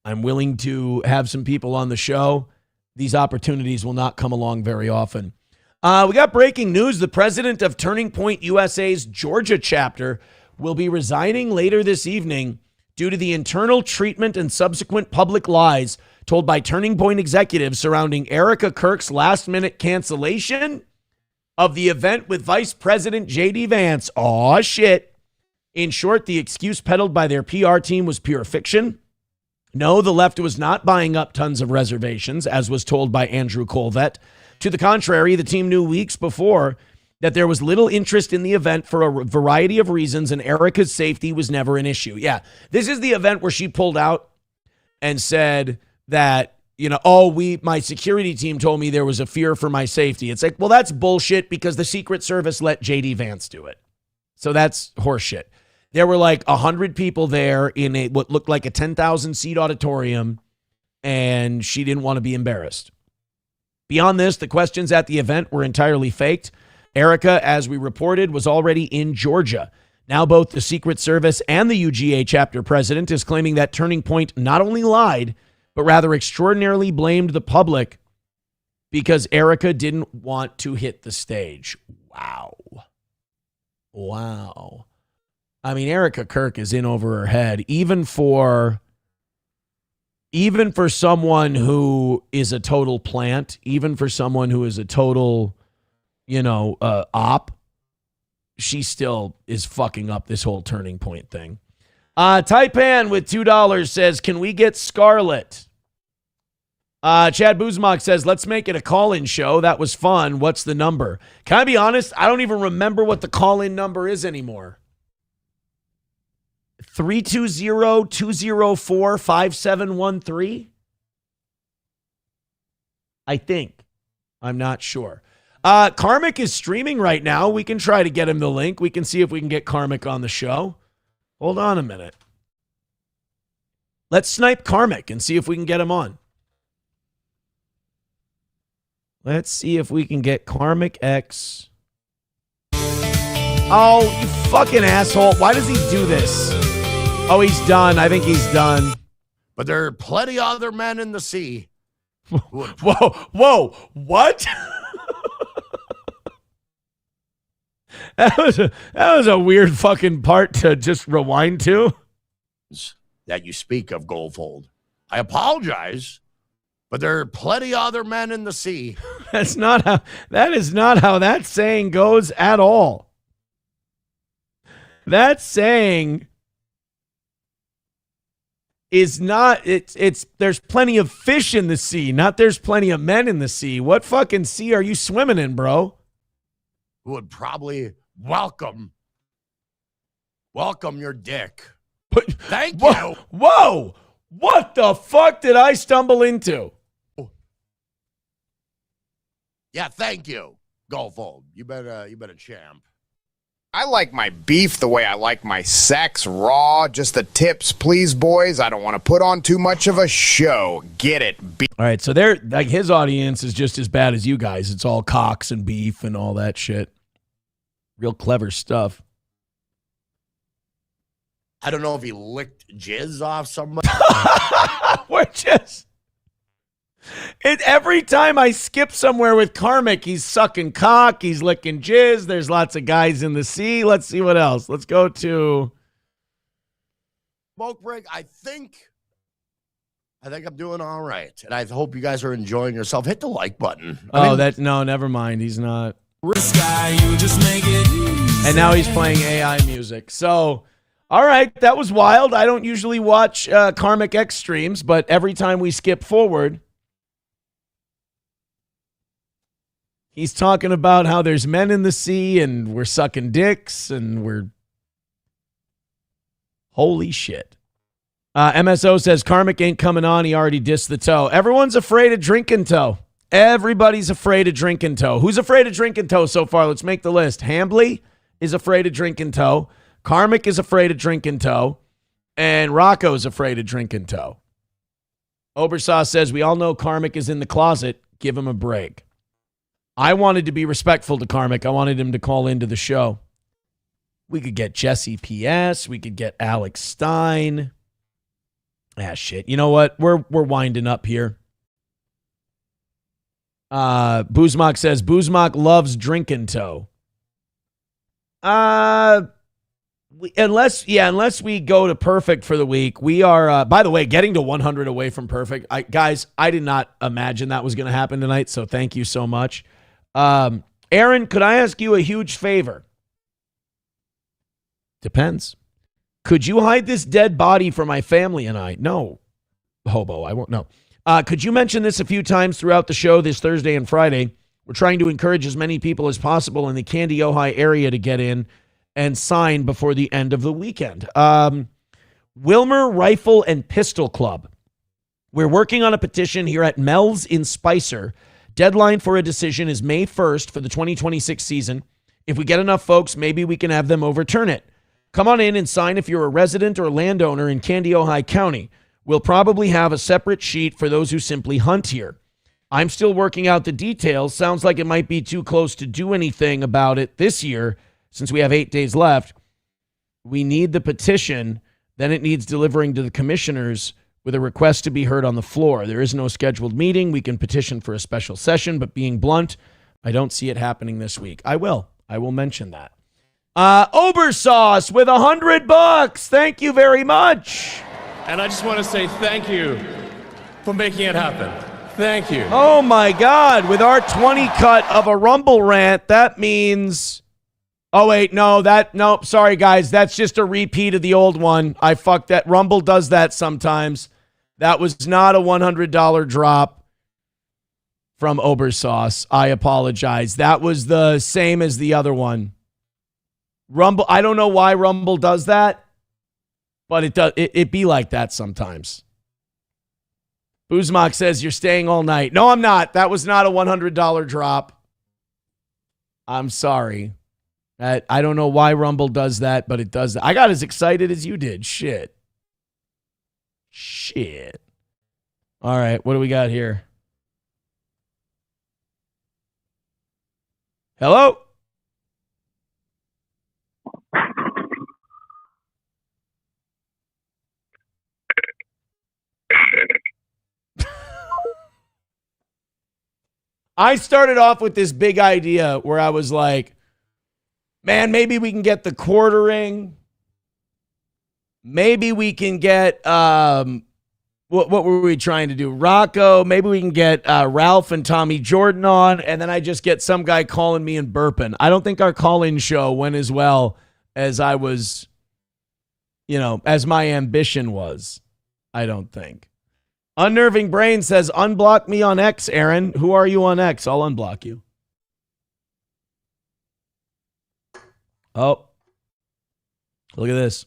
I'm willing to have some people on the show. These opportunities will not come along very often. We got breaking news. The president of Turning Point USA's Georgia chapter will be resigning later this evening due to the internal treatment and subsequent public lies told by Turning Point executives surrounding Erica Kirk's last-minute cancellation of the event with Vice President J.D. Vance. Aw, shit. In short, the excuse peddled by their PR team was pure fiction. No, the left was not buying up tons of reservations, as was told by Andrew Colvett. To the contrary, the team knew weeks before that there was little interest in the event for a variety of reasons, and Erica's safety was never an issue. Yeah, this is the event where she pulled out and said that, my security team told me there was a fear for my safety. It's like, well, that's bullshit because the Secret Service let J.D. Vance do it. So that's horseshit. There were 100 people there in what looked like a 10,000-seat auditorium, and she didn't want to be embarrassed. Beyond this, the questions at the event were entirely faked. Erica, as we reported, was already in Georgia. Now both the Secret Service and the UGA chapter president is claiming that Turning Point not only lied, but rather extraordinarily blamed the public because Erica didn't want to hit the stage. Wow. I mean, Erica Kirk is in over her head, even for someone who is a total plant, even for someone who is a total, op. She still is fucking up this whole Turning Point thing. Taipan with $2 says, can we get Scarlett? Chad Buzmak says, let's make it a call-in show. That was fun. What's the number? Can I be honest? I don't even remember what the call-in number is anymore. 320-204-5713? I think. I'm not sure. Karmic is streaming right now. We can try to get him the link. We can see if we can get Karmic on the show. Hold on a minute. Let's snipe Karmic and see if we can get him on. Let's see if we can get Karmic X. Oh, you fucking asshole. Why does he do this? Oh, he's done. I think he's done. But there are plenty other men in the sea. Whoa, what? That was a weird fucking part to just rewind to. That you speak of, Goldfold. I apologize, but there are plenty other men in the sea. That is not how that saying goes at all. That saying is not, it's there's plenty of fish in the sea, not there's plenty of men in the sea. What fucking sea are you swimming in, bro? Who would probably welcome your dick. Thank you. Whoa! What the fuck did I stumble into? Yeah, thank you, Goldfold. You better champ. I like my beef the way I like my sex, raw. Just the tips, please, boys. I don't want to put on too much of a show. Get it? All right, so they're like his audience is just as bad as you guys. It's all cocks and beef and all that shit. Real clever stuff. I don't know if he licked jizz off somebody. We're just... every time I skip somewhere with Karmic, he's sucking cock, he's licking jizz. There's lots of guys in the sea. Let's see what else. Let's go to... Smoke break. I think I'm doing all right. And I hope you guys are enjoying yourself. Hit the like button. No, never mind. He's not. And now he's playing AI music. So... all right, that was wild. I don't usually watch Karmic X streams, but every time we skip forward, he's talking about how there's men in the sea and we're sucking dicks and we're... holy shit. MSO says Karmic ain't coming on. He already dissed the toe. Everyone's afraid of drinking toe. Everybody's afraid of drinking toe. Who's afraid of drinking toe so far? Let's make the list. Hambly is afraid of drinking toe. Karmic is afraid of drinking toe, and Rocco's afraid of drinking toe. Obersaw says, we all know Karmic is in the closet. Give him a break. I wanted to be respectful to Karmic. I wanted him to call into the show. We could get Jesse P.S. We could get Alex Stein. Shit. You know what? We're winding up here. Buzmak says, Buzmak loves drinking toe. Unless we go to perfect for the week, we are, by the way, getting to 100 away from perfect. Guys, I did not imagine that was going to happen tonight, so thank you so much. Aaron, could I ask you a huge favor? Depends. Could you hide this dead body from my family and I? No. Hobo, I won't. No. Could you mention this a few times throughout the show this Thursday and Friday? We're trying to encourage as many people as possible in the Candy Ojai area to get in and sign before the end of the weekend. Wilmer Rifle and Pistol Club. We're working on a petition here at Mel's in Spicer. Deadline for a decision is May 1st for the 2026 season. If we get enough folks, maybe we can have them overturn it. Come on in and sign if you're a resident or landowner in Candy Ojai County. We'll probably have a separate sheet for those who simply hunt here. I'm still working out the details. Sounds like it might be too close to do anything about it this year, since we have 8 days left. We need the petition. Then it needs delivering to the commissioners with a request to be heard on the floor. There is no scheduled meeting. We can petition for a special session, but being blunt, I don't see it happening this week. I will mention that. Obersauce with $100. Thank you very much. And I just want to say thank you for making it happen. Thank you. Oh my God. With our 20 cut of a Rumble rant, that means... oh, wait, no, sorry, guys. That's just a repeat of the old one. I fucked that. Rumble does that sometimes. That was not a $100 drop. from Obersauce. I apologize. That was the same as the other one. Rumble, I don't know why Rumble does that, but it does. It be like that sometimes. Buzmak says you're staying all night. No, I'm not. That was not a $100 drop. I'm sorry. I don't know why Rumble does that, but it does that. I got as excited as you did. Shit. All right, what do we got here? Hello? I started off with this big idea where I was like, man, maybe we can get the quartering. Maybe we can get, what were we trying to do? Rocco. Maybe we can get Ralph and Tommy Jordan on, and then I just get some guy calling me and burping. I don't think our call-in show went as well as I was, as my ambition was. I don't think. Unnerving Brain says, unblock me on X, Aaron. Who are you on X? I'll unblock you. Oh. Look at this.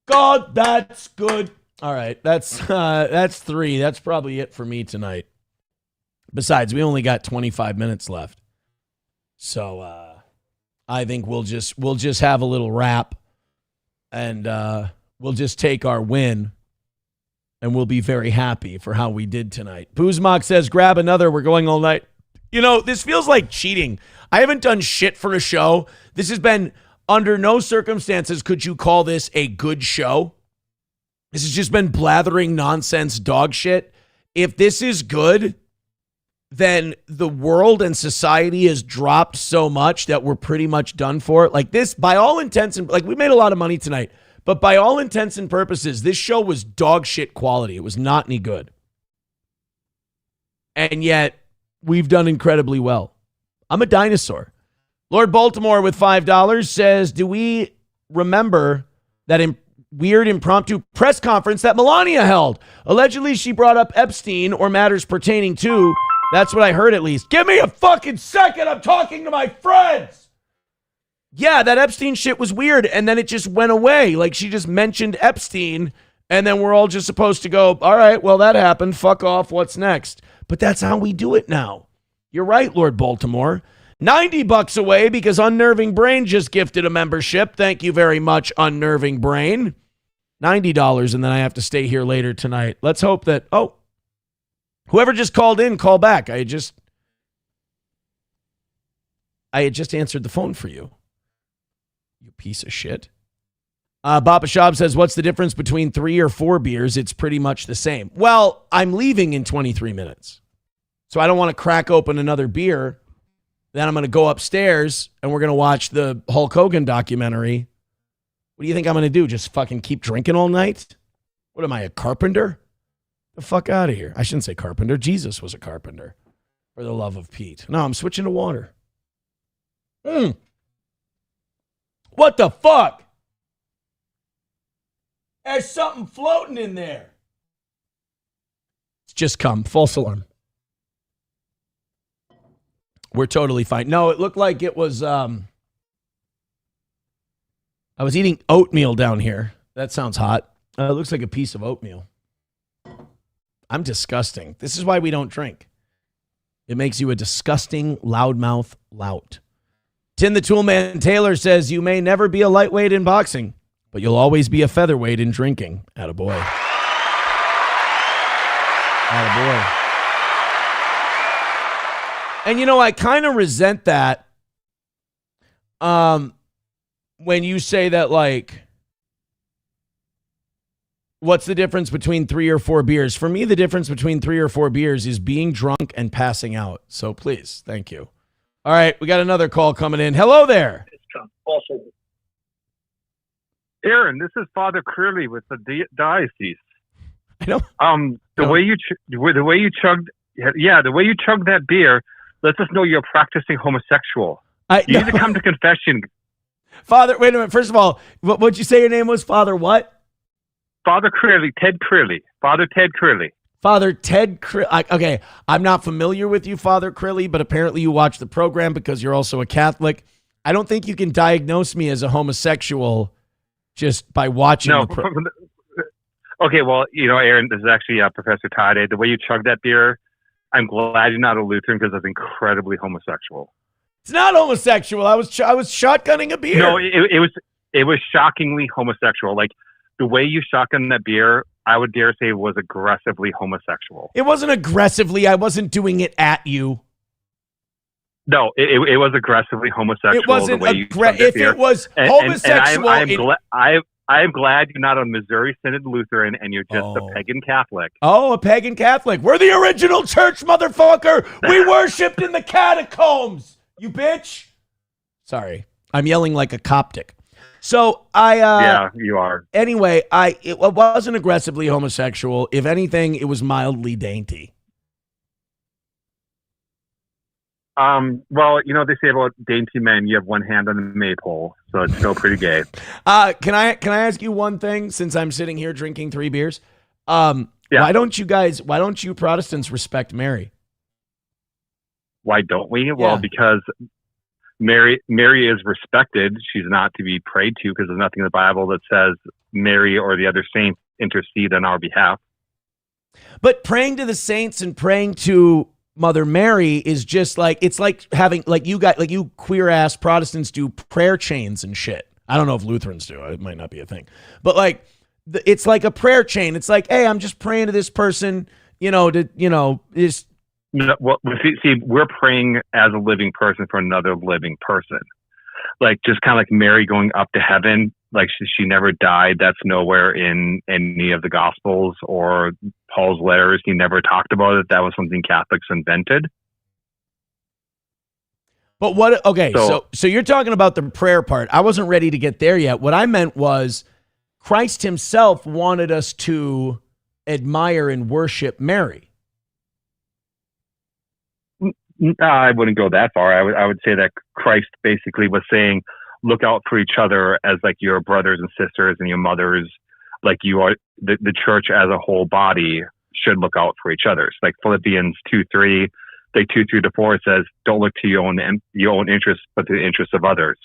God, that's good. All right, that's 3. That's probably it for me tonight. Besides, we only got 25 minutes left. So I think we'll just have a little wrap, and we'll just take our win, and we'll be very happy for how we did tonight. Buzmak says, grab another. We're going all night. This feels like cheating. I haven't done shit for a show. This has been, under no circumstances could you call this a good show. This has just been blathering nonsense dog shit. If this is good, then the world and society has dropped so much that we're pretty much done for. Like this, by all intents and we made a lot of money tonight, but by all intents and purposes, this show was dog shit quality. It was not any good. And yet we've done incredibly well. I'm a dinosaur. Lord Baltimore with $5 says, do we remember that weird impromptu press conference that Melania held? Allegedly, she brought up Epstein or matters pertaining to. That's what I heard, at least. Give me a fucking second. I'm talking to my friends. Yeah, that Epstein shit was weird, and then it just went away. Like, she just mentioned Epstein, and then we're all just supposed to go, all right, well, that happened. Fuck off. What's next? But that's how we do it now. You're right, Lord Baltimore. $90 away because Unnerving Brain just gifted a membership. Thank you very much, Unnerving Brain. $90, and then I have to stay here later tonight. Let's hope that, whoever just called in, call back. I had just answered the phone for you. You piece of shit. Baba Shab says, what's the difference between 3 or 4 beers? It's pretty much the same. Well, I'm leaving in 23 minutes. So I don't want to crack open another beer. Then I'm going to go upstairs and we're going to watch the Hulk Hogan documentary. What do you think I'm going to do? Just fucking keep drinking all night? What am I, a carpenter? The fuck out of here. I shouldn't say carpenter. Jesus was a carpenter. For the love of Pete. No, I'm switching to water. What the fuck? There's something floating in there. It's just come. False alarm. We're totally fine. No, it looked like it was, I was eating oatmeal down here. That sounds hot. It looks like a piece of oatmeal. I'm disgusting. This is why we don't drink. It makes you a disgusting loudmouth lout. Tim the Toolman Taylor says, you may never be a lightweight in boxing, but you'll always be a featherweight in drinking. Attaboy. Attaboy. And, I kind of resent that when you say that, what's the difference between 3 or 4 beers? For me, the difference between 3 or 4 beers is being drunk and passing out. So please, thank you. All right, we got another call coming in. Hello there. Aaron, this is Father Curley with the diocese. I know. The way you chugged that beer lets us know you're a practicing homosexual. You need to come to confession. Father, wait a minute. First of all, what'd you say your name was? Father what? Father Curley, Ted Curley. Father Ted Curley. Father Ted okay, I'm not familiar with you, Father Crilly, but apparently you watch the program because you're also a Catholic. I don't think you can diagnose me as a homosexual just by watching the program. Okay, well, Aaron, this is actually Professor Tade. The way you chug that beer, I'm glad you're not a Lutheran because that's incredibly homosexual. It's not homosexual. I was shotgunning a beer. No, it was shockingly homosexual. Like the way you shotgun that beer, I would dare say was aggressively homosexual. It wasn't aggressively. I wasn't doing it at you. No, it was aggressively homosexual. It wasn't aggressive. If it was homosexual, I am glad you're not a Missouri Synod Lutheran and you're just a pagan Catholic. Oh, a pagan Catholic. We're the original church, motherfucker. We worshipped in the catacombs. You bitch. Sorry, I'm yelling like a Coptic. So yeah, you are. Anyway, it wasn't aggressively homosexual. If anything, it was mildly dainty. Well, they say about dainty men, you have one hand on the maypole, so it's still pretty gay. Can I ask you one thing since I'm sitting here drinking 3 beers? Yeah. Why don't you Protestants respect Mary? Why don't we? Well, because Mary is respected. She's not to be prayed to because there's nothing in the Bible that says Mary or the other saints intercede on our behalf. But praying to the saints and praying to Mother Mary is just like, it's like having, like you queer ass Protestants do prayer chains and shit. I don't know if Lutherans do. It might not be a thing, but like, it's like a prayer chain. It's like, hey, I'm just praying to this person, is. No, well, see, we're praying as a living person for another living person. Like just kind of like Mary going up to heaven, like she never died. That's nowhere in any of the Gospels or Paul's letters. He never talked about it. That was something Catholics invented. But what? Okay, so you're talking about the prayer part. I wasn't ready to get there yet. What I meant was Christ himself wanted us to admire and worship Mary. I wouldn't go that far. I would say that Christ basically was saying, look out for each other as like your brothers and sisters and your mothers, like you are the church as a whole body should look out for each other. So like Philippians 2:3, like 2:3-4 says, don't look to your own interests, but to the interests of others.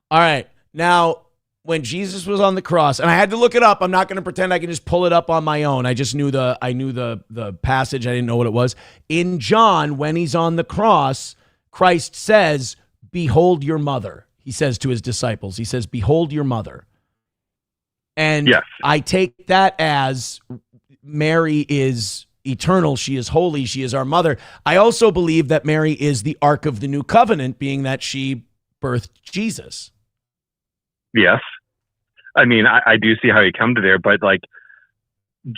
All right. Now, when Jesus was on the cross, and I had to look it up. I'm not going to pretend I can just pull it up on my own. I just knew the passage. I didn't know what it was. In John, when he's on the cross, Christ says, behold your mother. He says to his disciples, he says, behold your mother. And yes. I take that as Mary is eternal. She is holy. She is our mother. I also believe that Mary is the Ark of the New Covenant, being that she birthed Jesus. Yes. I mean, I do see how you come to there, but like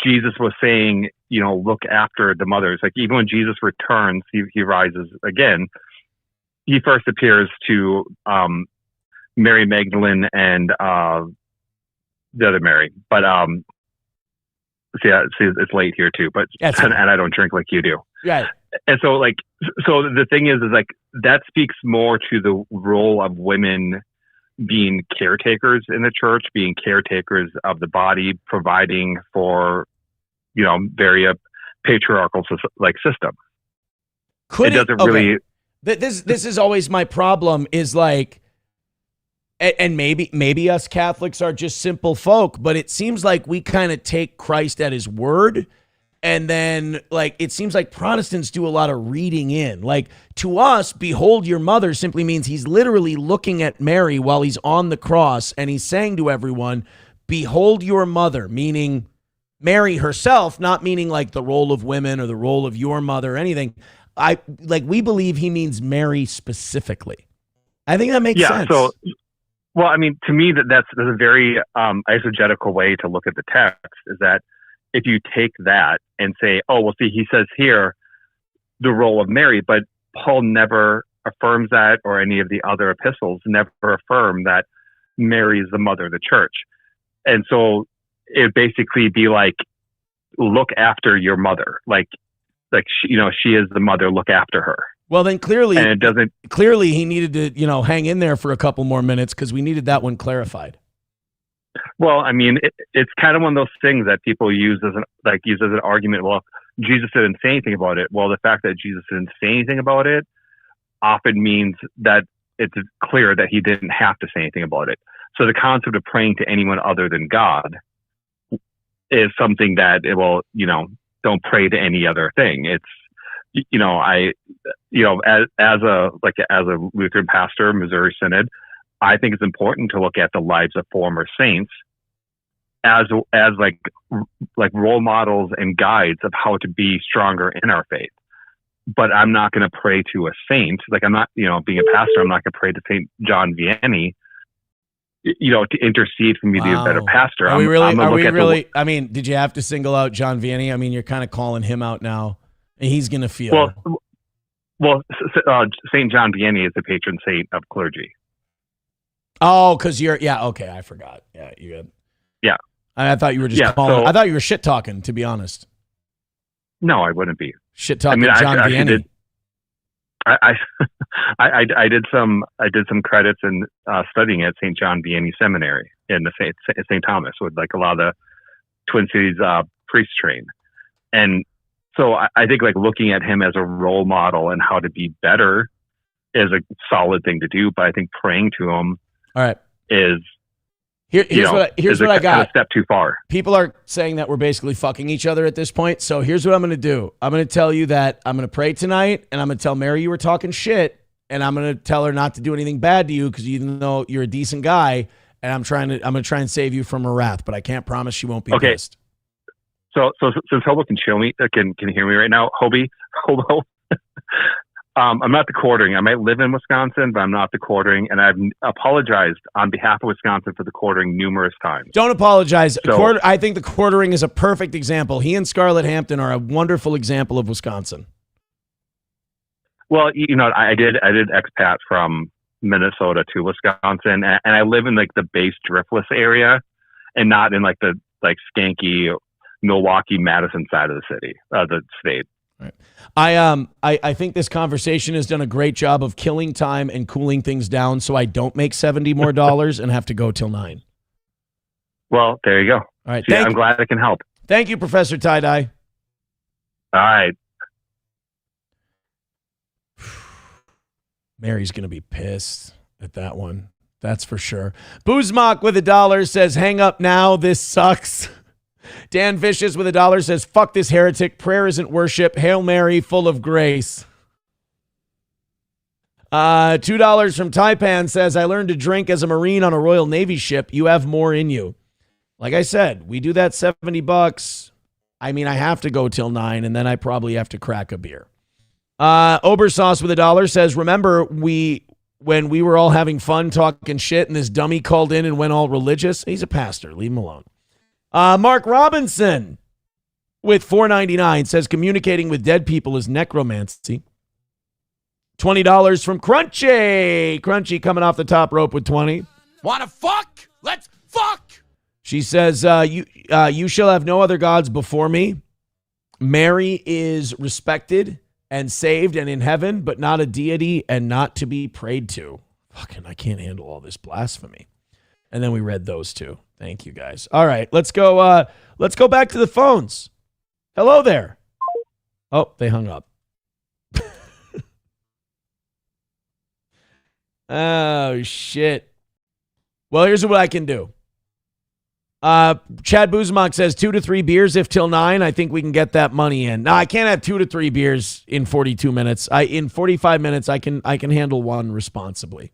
Jesus was saying, look after the mothers. Like even when Jesus returns, he rises again. He first appears to Mary Magdalene and the other Mary. But see, it's late here too. But and I don't drink like you do. Right. And so the thing is like that speaks more to the role of women being caretakers in the church, being caretakers of the body, providing for, very patriarchal system. It doesn't really. This is always my problem is like, and maybe us Catholics are just simple folk, but it seems like we kind of take Christ at his word. And then, like, it seems like Protestants do a lot of reading in. Like, to us, behold your mother simply means he's literally looking at Mary while he's on the cross, and he's saying to everyone, behold your mother, meaning Mary herself, not meaning like the role of women or the role of your mother or anything. We believe he means Mary specifically. I think that makes sense. So, well, I mean, to me, that's a very eisegetical way to look at the text, is that if you take that and say, oh, well, see, he says here the role of Mary, but Paul never affirms that, or any of the other epistles never affirm that Mary is the mother of the church. And so it'd basically be like, look after your mother. Like she is the mother, look after her. Well, then clearly he needed to, hang in there for a couple more minutes because we needed that one clarified. Well, I mean, it's kind of one of those things that people use as an argument. Well, Jesus didn't say anything about it. Well, the fact that Jesus didn't say anything about it often means that it's clear that he didn't have to say anything about it. So the concept of praying to anyone other than God is something that don't pray to any other thing. It's, as a Lutheran pastor, Missouri Synod, I think it's important to look at the lives of former saints as role models and guides of how to be stronger in our faith. But I'm not going to pray to a saint. Like, I'm not, being a pastor, I'm not going to pray to St. John Vianney, to intercede for me to be a better pastor. Are we really? I mean, did you have to single out John Vianney? I mean, you're kind of calling him out now, and he's going to feel. Well, St. John Vianney is the patron saint of clergy. Oh, because okay, I forgot. Yeah, you good. Yeah. I thought you were just calling. I thought you were shit talking, to be honest. No, I wouldn't be. Shit talking John Vianney. I did some credits in studying at St. John Vianney Seminary in the St. Thomas with like a lot of the Twin Cities priests trained. And so I think like looking at him as a role model and how to be better is a solid thing to do. But I think praying to him is here's what I got. Kind of step too far. People are saying that we're basically fucking each other at this point. So here's what I'm going to do. I'm going to tell you that I'm going to pray tonight, and I'm going to tell Mary you were talking shit, and I'm going to tell her not to do anything bad to you because even though you're a decent guy, and I'm going to try and save you from her wrath, but I can't promise she won't be pissed. So since Hobo can hear me right now, Hobo. I'm not the quartering. I might live in Wisconsin, but I'm not the quartering, and I've apologized on behalf of Wisconsin for the quartering numerous times. Don't apologize. I think the quartering is a perfect example. He and Scarlett Hampton are a wonderful example of Wisconsin. Well, I did expat from Minnesota to Wisconsin, and I live in like the base driftless area, and not in like the skanky Milwaukee, Madison side of the state. Right. I think this conversation has done a great job of killing time and cooling things down so I don't make $70 more and have to go till 9. Well, there you go. All right. I'm glad I can help. Thank you, Professor Tie-Dye. All right. Mary's going to be pissed at that one. That's for sure. Boozmock with $1 says, hang up now. This sucks. Dan Vicious with $1 says, fuck this heretic. Prayer isn't worship. Hail Mary, full of grace. $2 from Taipan says, I learned to drink as a Marine on a Royal Navy ship. You have more in you. Like I said, we do that $70. I mean, I have to go till 9, and then I probably have to crack a beer. Obersauce with $1 says, remember when we were all having fun talking shit and this dummy called in and went all religious? He's a pastor. Leave him alone. Mark Robinson with $4.99 says communicating with dead people is necromancy. $20 from Crunchy. Crunchy coming off the top rope with 20. Wanna fuck? Let's fuck! She says, you shall have no other gods before me. Mary is respected and saved and in heaven, but not a deity and not to be prayed to. Fucking, I can't handle all this blasphemy. And then we read those two. Thank you, guys. All right, let's go back to the phones. Hello there. Oh, they hung up. Oh, shit. Well, here's what I can do. Chad Buzmak says 2 to 3 beers if till 9. I think we can get that money in. No, I can't have 2 to 3 beers in 42 minutes. In 45 minutes, I can handle one responsibly.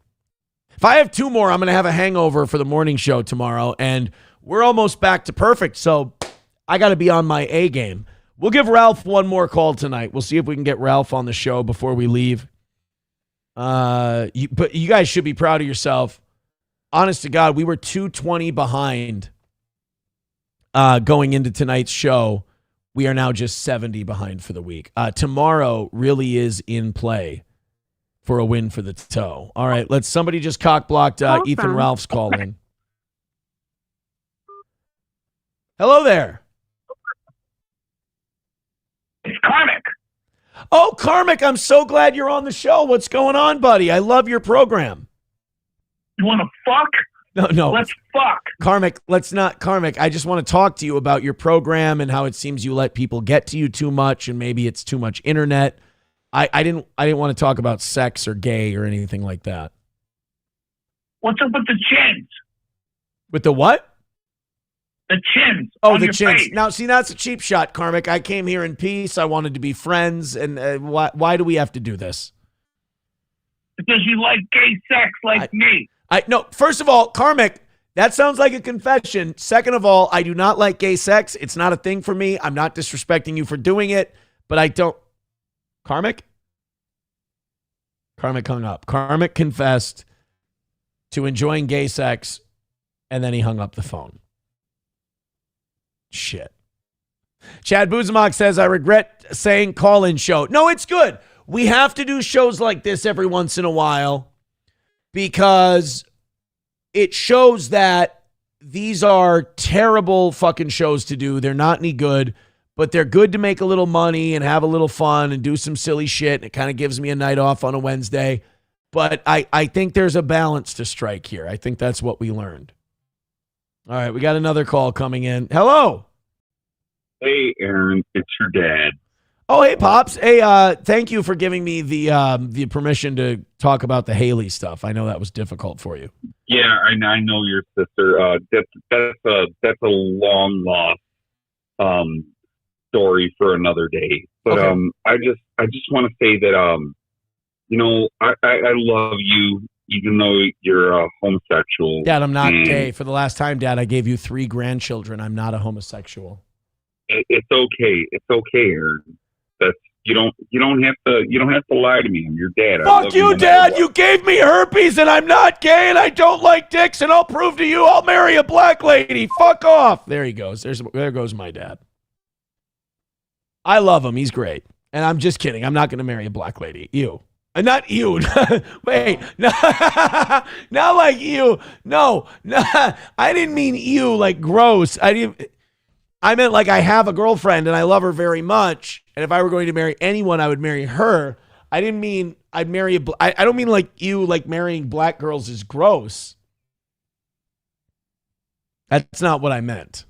If I have 2 more, I'm going to have a hangover for the morning show tomorrow, and we're almost back to perfect, so I got to be on my A game. We'll give Ralph one more call tonight. We'll see if we can get Ralph on the show before we leave. But you guys should be proud of yourself. Honest to God, we were 220 behind going into tonight's show. We are now just 70 behind for the week. Tomorrow really is in play for a win for the toe. All right, somebody just cock-blocked Ethan Ralph's call in. Hello there. It's Karmic. Oh, Karmic, I'm so glad you're on the show. What's going on, buddy? I love your program. You want to fuck? No. Let's fuck. Karmic, let's not. Karmic, I just want to talk to you about your program and how it seems you let people get to you too much and maybe it's too much internet. I didn't want to talk about sex or gay or anything like that. What's up with the chins? With the what? The chins. Oh, on the your chins. face. Now, see, that's a cheap shot, Karmic. I came here in peace. I wanted to be friends. And why do we have to do this? Because you like gay sex like me. No, first of all, Karmic, that sounds like a confession. Second of all, I do not like gay sex. It's not a thing for me. I'm not disrespecting you for doing it, but I don't. Karmic? Karmic hung up. Karmic confessed to enjoying gay sex, and then he hung up the phone. Shit. Chad Buzamok says, I regret saying call-in show. No, it's good. We have to do shows like this every once in a while because it shows that these are terrible fucking shows to do. They're not any good, but they're good to make a little money and have a little fun and do some silly shit. It kind of gives me a night off on a Wednesday. But I think there's a balance to strike here. I think that's what we learned. All right, we got another call coming in. Hello. Hey, Aaron, it's your dad. Oh, hey, Pops. Hey, thank you for giving me the permission to talk about the Haley stuff. I know that was difficult for you. Yeah, I know your sister. That's a long lost story for another day. But Okay. I just want to say that I love you, even though you're homosexual. Dad, I'm not and gay. For the last time, Dad, I gave you 3 grandchildren. I'm not a homosexual. It's okay. It's okay, Aaron. You don't have to lie to me. I'm your dad. I Fuck love you, no matter Dad. what. You gave me herpes and I'm not gay and I don't like dicks and I'll prove to you I'll marry a black lady. Fuck off. There he goes. There goes my dad. I love him. He's great. And I'm just kidding. I'm not going to marry a black lady. Ew. Not you. Wait. No, not like you. No. I didn't mean you like gross. I meant like I have a girlfriend and I love her very much. And if I were going to marry anyone, I would marry her. I didn't mean I'd marry I don't mean like you, like marrying black girls is gross. That's not what I meant.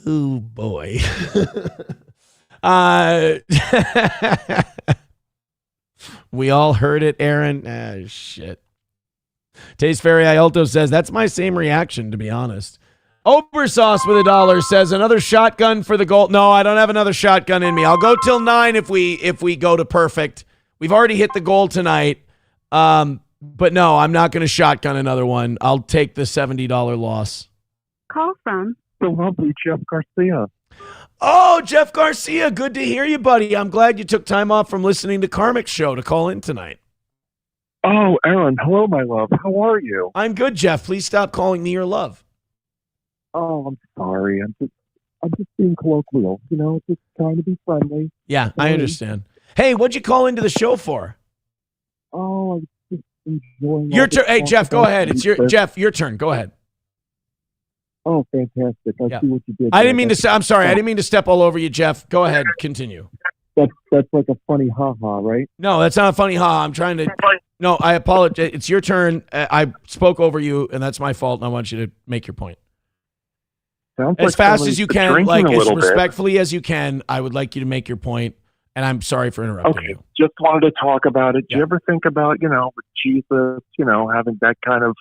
Oh boy. We all heard it, Aaron. Ah, shit. Taste Fairy Iolto says, that's my same reaction, to be honest. Obersauce with $1 says, another shotgun for the goal. No, I don't have another shotgun in me. I'll go till 9 if we go to perfect. We've already hit the goal tonight. But no, I'm not going to shotgun another one. I'll take the $70 loss. Call from The lovely Jeff Garcia. Oh, Jeff Garcia, good to hear you, buddy. I'm glad you took time off from listening to Karmic's show to call in tonight. Oh, Aaron, hello, my love. How are you? I'm good, Jeff. Please stop calling me your love. Oh, I'm sorry. I'm just being colloquial. Just trying to be friendly. Yeah, I understand. Hey, what'd you call into the show for? Oh, I was just enjoying Your all the turn. Hey, talk Jeff, go about ahead. It's Jesus. Jeff, your turn. Go ahead. Oh, fantastic. I see what you did. I didn't mean to I'm sorry. I didn't mean to step all over you, Jeff. Go ahead. Continue. That's like a funny ha-ha, right? No, that's not a funny ha. I'm trying to. No, I apologize. It's your turn. I spoke over you, and that's my fault. And I want you to make your point. Sounds As like fast somebody's as you can, drinking like a as little bit. respectfully as you can. I would like you to make your point, and I'm sorry for interrupting you. Just wanted to talk about it. Do you ever think about, with Jesus, having that kind of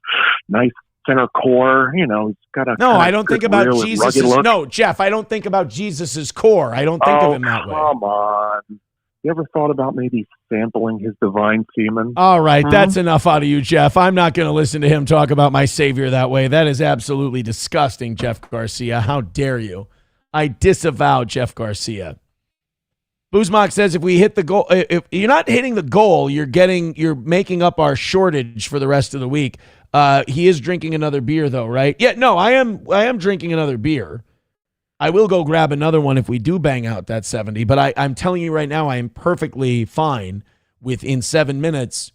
nice center core, he's got a No, kind I of don't think good about real and Jesus. rugged look. No, Jeff, I don't think about Jesus's core. I don't think of him that way. Come on. You ever thought about maybe sampling his divine semen? All right, that's enough out of you, Jeff. I'm not going to listen to him talk about my Savior that way. That is absolutely disgusting, Jeff Garcia. How dare you? I disavow Jeff Garcia. Buzmak says if we hit the goal, if you're not hitting the goal, you're making up our shortage for the rest of the week. He is drinking another beer, though, right? Yeah, no, I am drinking another beer. I will go grab another one if we do bang out that 70, but I'm telling you right now, I am perfectly fine within 7 minutes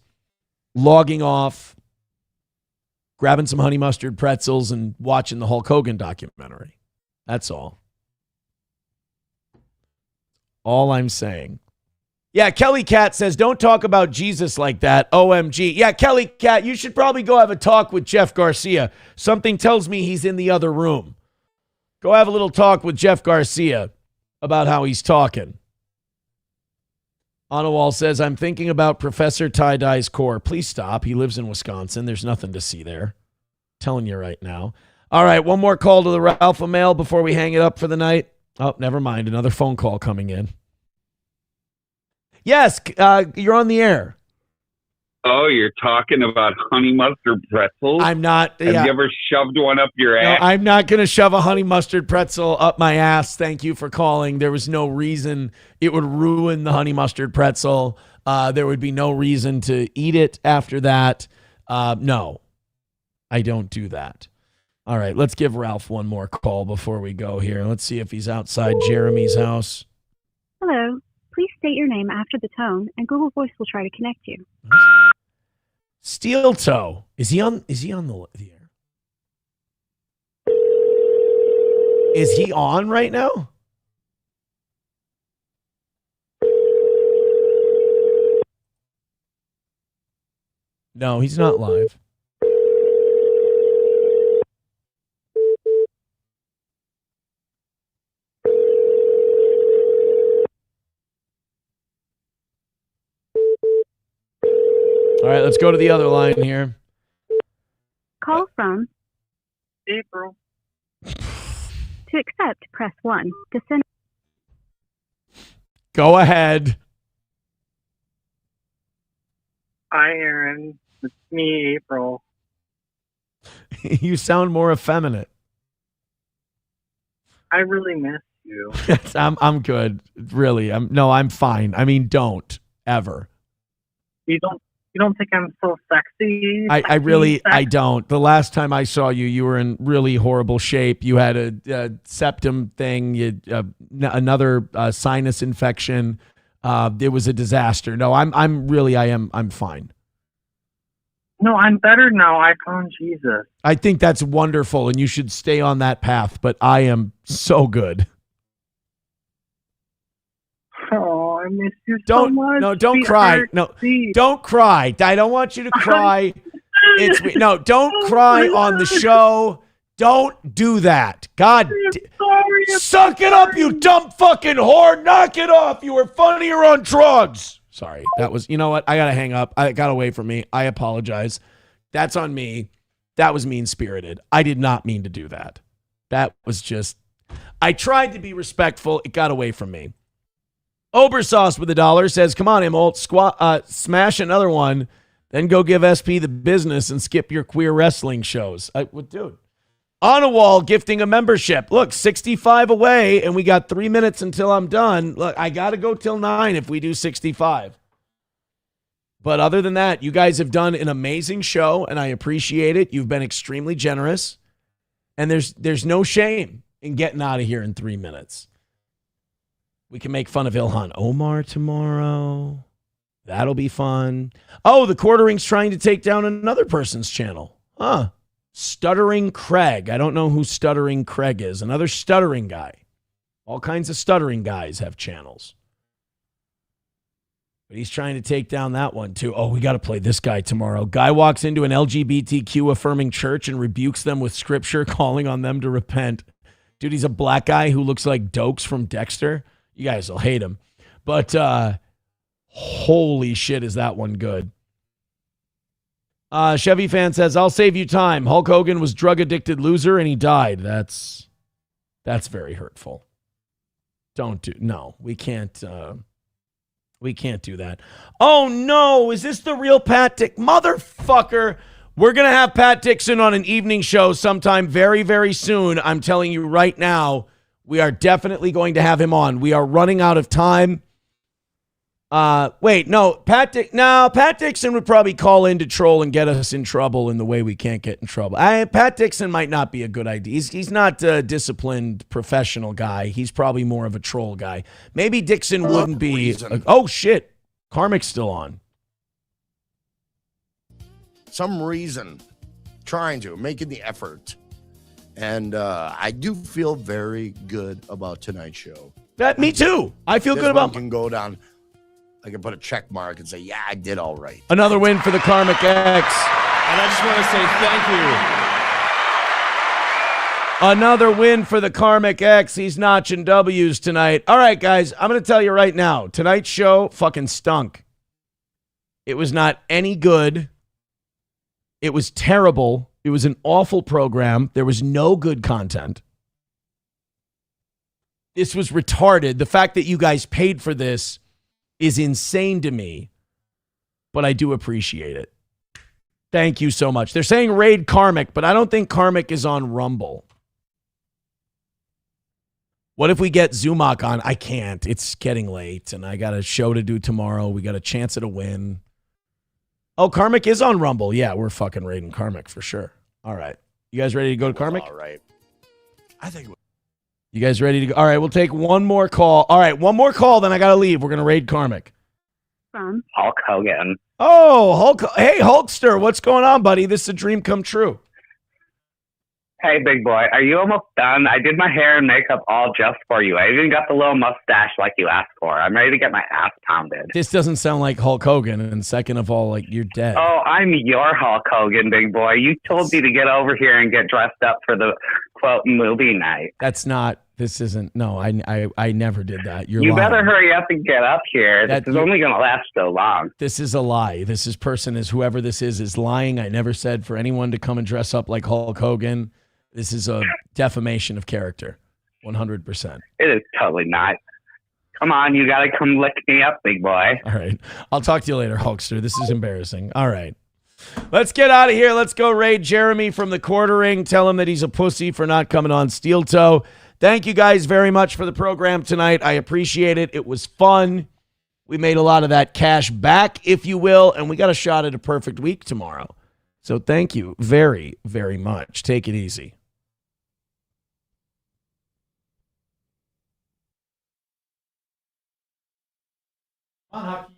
logging off, grabbing some honey mustard pretzels, and watching the Hulk Hogan documentary. That's all. All I'm saying. Yeah, Kelly Cat says, don't talk about Jesus like that. OMG. Yeah, Kelly Cat, you should probably go have a talk with Jeff Garcia. Something tells me he's in the other room. Go have a little talk with Jeff Garcia about how he's talking. Anawal says, I'm thinking about Professor Tie-Dye's core. Please stop. He lives in Wisconsin. There's nothing to see there. Telling you right now. All right, one more call to the Alpha Mail before we hang it up for the night. Oh, never mind. Another phone call coming in. Yes, you're on the air. Oh, you're talking about honey mustard pretzels? I'm not. Have you ever shoved one up your ass? No, I'm not going to shove a honey mustard pretzel up my ass. Thank you for calling. There was no reason it would ruin the honey mustard pretzel. There would be no reason to eat it after that. No, I don't do that. All right, let's give Ralph one more call before we go here. Let's see if he's outside Jeremy's house. Hello. Please state your name after the tone, and Google Voice will try to connect you. Steel Toe. Is he on the air? Is he on right now? No, he's not live. All right, let's go to the other line here. Call from April. To accept, press 1. To send. Go ahead. Hi, Aaron. It's me, April. You sound more effeminate. I really miss you. I'm good. Really. I'm fine. I mean, don't ever. You don't think I'm so sexy? I don't. The last time I saw you, you were in really horrible shape. You had a septum thing, another sinus infection. It was a disaster. No, I'm fine. No, I'm better now. I found Jesus. I think that's wonderful, and you should stay on that path, but I am so good. Oh, I miss you so much. No, don't cry. No, don't cry. I don't want you to cry. Don't cry on the show. Don't do that. God, suck it up, you dumb fucking whore. Knock it off. You were funnier on drugs. Sorry. That was, you know what? I got to hang up. I got away from me. I apologize. That's on me. That was mean-spirited. I did not mean to do that. That was just, I tried to be respectful. It got away from me. Obersauce with $1 says, come on, Emolt, smash another one, then go give SP the business and skip your queer wrestling shows. Dude. On a wall, gifting a membership. Look, 65 away, and we got 3 minutes until I'm done. Look, I got to go till 9 if we do 65. But other than that, you guys have done an amazing show, and I appreciate it. You've been extremely generous, and there's no shame in getting out of here in 3 minutes. We can make fun of Ilhan Omar tomorrow. That'll be fun. Oh, the Quartering's trying to take down another person's channel. Huh. Stuttering Craig. I don't know who Stuttering Craig is. Another stuttering guy. All kinds of stuttering guys have channels. But he's trying to take down that one too. Oh, we got to play this guy tomorrow. Guy walks into an LGBTQ affirming church and rebukes them with scripture, calling on them to repent. Dude, he's a black guy who looks like Dokes from Dexter. You guys will hate him. But holy shit, is that one good. Chevy fan says, I'll save you time. Hulk Hogan was drug-addicted loser and he died. That's very hurtful. We can't do that. Oh no, is this the real Pat Dick? Motherfucker. We're going to have Pat Dixon on an evening show sometime very, very soon. I'm telling you right now. We are definitely going to have him on. We are running out of time. Pat Dixon would probably call in to troll and get us in trouble in the way we can't get in trouble. Pat Dixon might not be a good idea. He's not a disciplined professional guy. He's probably more of a troll guy. Maybe Dixon wouldn't be. Oh, shit. Karmic's still on. Some reason. Making the effort. And I do feel very good about tonight's show. Me too. I feel good about. Can go down. I can put a check mark and say, yeah, I did all right. Another win for the Karmic X. And I just want to say thank you. Another win for the Karmic X. He's notching W's tonight. All right, guys, I'm going to tell you right now. Tonight's show fucking stunk. It was not any good. It was terrible. It was an awful program. There was no good content. This was retarded. The fact that you guys paid for this is insane to me, but I do appreciate it. Thank you so much. They're saying raid Karmic, but I don't think Karmic is on Rumble. What if we get Zumak on? I can't. It's getting late, and I got a show to do tomorrow. We got a chance at a win. Oh, Karmic is on Rumble. Yeah, we're fucking raiding Karmic for sure. All right. You guys ready to go to Karmic? All right. I think. You guys ready to go? All right, we'll take one more call. All right, one more call, then I got to leave. We're going to raid Karmic. From Hulk Hogan. Oh, Hulk. Hey, Hulkster, what's going on, buddy? This is a dream come true. Hey, big boy, are you almost done? I did my hair and makeup all just for you. I even got the little mustache like you asked for. I'm ready to get my ass pounded. This doesn't sound like Hulk Hogan, and second of all, like, you're dead. Oh, I'm your Hulk Hogan, big boy. You told me to get over here and get dressed up for the, quote, movie night. This isn't, no, I never did that. You better hurry up and get up here. This is only going to last so long. This is a lie. Whoever this is lying. I never said for anyone to come and dress up like Hulk Hogan. This is a defamation of character, 100%. It is totally not. Come on, you got to come lick me up, big boy. All right. I'll talk to you later, Hulkster. This is embarrassing. All right. Let's get out of here. Let's go raid Jeremy from the quartering. Tell him that he's a pussy for not coming on Steel Toe. Thank you guys very much for the program tonight. I appreciate it. It was fun. We made a lot of that cash back, if you will, and we got a shot at a perfect week tomorrow. So thank you very, very much. Take it easy. On, Hockey.